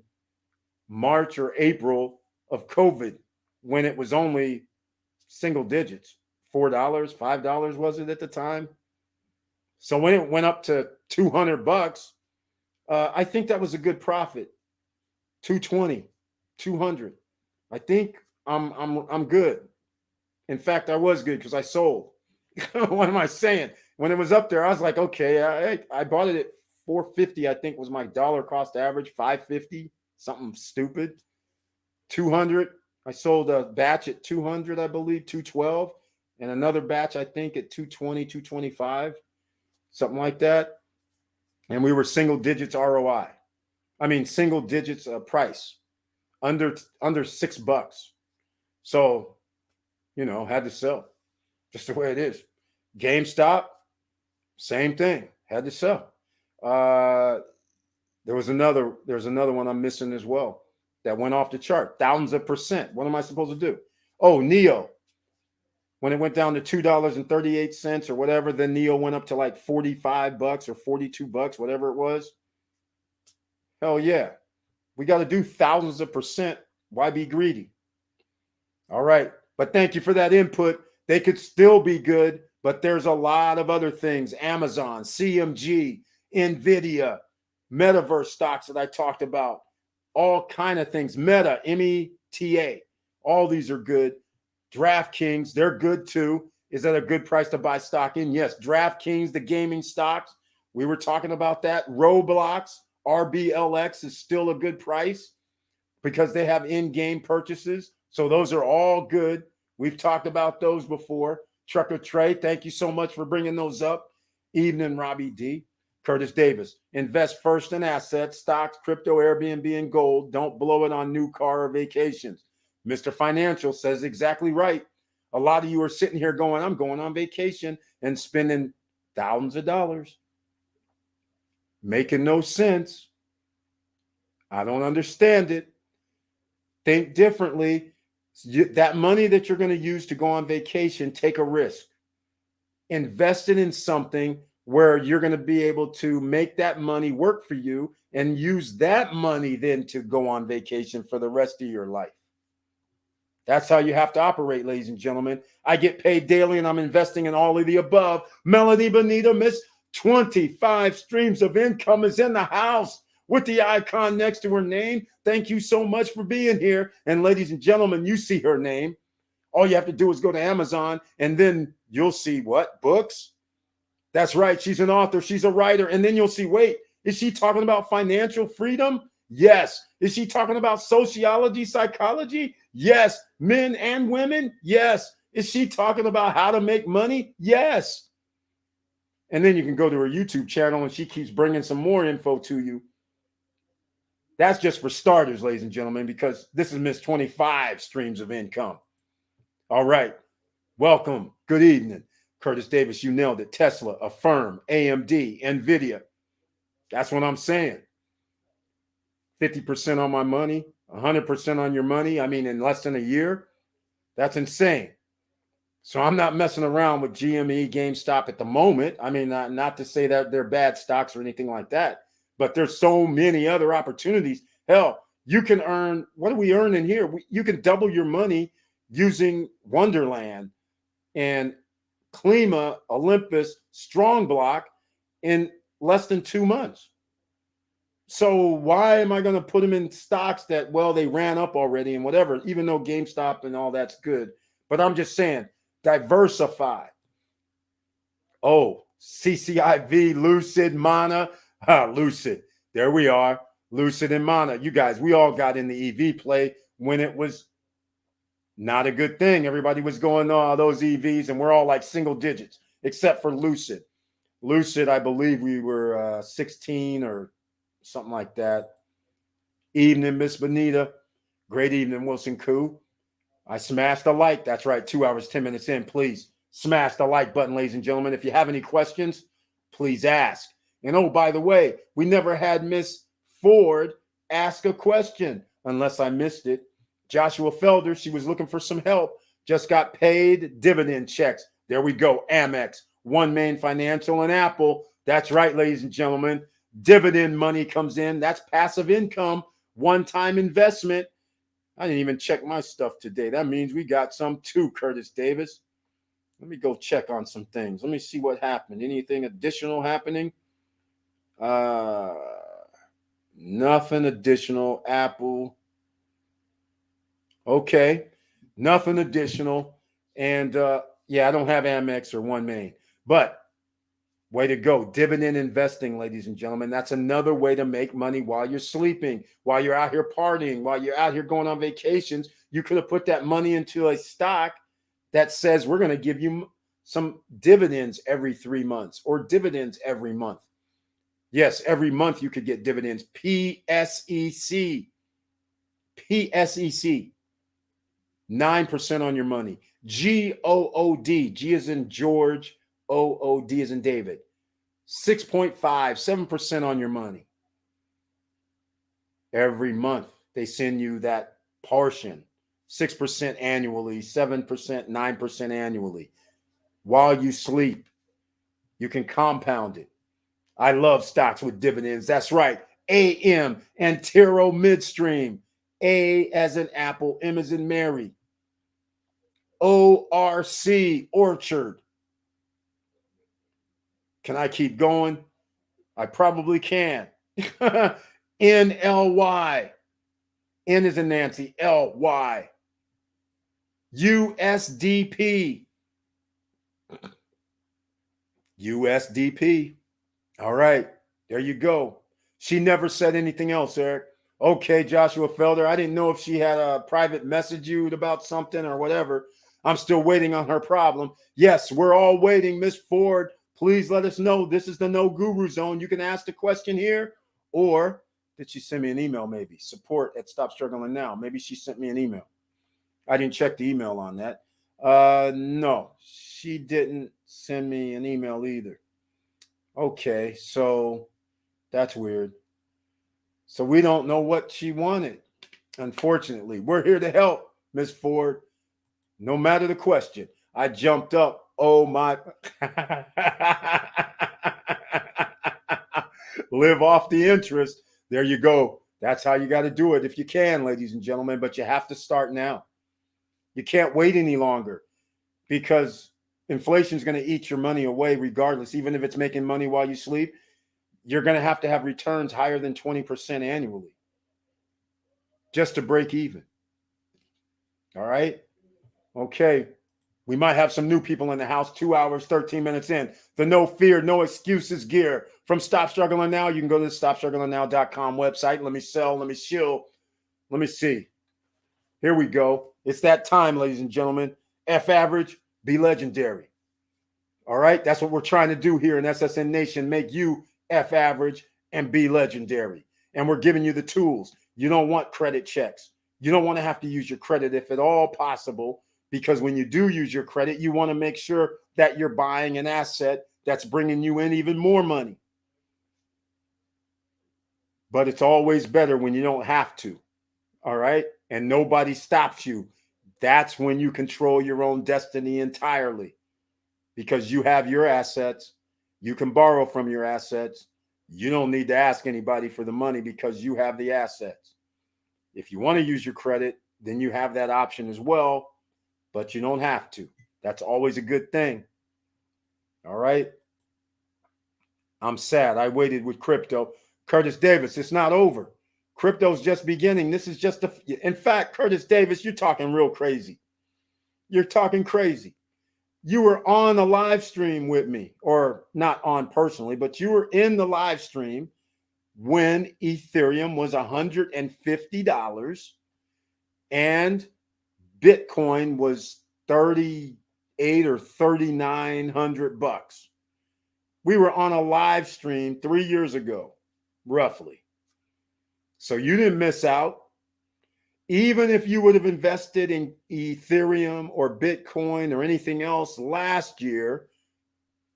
March or April of COVID when it was only single digits, $4, $5 was it at the time? So when it went up to $200, I think that was a good profit. 220, 200. I think I'm good. In fact, I was good because I sold. What am I saying? When it was up there, I was like, okay, I bought it at 450. I think was my dollar cost average, 550, something stupid. 200. I sold a batch at 200, I believe, 212, and another batch, I think, at 220, 225, something like that. And we were single digits ROI. I mean, single digits price, under $6. So, had to sell. Just the way it is. GameStop, same thing. Had to sell. There's another one I'm missing as well that went off the chart. Thousands of percent. What am I supposed to do? Oh, NEO. When it went down to $2.38 or whatever, then NEO went up to like $45 or $42, whatever it was. Hell yeah. We got to do thousands of percent. Why be greedy? All right. But thank you for that input. They could still be good, but there's a lot of other things. Amazon, CMG, NVIDIA, metaverse stocks that I talked about, all kind of things. Meta, META, all these are good. DraftKings, they're good too. Is that a good price to buy stock in? Yes. DraftKings, the gaming stocks, we were talking about that. Roblox, RBLX is still a good price because they have in-game purchases. So those are all good. We've talked about those before. Trucker Trey, thank you so much for bringing those up. Evening, Robbie D. Curtis Davis, invest first in assets, stocks, crypto, Airbnb, and gold. Don't blow it on new car or vacations. Mr. Financial says exactly right. A lot of you are sitting here going, I'm going on vacation and spending thousands of dollars. Making no sense. I don't understand it. Think differently. That money that you're going to use to go on vacation, take a risk. Invest it in something where you're going to be able to make that money work for you and use that money then to go on vacation for the rest of your life. That's how you have to operate, ladies and gentlemen. I get paid daily and I'm investing in all of the above. Melody Bonita, Miss 25 streams of income is in the house with the icon next to her name. Thank you so much for being here. And ladies and gentlemen, you see her name. All you have to do is go to Amazon and then you'll see what? Books? That's right. She's an author. She's a writer. And then you'll see, wait, is she talking about financial freedom? Yes. Is she talking about sociology, psychology? Yes. Men and women? Yes. Is she talking about how to make money? Yes. And then you can go to her YouTube channel and she keeps bringing some more info to you. That's just for starters, ladies and gentlemen, because this is Miss 25 streams of income. All right. Welcome. Good evening. Curtis Davis, you nailed it. Tesla, Affirm, AMD, NVIDIA. That's what I'm saying. 50% on my money, 100% on your money. I mean, in less than a year. That's insane. So I'm not messing around with GME, GameStop at the moment. I mean, not to say that they're bad stocks or anything like that, but there's so many other opportunities. Hell, you can earn, what are we earning here? You can double your money using Wonderland and Klima, Olympus, Strong Block, and less than 2 months. So why am I going to put them in stocks that, well, they ran up already and whatever, even though GameStop and all that's good. But I'm just saying, diversify. Oh, CCIV, Lucid, Mana. Lucid. There we are. Lucid and Mana. You guys, we all got in the EV play when it was not a good thing. Everybody was going, oh, those EVs, and we're all like single digits, except for Lucid. Lucid, I believe we were 16 or something like that. Evening, Miss Bonita. Great evening, Wilson Koo. I smashed the like. That's right, 2 hours, 10 minutes in. Please smash the like button, ladies and gentlemen. If you have any questions, please ask. And oh, by the way, we never had Miss Ford ask a question, unless I missed it. Joshua Felder, she was looking for some help, just got paid dividend checks. There we go. Amex, OneMain Financial, and Apple. That's right, ladies and gentlemen. Dividend money comes in. That's passive income, one-time investment. I didn't even check my stuff today. That means we got some too, Curtis Davis. Let me go check on some things. Let me see what happened. Anything additional happening? Nothing additional. Apple. Okay. Nothing additional. And yeah, I don't have Amex or OneMain. But way to go. Dividend investing, ladies and gentlemen. That's another way to make money while you're sleeping, while you're out here partying, while you're out here going on vacations. You could have put that money into a stock that says we're going to give you some dividends every 3 months or dividends every month. Yes, every month you could get dividends. PSEC. PSEC. 9% on your money. GOOD. G as in George. OOD as in David. 6.5, 7% on your money. Every month they send you that portion. 6% annually, 7%, 9% annually. While you sleep, you can compound it. I love stocks with dividends. That's right. AM, Antero Midstream. A as in Apple, M as in Mary. ORC, Orchard. Can I keep going? I probably can. NLY. N is in Nancy. LY. USDP. USDP. All right. There you go. She never said anything else, Eric. Okay, Joshua Felder. I didn't know if she had a private message you about something or whatever. I'm still waiting on her problem. Yes, we're all waiting. Miss Ford, please let us know. This is the No Guru Zone. You can ask the question here, or did she send me an email maybe? Support at Stop Struggling Now. Maybe she sent me an email. I didn't check the email on that. No, she didn't send me an email either. Okay, so that's weird. So we don't know what she wanted. Unfortunately, we're here to help, Miss Ford. No matter the question. I jumped up. Oh my. Live off the interest. There you go. That's how you got to do it if you can, ladies and gentlemen, but you have to start now. You can't wait any longer because inflation is going to eat your money away regardless. Even if it's making money while you sleep, you're going to have returns higher than 20% annually just to break even. All right? Okay. We might have some new people in the house. 2 hours, 13 minutes in. The no fear, no excuses gear from Stop Struggling Now. You can go to the StopStrugglingNow.com website. Let me sell. Let me shill. Let me see. Here we go. It's that time, ladies and gentlemen. F average, be legendary. All right? That's what we're trying to do here in SSN Nation. Make you F average and be legendary. And we're giving you the tools. You don't want credit checks. You don't want to have to use your credit if at all possible, because when you do use your credit, you want to make sure that you're buying an asset that's bringing you in even more money. But it's always better when you don't have to. All right? And nobody stops you. That's when you control your own destiny entirely, because you have your assets. You can borrow from your assets. You don't need to ask anybody for the money because you have the assets. If you want to use your credit, then you have that option as well, but you don't have to. That's always a good thing. All right. I'm sad. I waited with crypto. Curtis Davis, it's not over. Crypto's just beginning. This is just in fact, Curtis Davis, you're talking real crazy. You're talking crazy. You were on a live stream with me, or not on personally, but you were in the live stream when Ethereum was $150 and Bitcoin was 38 or 3,900 bucks. We were on a live stream 3 years ago, roughly. So you didn't miss out. Even if you would have invested in Ethereum or Bitcoin or anything else last year,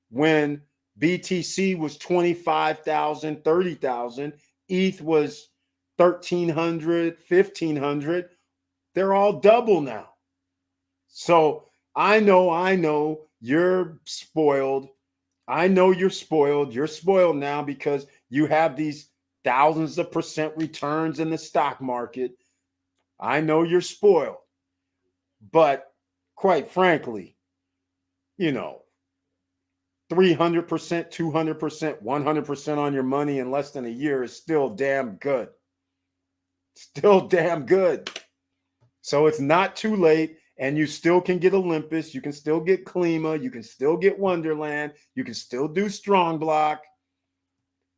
when BTC was 25,000, 30,000, ETH was 1,300, 1,500, they're all double now. So I know you're spoiled. I know you're spoiled. You're spoiled now because you have these thousands of percent returns in the stock market. I know you're spoiled. But quite frankly, 300%, 200%, 100% on your money in less than a year is still damn good. Still damn good. So it's not too late, and you still can get Olympus. You can still get Klima. You can still get Wonderland. You can still do Strong Block.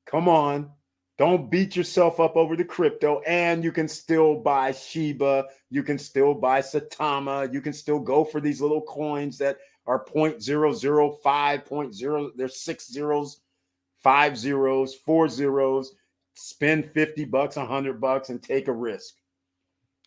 Come on. Don't beat yourself up over the crypto. And you can still buy Shiba. You can still buy Satama. You can still go for these little coins that are 0.005, 0.0. There's 6 zeros, 5 zeros, 4 zeros. Spend $50, $100, and take a risk.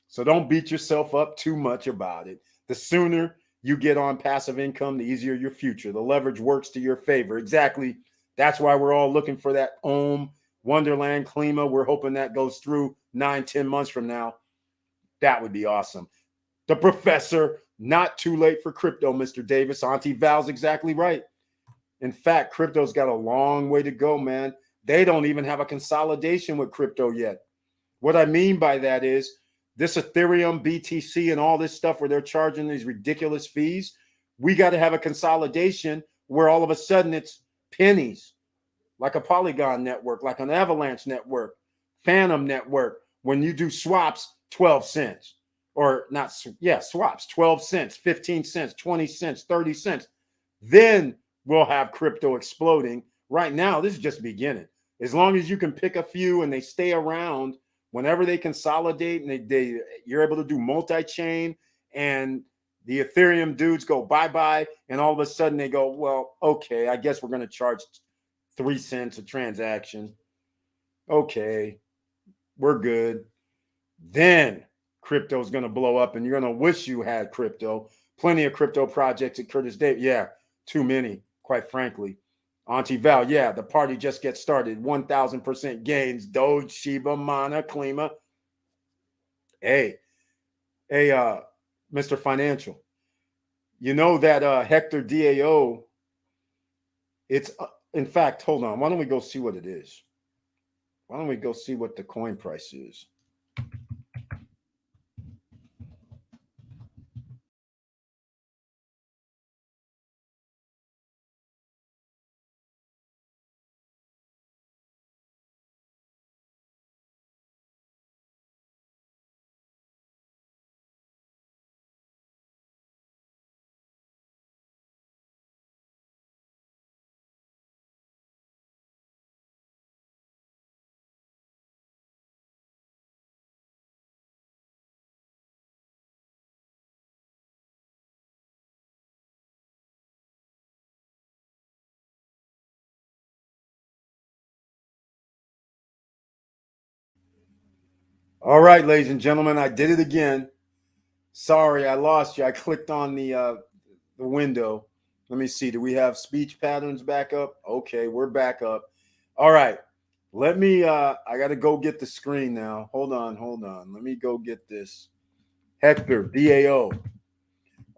So don't beat yourself up too much about it. The sooner you get on passive income, the easier your future. The leverage works to your favor. Exactly. That's why we're all looking for that Ohm, Wonderland, Klima. We're hoping that goes through 9-10 months from now. That would be awesome. The professor, not too late for crypto, Mr. Davis. Auntie Val's exactly right. In fact, crypto's got a long way to go, man. They don't even have a consolidation with crypto yet. What I mean by that is this Ethereum, BTC, and all this stuff where they're charging these ridiculous fees, we got to have a consolidation where all of a sudden it's pennies, like a Polygon network, like an Avalanche network, Phantom network. When you do swaps, 12 cents. Or not, swaps, 12 cents, 15 cents, 20 cents, 30 cents. Then we'll have crypto exploding. Right now, this is just beginning. As long as you can pick a few and they stay around, whenever they consolidate and you're able to do multi-chain, and the Ethereum dudes go bye-bye, and all of a sudden they go, well, okay, I guess we're going to charge 3 cents a transaction. Okay, we're good. Then crypto is going to blow up and you're going to wish you had crypto. Plenty of crypto projects at Curtis Davis. Yeah, too many, quite frankly. Auntie Val, yeah, the party just gets started. 1,000% gains. Doge, Shiba, Mana, Klima. Hey, Mr. Financial, you know that Hector DAO, it's, in fact, hold on. Why don't we go see what it is? Why don't we go see what the coin price is? All right, ladies and gentlemen, I did it again. Sorry, I lost you. I clicked on the window. Let me see. Do we have speech patterns back up? Okay, we're back up. All right. Let me I got to go get the screen now. Hold on. Let me go get this. Hector DAO.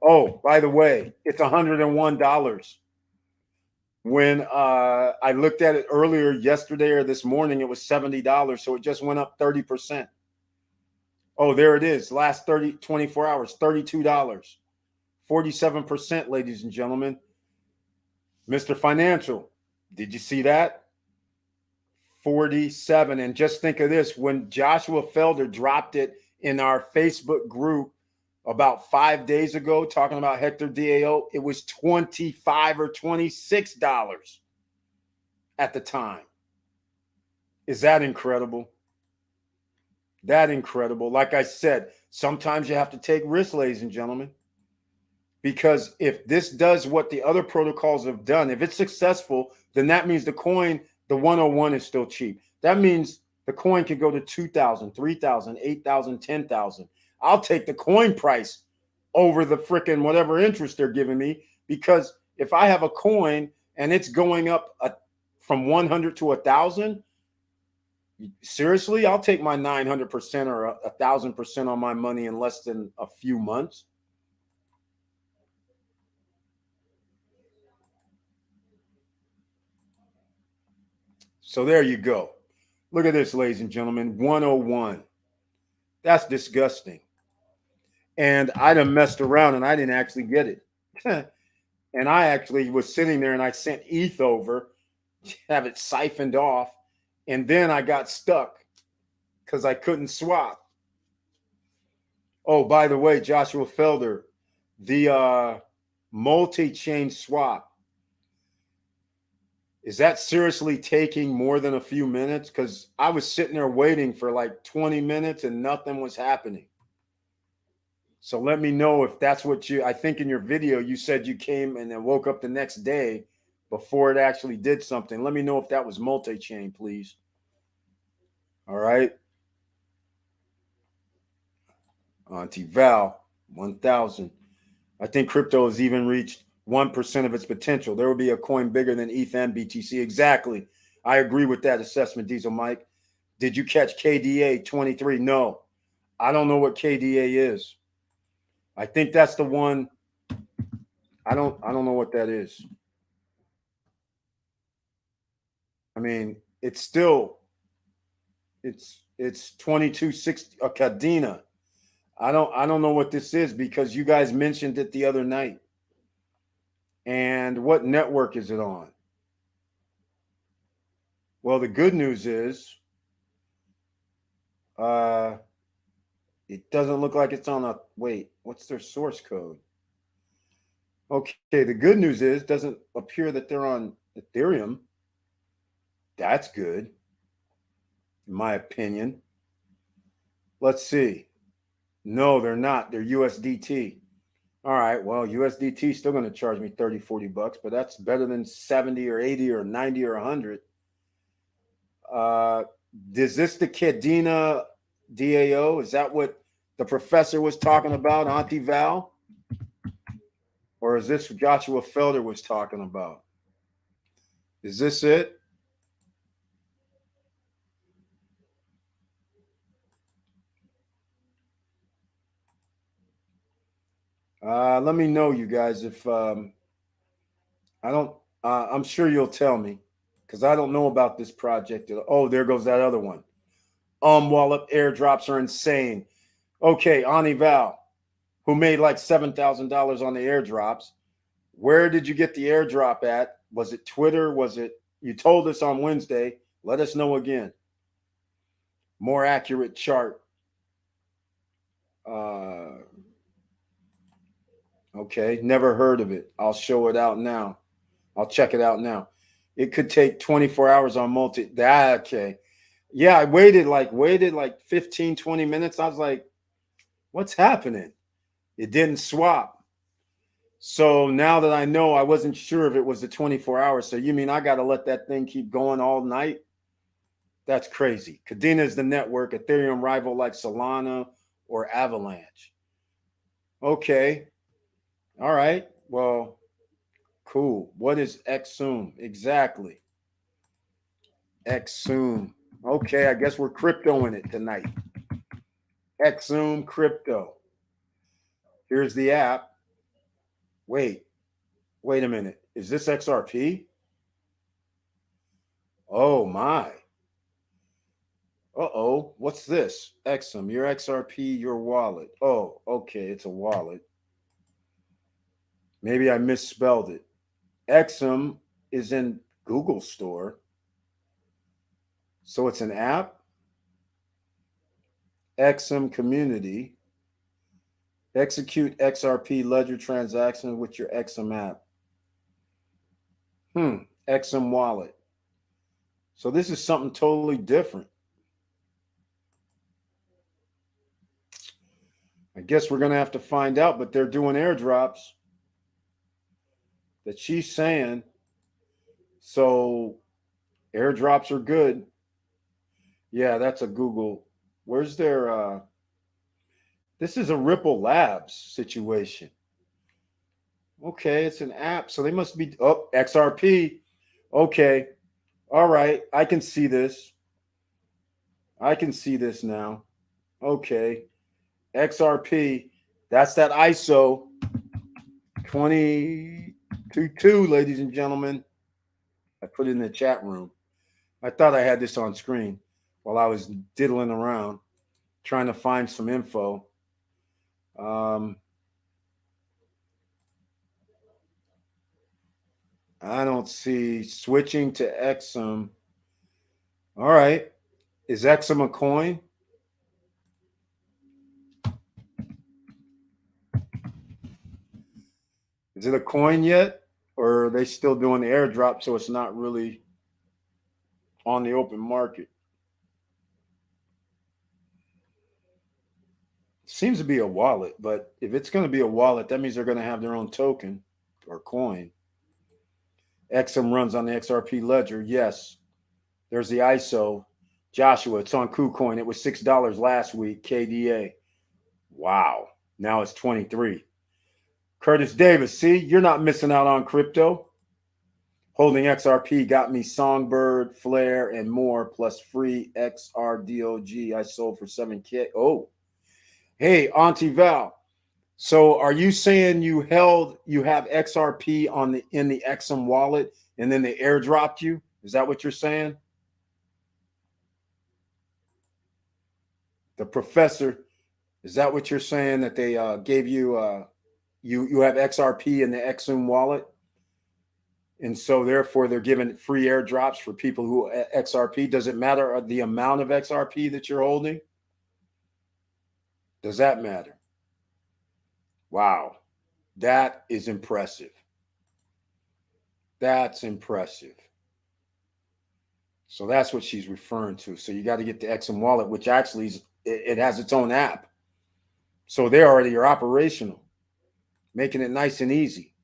Oh, by the way, it's $101. When I looked at it earlier yesterday or this morning, it was $70. So it just went up 30%. Oh, there it is. Last 24 hours, $32. 47%, ladies and gentlemen. Mr. Financial, did you see that? 47. And just think of this, when Joshua Felder dropped it in our Facebook group about 5 days ago, talking about Hector DAO, it was $25 or $26 at the time. Is that incredible? That incredible. Like I said, sometimes you have to take risks, ladies and gentlemen, because if this does what the other protocols have done, if it's successful, then that means the coin, the 101, is still cheap. That means the coin could go to 2,000, 3,000, 8,000, 10,000. I'll take the coin price over the freaking whatever interest they're giving me, because if I have a coin and it's going up from 100 to 1,000, seriously, I'll take my 900% or 1,000% on my money in less than a few months. So there you go. Look at this, ladies and gentlemen, 101. That's disgusting. And I done messed around and I didn't actually get it. And I actually was sitting there and I sent ETH over, have it siphoned off. And then I got stuck because I couldn't swap. Oh, by the way, Joshua Felder, the multi-chain swap, is that seriously taking more than a few minutes? Because I was sitting there waiting for like 20 minutes and nothing was happening. So let me know if that's what I think in your video, you said you came and then woke up the next day before it actually did something. Let me know if that was multi-chain, please. All right. Auntie Val, 1,000. I think crypto has even reached 1% of its potential. There will be a coin bigger than ETH and BTC. Exactly. I agree with that assessment, Diesel Mike. Did you catch KDA 23? No. I don't know what KDA is. I think that's the one. I don't know what that is. I mean, it's 2260 a Cadena. I don't know what this is because you guys mentioned it the other night. And what network is it on? Well, the good news is it doesn't look like it's on wait, what's their source code? Okay, the good news is it doesn't appear that they're on Ethereum. That's good, in my opinion. Let's see. No, they're not. They're USDT. All right, well, USDT is still going to charge me 30, 40 bucks, but that's better than 70 or 80 or 90 or 100. Is this the Cadena DAO? Is that what the professor was talking about, Auntie Val? Or is this Joshua Felder was talking about? Is this it? Let me know, you guys, if I don't. I'm sure you'll tell me because I don't know about this project. Oh, there goes that other one. Wallet airdrops are insane. Okay, Auntie Val, who made like $7,000 on the airdrops. Where did you get the airdrop at? Was it Twitter? Was it? You told us on Wednesday. Let us know again. More accurate chart. Okay, never heard of it. I'll show it out now. I'll check it out now. It could take 24 hours on multi. Okay. Yeah, I waited like 15, 20 minutes. I was like, what's happening? It didn't swap. So now that I know, I wasn't sure if it was the 24 hours. So you mean I got to let that thing keep going all night? That's crazy. Cadena is the network, Ethereum rival like Solana or Avalanche. Okay. All right. Well, cool. What is XSUM? Exactly. XSUM. Okay, I guess we're cryptoing it tonight. XSUM crypto. Here's the app. Wait a minute. Is this XRP? Oh my. Uh-oh. What's this? XSUM, your XRP, your wallet. Oh, okay. It's a wallet. Maybe I misspelled it. XSUM is in Google Store. So it's an app. XM Community. Execute XRP ledger transaction with your XM app. XM wallet. So this is something totally different. I guess we're going to have to find out, but they're doing airdrops that she's saying. So airdrops are good. Yeah, that's a Google. Where's their this is a Ripple Labs situation. Okay, it's an app. So they must be XRP. Okay. All right. I can see this. I can see this now. Okay. XRP. That's that ISO 2022, ladies and gentlemen. I put it in the chat room. I thought I had this on screen while I was diddling around trying to find some info. I don't see switching to XM. All right. Is XM a coin? Is it a coin yet? Or are they still doing the airdrop so it's not really on the open market? Seems to be a wallet, but if it's going to be a wallet, that means they're going to have their own token or coin. XM runs on the XRP ledger. Yes. There's the ISO. Joshua, it's on KuCoin. It was $6 last week, KDA. Wow. Now it's 23. Curtis Davis, see, you're not missing out on crypto. Holding XRP got me Songbird, Flare, and more, plus free XRDOG I sold for $7K. Oh, hey, Auntie Val. So are you saying you have XRP in the XM wallet and then they airdropped you? Is that what you're saying? The professor, is that what you're saying, that they gave you you have XRP in the XM wallet? And so therefore they're giving free airdrops for people who XRP. Does it matter the amount of XRP that you're holding? Does that matter? Wow. That is impressive. That's impressive. So that's what she's referring to. So you got to get the XM wallet, which actually it has its own app. So they already are operational, making it nice and easy.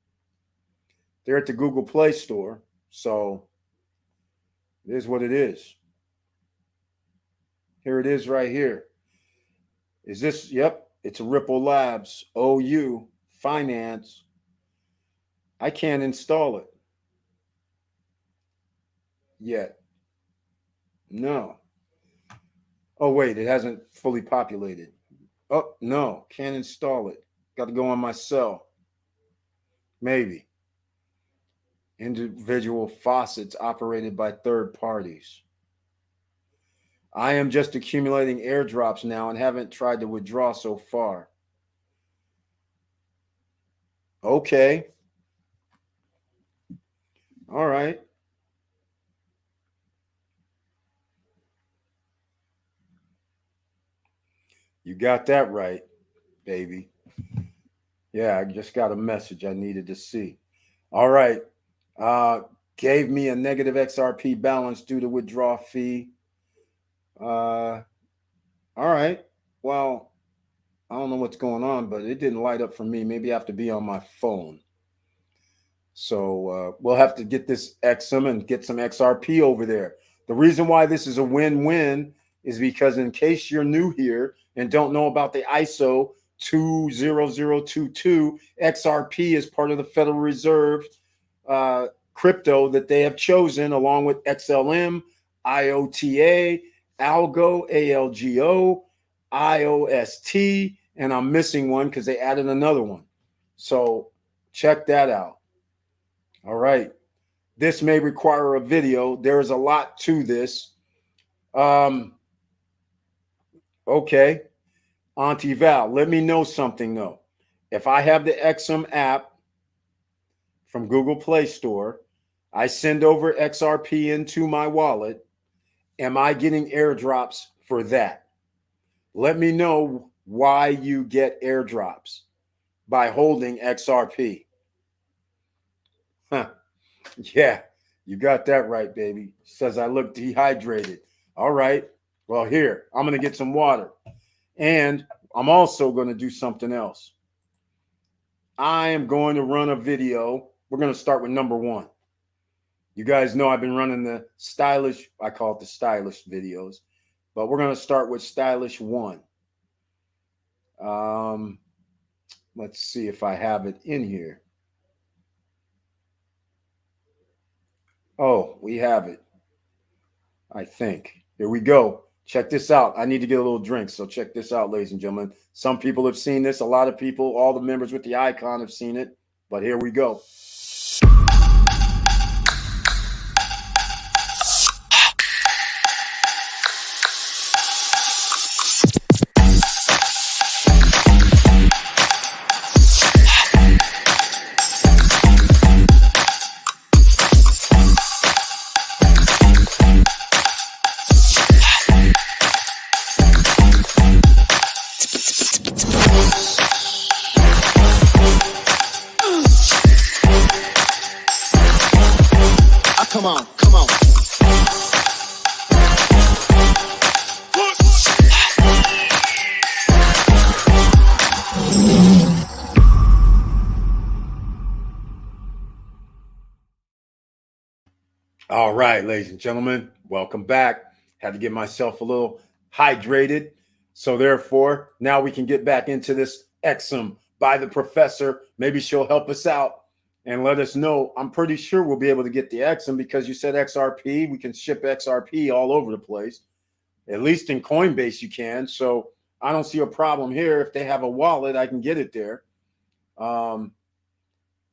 They're at the Google Play Store. So it is what it is. Here it is right here. Is this? Yep. It's a Ripple Labs, OU, Finance. I can't install it yet. No. Oh, wait, it hasn't fully populated. Oh, no, can't install it. Got to go on my cell. Maybe. Individual faucets operated by third parties. I am just accumulating airdrops now and haven't tried to withdraw so far. Okay. All right. You got that right, baby. Yeah, I just got a message I needed to see. All right. Gave me a negative XRP balance due to withdrawal fee. All right. Well, I don't know what's going on, but it didn't light up for me. Maybe I have to be on my phone. So we'll have to get this XM and get some XRP over there. The reason why this is a win-win is because in case you're new here and don't know about the ISO 20022, XRP is part of the Federal Reserve crypto that they have chosen, along with XLM, IOTA, Algo, ALGO, IOST, and I'm missing one because they added another one. So check that out. All right. This may require a video. There is a lot to this. Okay. Auntie Val, let me know something though. If I have the XM app from Google Play Store, I send over XRP into my wallet, Am I getting airdrops for that? Let me know why you get airdrops by holding XRP. Huh. Yeah, you got that right, baby. Says I look dehydrated. All right. Well, here, I'm going to get some water. And I'm also going to do something else. I am going to run a video. We're going to start with number one. You guys know I've been running the stylish, I call it the stylish videos, but we're going to start with stylish one. Let's see if I have it in here. Oh, we have it. I think. Here we go. Check this out. I need to get a little drink. So check this out, ladies and gentlemen. Some people have seen this. A lot of people, all the members with the icon have seen it. But here we go. Come on, come on. All right, ladies and gentlemen, welcome back. Had to get myself a little hydrated. So therefore, now we can get back into this Exum by the professor. Maybe she'll help us out and let us know. I'm pretty sure we'll be able to get the Exum because you said XRP. We can ship XRP all over the place. At least in Coinbase you can. So I don't see a problem here. If they have a wallet, I can get it there.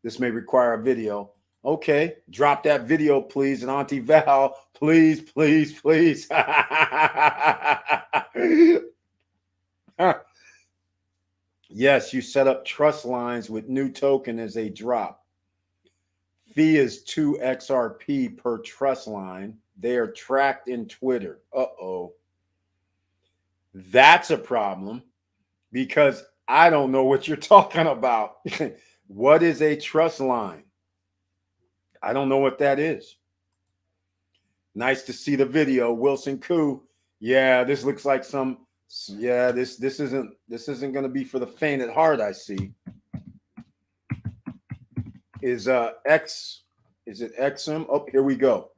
This may require a video. Okay, drop that video, please. And Auntie Val, please, please, please. Yes, you set up trust lines with new token as they drop. Fee is 2 XRP per trust line. They are tracked in Twitter. Uh-oh. That's a problem because I don't know what you're talking about. What is a trust line? I don't know what that is. Nice to see the video, Wilson Koo. Yeah, this looks like some. Yeah, this isn't going to be for the faint at heart. I see. Is it Exum? Oh, here we go.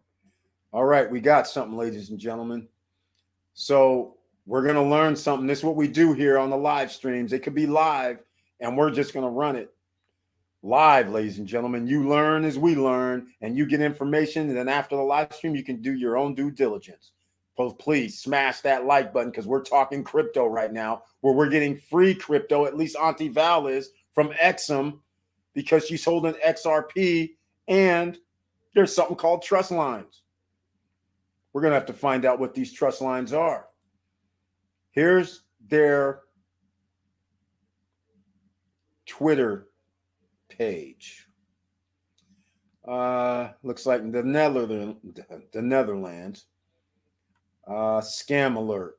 All right, we got something, ladies and gentlemen. So we're going to learn something. This is what we do here on the live streams. It could be live, and we're just going to run it live, ladies and gentlemen. You learn as we learn, and you get information. And then after the live stream, you can do your own due diligence. Please smash that like button because we're talking crypto right now, where we're getting free crypto. At least Auntie Val is from Exum because she's holding XRP, and there's something called trust lines. We're going to have to find out what these trust lines are. Here's their Twitter page. Looks like the Netherlands. Scam alert.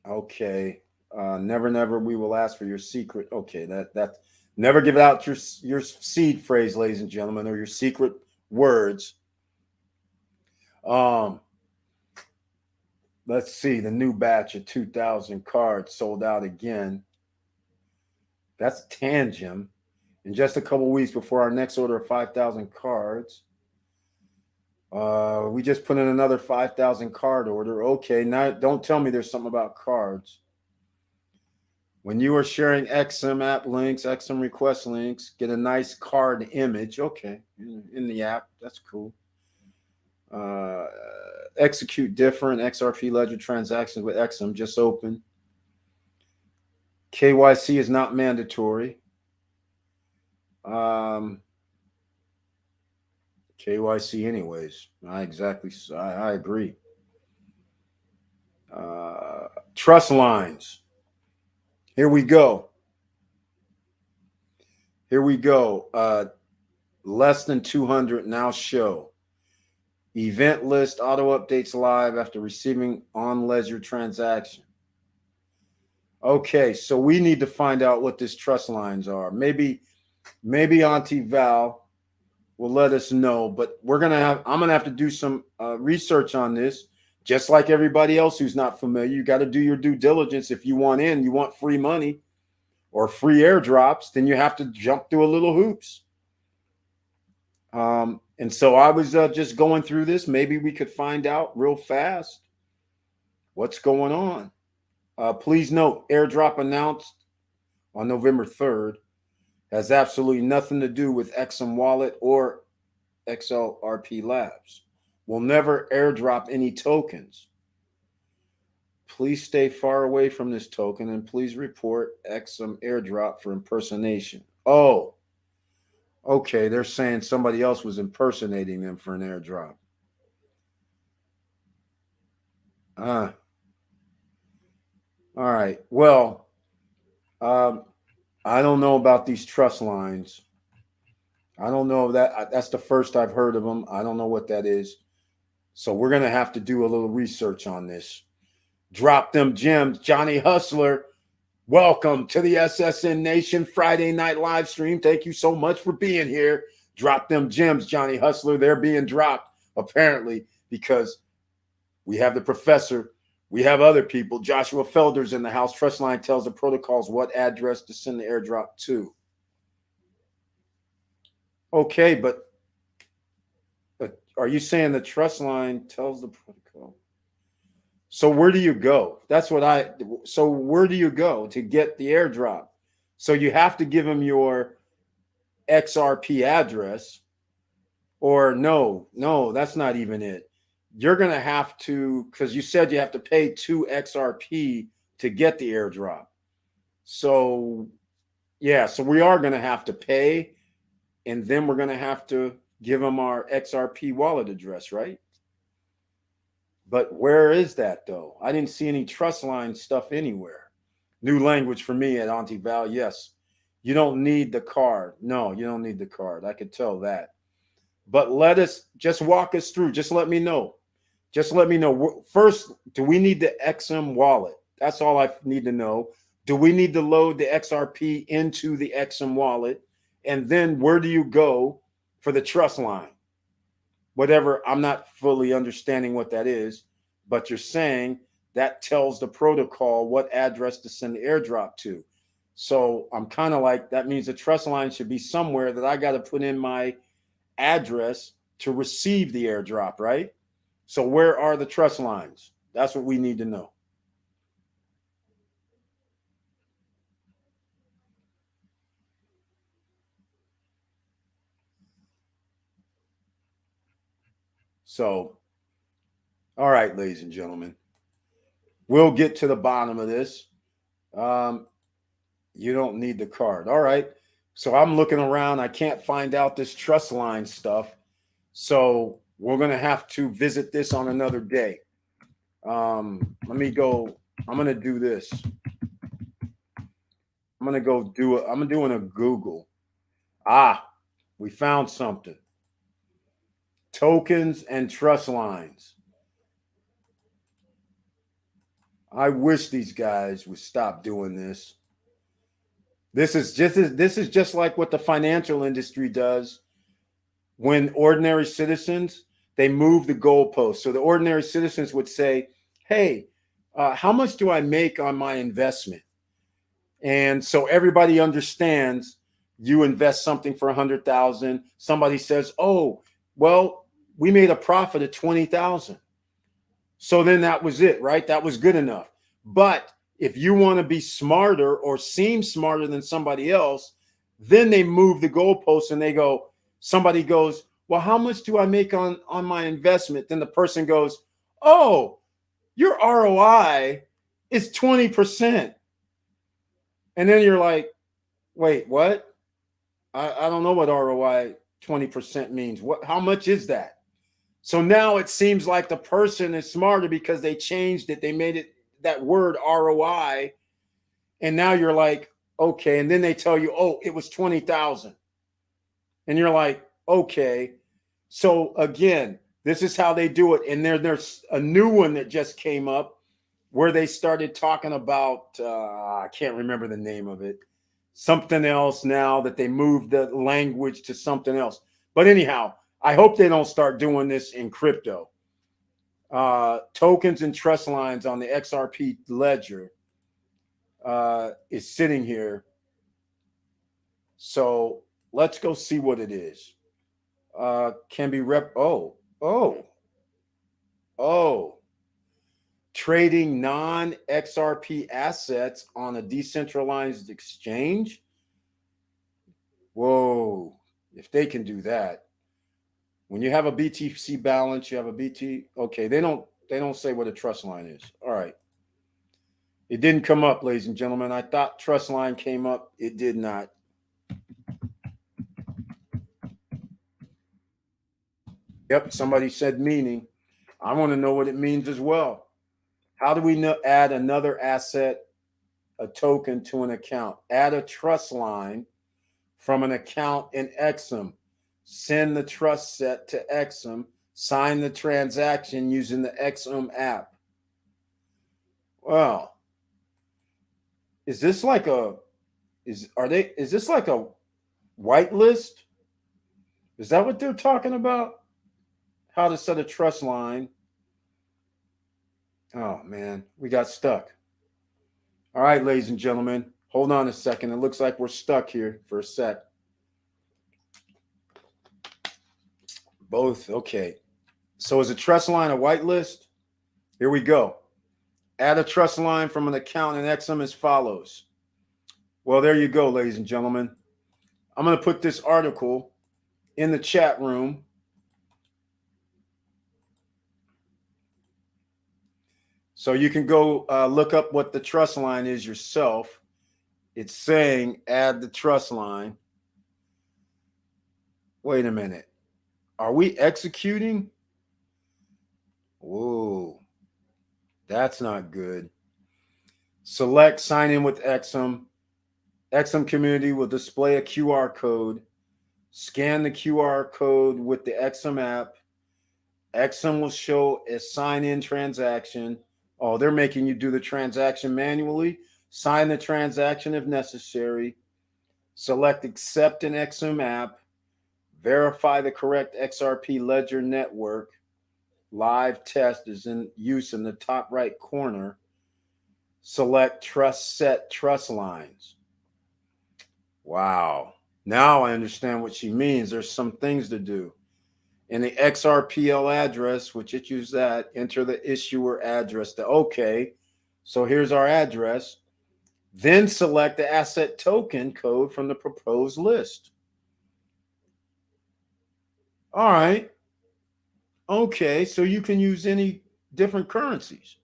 Okay. Never, we will ask for your secret. Okay, that never give out your seed phrase, ladies and gentlemen, or your secret words. Let's see, the new batch of 2,000 cards sold out again. That's Tangem. In just a couple weeks before our next order of 5,000 cards. We just put in another 5,000 card order. Okay, now don't tell me there's something about cards. When you are sharing Exum app links, Exum request links, get a nice card image. Okay, in the app. That's cool. Execute different XRP ledger transactions with Exum. Just open. KYC is not mandatory. KYC anyways. I agree. Trust lines. Here we go. Less than 200 now show. Event list auto updates live after receiving on ledger transaction. Okay, so we need to find out what these trust lines are. Maybe Auntie Val will let us know, but I'm gonna have to do some research on this, just like everybody else who's not familiar. You got to do your due diligence. If you want free money or free airdrops, then you have to jump through a little hoops. And so I was just going through this. Maybe we could find out real fast what's going on. Please note, airdrop announced on November 3rd has absolutely nothing to do with XM Wallet or XLRP Labs. We'll never airdrop any tokens. Please stay far away from this token and please report XM airdrop for impersonation. Oh, okay. They're saying somebody else was impersonating them for an airdrop. All right. Well, I don't know about these trust lines. I don't know that. That's the first I've heard of them. I don't know what that is. So we're going to have to do a little research on this. Drop them gems. Johnny Hustler, welcome to the SSN Nation Friday night live stream. Thank you so much for being here. Drop them gems, Johnny Hustler. They're being dropped, apparently, because we have the professor. We have other people. Joshua Felder's in the house. Trustline tells the protocols what address to send the airdrop to. Okay, but are you saying the Trustline tells the protocol? So where do you go? So where do you go to get the airdrop? So you have to give them your XRP address, or no, that's not even it. You're going to have to, because you said you have to pay 2 XRP to get the airdrop. So yeah, so we are going to have to pay, and then we're going to have to give them our XRP wallet address, right? But where is that, though? I didn't see any Trustline stuff anywhere. New language for me at Auntie Val. Yes, you don't need the card. No, you don't need the card. I could tell that. But just walk us through. Just let me know. Just let me know. First, do we need the XM wallet? That's all I need to know. Do we need to load the XRP into the XM wallet? And then where do you go for the Trustline? Whatever, I'm not fully understanding what that is, but you're saying that tells the protocol what address to send the airdrop to. So I'm kind of like, that means the Trustline should be somewhere that I got to put in my address to receive the airdrop, right? So where are the Trustlines? That's what we need to know. So, all right, ladies and gentlemen, we'll get to the bottom of this. You don't need the card. All right. So I'm looking around. I can't find out this Trustline stuff. So we're going to have to visit this on another day. Let me go. I'm going to do this. I'm going to go do it. I'm doing a Google. We found something. Tokens and trust lines. I wish these guys would stop doing this. This is just like what the financial industry does when ordinary citizens, they move the goalposts. So the ordinary citizens would say, hey, how much do I make on my investment? And so everybody understands you invest something for 100,000. Somebody says, oh, well, we made a profit of 20,000. So then that was it, right? That was good enough. But if you want to be smarter or seem smarter than somebody else, then they move the goalposts and they go, somebody goes, well, how much do I make on my investment? Then the person goes, oh, your ROI is 20%. And then you're like, wait, what? I don't know what ROI 20% means. How much is that? So now it seems like the person is smarter because they changed it. They made it that word ROI. And now you're like, okay. And then they tell you, oh, it was 20,000. And you're like, okay. So again, This is how they do it. And there's a new one that just came up where they started talking about, I can't remember the name of it, something else now that they moved the language to something else. But anyhow, I hope they don't start doing this in crypto. Tokens and trust lines on the XRP ledger is sitting here. So let's go see what it is. Can be trading non-XRP assets on a decentralized exchange. Whoa, if they can do that. When you have a BTC balance, you have a BT. Okay, they don't say what a trust line is. All right. It didn't come up, ladies and gentlemen. I thought trust line came up. It did not. Yep, somebody said meaning. I want to know what it means as well. How do we add another asset, a token to an account? Add a trust line from an account in Exum. Send the trust set to Exum. Sign the transaction using the Exum app. Well, is this like a whitelist? Is that what they're talking about? How to set a trust line. Oh man, we got stuck. All right, ladies and gentlemen, hold on a second. It looks like we're stuck here for a sec. Both, okay. So is a trust line a whitelist? Here we go. Add a trust line from an account in Exum as follows. Well, there you go, ladies and gentlemen. I'm going to put this article in the chat room. So you can go look up what the trust line is yourself. It's saying add the trust line. Wait a minute. Are we executing? Whoa, that's not good. Select sign in with Exum. Exum community will display a QR code. Scan the QR code with the Exum app. Exum will show a sign-in transaction. Oh, they're making you do the transaction manually. Sign the transaction if necessary. Select accept in Exum app. Verify the correct XRP ledger network. Live test is in use in the top right corner. Select trust set trust lines. Wow. Now I understand what she means. There's some things to do. In the XRPL address, which it used that, enter the issuer address. Okay, so here's our address. Then select the asset token code from the proposed list. All right. Okay, so you can use any different currencies.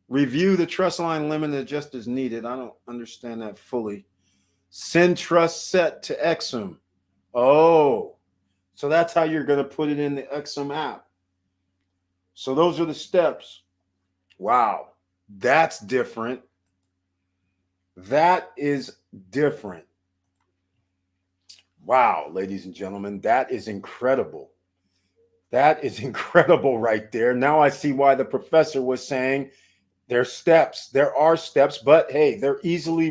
Review the trust line limit adjust as needed. I don't understand that fully. Send trust set to Exum. Oh, so that's how you're going to put it in the Exum app. So those are the steps. Wow, that's different. That is different. Wow, ladies and gentlemen, that is incredible. That is incredible right there. Now I see why the professor was saying there's steps. There are steps, but hey, they're easily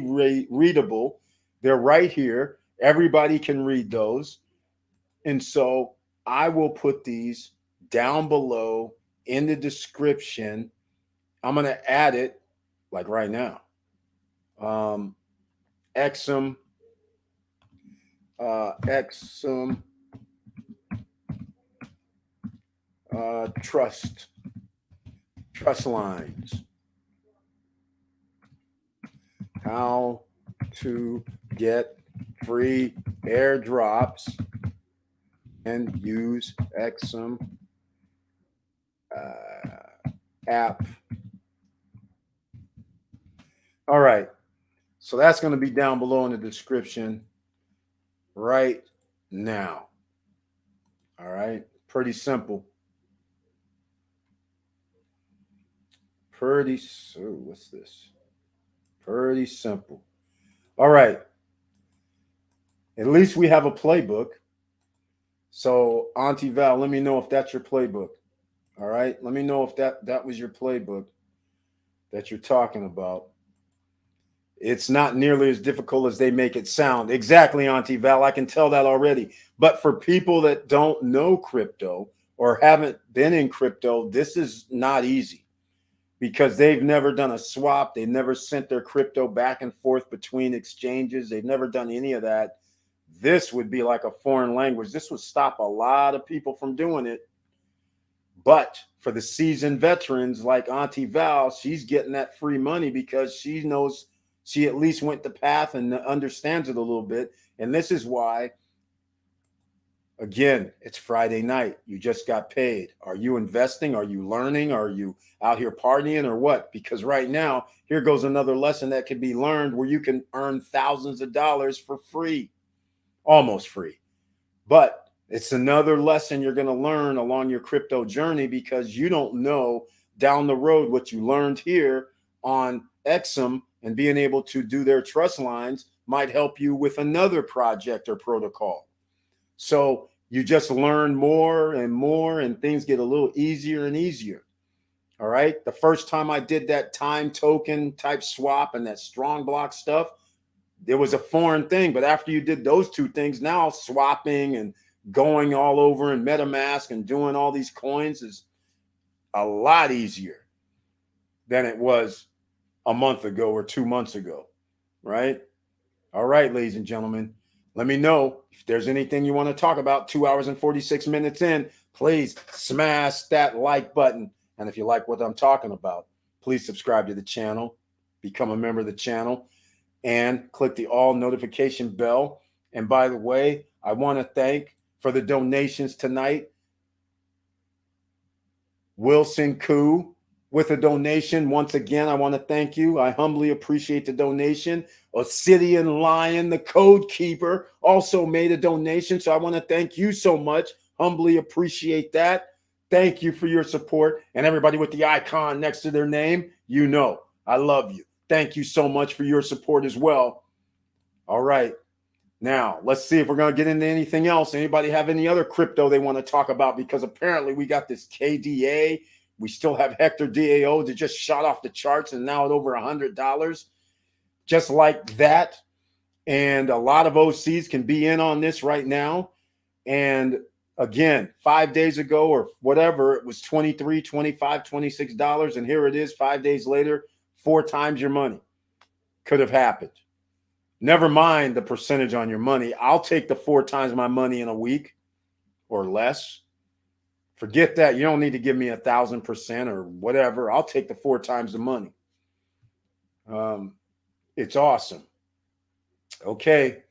readable. They're right here. Everybody can read those. And so I will put these down below in the description. I'm going to add it like right now. Exum, Exum, trust lines. How to get free airdrops and use Exum app. All right. So that's going to be down below in the description right now. All right. Pretty simple. What's this? Pretty simple. All right. At least we have a playbook. So, Auntie Val, let me know if that's your playbook. All right. Let me know if that was your playbook that you're talking about. It's not nearly as difficult as they make it sound. Exactly, Auntie Val. I can tell that already. But for people that don't know crypto or haven't been in crypto, this is not easy because they've never done a swap. They've never sent their crypto back and forth between exchanges. They've never done any of that. This would be like a foreign language. This would stop a lot of people from doing it. But for the seasoned veterans like Auntie Val, she's getting that free money because she knows she at least went the path and understands it a little bit. And this is why, again, it's Friday night. You just got paid. Are you investing? Are you learning? Are you out here partying or what? Because right now, here goes another lesson that can be learned where you can earn thousands of dollars for free, almost free. But it's another lesson you're going to learn along your crypto journey because you don't know down the road what you learned here on Exum and being able to do their trust lines might help you with another project or protocol. So you just learn more and more and things get a little easier and easier. All right. The first time I did that time token type swap and that strong block stuff, there was a foreign thing. But after you did those two things, now swapping and going all over in MetaMask and doing all these coins is a lot easier than it was a month ago or 2 months ago, right? All right, ladies and gentlemen, let me know if there's anything you want to talk about. 2 hours and 46 minutes in, please smash that like button. And if you like what I'm talking about, please subscribe to the channel, become a member of the channel, and click the all notification bell. And by the way, I want to thank for the donations tonight. Wilson Koo with a donation. Once again, I want to thank you. I humbly appreciate the donation. Obsidian Lion, the code keeper, also made a donation. So I want to thank you so much. Humbly appreciate that. Thank you for your support. And everybody with the icon next to their name, you know, I love you. Thank you so much for your support as well. All right. Now, let's see if we're going to get into anything else. Anybody have any other crypto they want to talk about? Because apparently we got this KDA. We still have Hector DAO that just shot off the charts and now at over $100. Just like that. And a lot of OCs can be in on this right now. And again, 5 days ago or whatever, it was $23, $25, $26. And here it is 5 days later, 4 times your money. Could have happened. Never mind the percentage on your money. I'll take the 4 times my money in a week or less. Forget that. You don't need to give me 1,000% or whatever. I'll take the 4 times the money. It's awesome. Okay.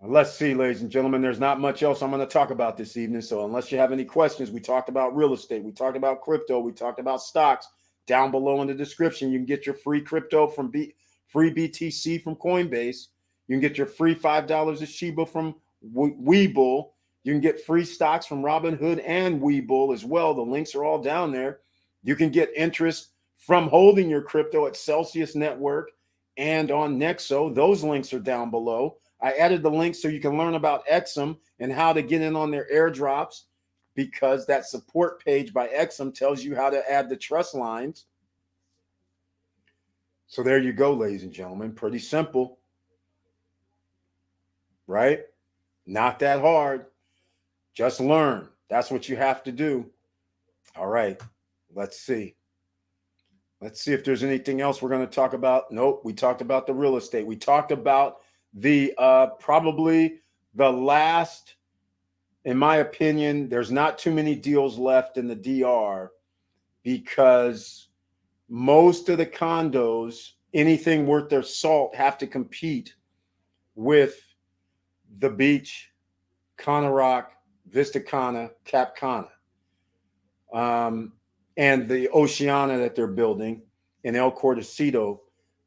Let's see, ladies and gentlemen. There's not much else I'm going to talk about this evening. So unless you have any questions, we talked about real estate. We talked about crypto. We talked about stocks. Down below in the description, you can get your free crypto from free BTC from Coinbase. You can get your free $5 of Shiba from Webull. You can get free stocks from Robinhood and Webull as well. The links are all down there. You can get interest from holding your crypto at Celsius Network and on Nexo. Those links are down below. I added the links so you can learn about Exum and how to get in on their airdrops because that support page by Exum tells you how to add the trust lines. So there you go, ladies and gentlemen. Pretty simple. Right? Not that hard. Just learn. That's what you have to do. All right. Let's see. Let's see if there's anything else we're going to talk about. Nope. We talked about the real estate. We talked about the probably the last, in my opinion, there's not too many deals left in the DR because most of the condos, anything worth their salt, have to compete with the Beach, Cana Rock, Vista Cana, Cap Cana, and the Oceana that they're building in El Cortecito.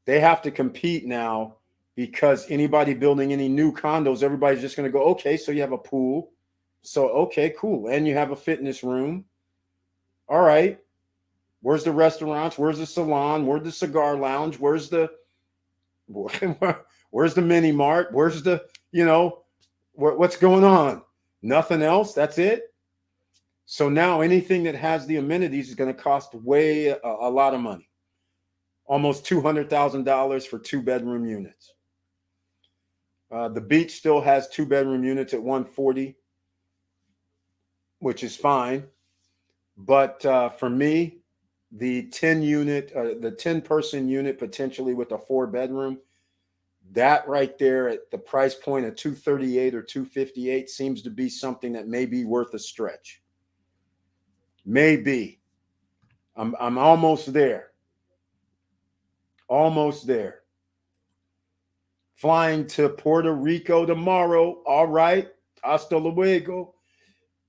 They have to compete now because anybody building any new condos, everybody's just going to go, okay, so you have a pool. So, okay, cool. And you have a fitness room. All right. Where's the restaurants? Where's the salon? Where's the cigar lounge? Where's the mini mart? Where's the, what's going on? Nothing else. That's it. So now anything that has the amenities is going to cost way a lot of money. Almost $200,000 for 2-bedroom units. The beach still has 2-bedroom units at 140, which is fine. But for me, the 10-person unit potentially with a 4-bedroom, that right there at the price point of 238 or 258 seems to be something that may be worth a stretch. Maybe. I'm almost there. Almost there. Flying to Puerto Rico tomorrow. All right. Hasta luego.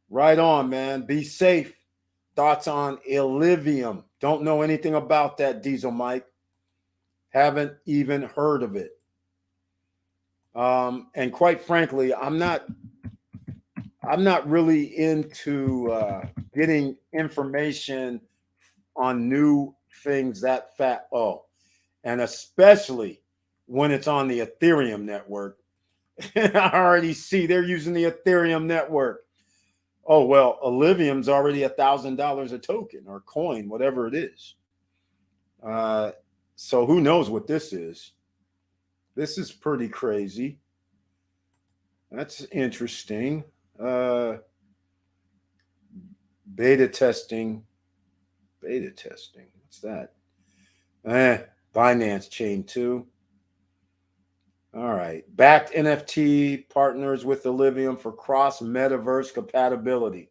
Right on, man. Be safe. Thoughts on Illivium? Don't know anything about that, Diesel Mike. Haven't even heard of it. And quite frankly, I'm not really into getting information on new things that fat. Oh, and especially when it's on the Ethereum network. I already see they're using the Ethereum network. Oh, well, Illivium's already $1,000 a token or coin, whatever it is. So who knows what this is? This is pretty crazy. That's interesting. Beta testing. What's that? Binance Chain 2. All right. Backed NFT partners with Illivium for cross metaverse compatibility.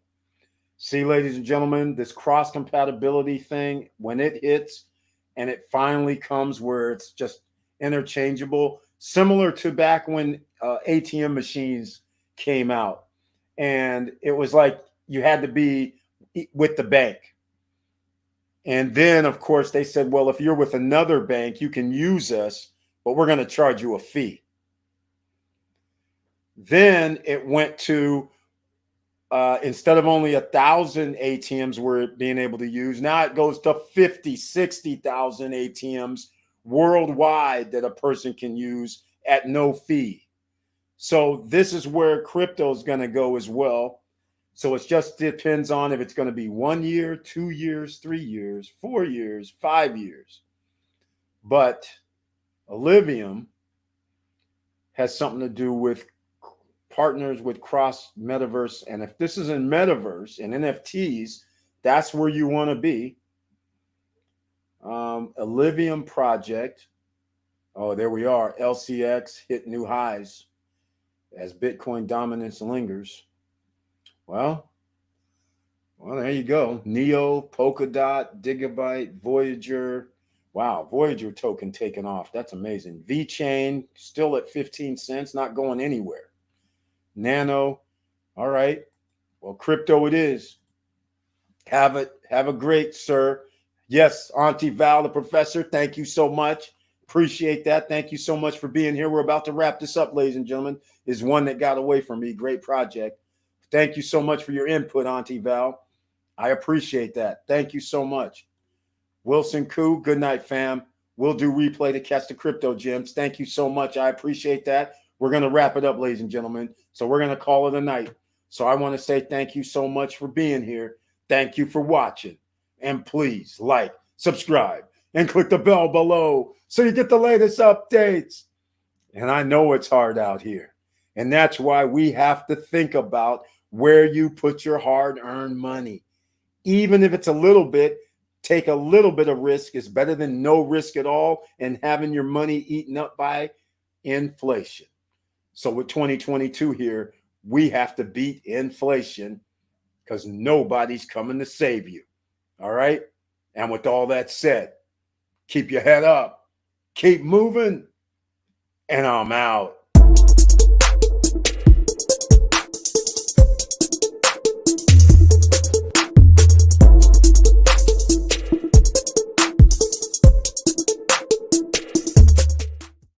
See, ladies and gentlemen, this cross compatibility thing, when it hits and it finally comes where it's just interchangeable, similar to back when ATM machines came out. And it was like you had to be with the bank. And then, of course, they said, well, if you're with another bank, you can use us, but we're going to charge you a fee. Then it went to, instead of only 1,000 ATMs we're being able to use, now it goes to 50, 60,000 ATMs worldwide that a person can use at no fee. So this is where crypto is going to go as well. So it just depends on if it's going to be 1 year, 2 years, 3 years, 4 years, 5 years. But Illivium has something to do with partners with cross metaverse. And if this is in metaverse and NFTs, that's where you want to be. Illivium project. Oh, there we are. LCX hit new highs as Bitcoin dominance lingers. Well, there you go. Neo, Polkadot, Gigabyte, Voyager. Wow, Voyager token taken off. That's amazing. VeChain still at 15 cents, not going anywhere. Nano. All right. Well, crypto it is. Have a great, sir. Yes, Auntie Val, the professor, thank you so much. Appreciate that. Thank you so much for being here. We're about to wrap this up, ladies and gentlemen. Is one that got away from me. Great project. Thank you so much for your input, Auntie Val. I appreciate that. Thank you so much. Wilson Koo, good night, fam. We'll do replay to catch the crypto gems. Thank you so much. I appreciate that. We're going to wrap it up, ladies and gentlemen. So we're going to call it a night. So I want to say thank you so much for being here. Thank you for watching. And please like, subscribe, and click the bell below so you get the latest updates. And I know it's hard out here. And that's why we have to think about where you put your hard-earned money. Even if it's a little bit, take a little bit of risk is better than no risk at all and having your money eaten up by inflation. So with 2022 here, we have to beat inflation because nobody's coming to save you. All right? And with all that said, keep your head up, keep moving, and I'm out.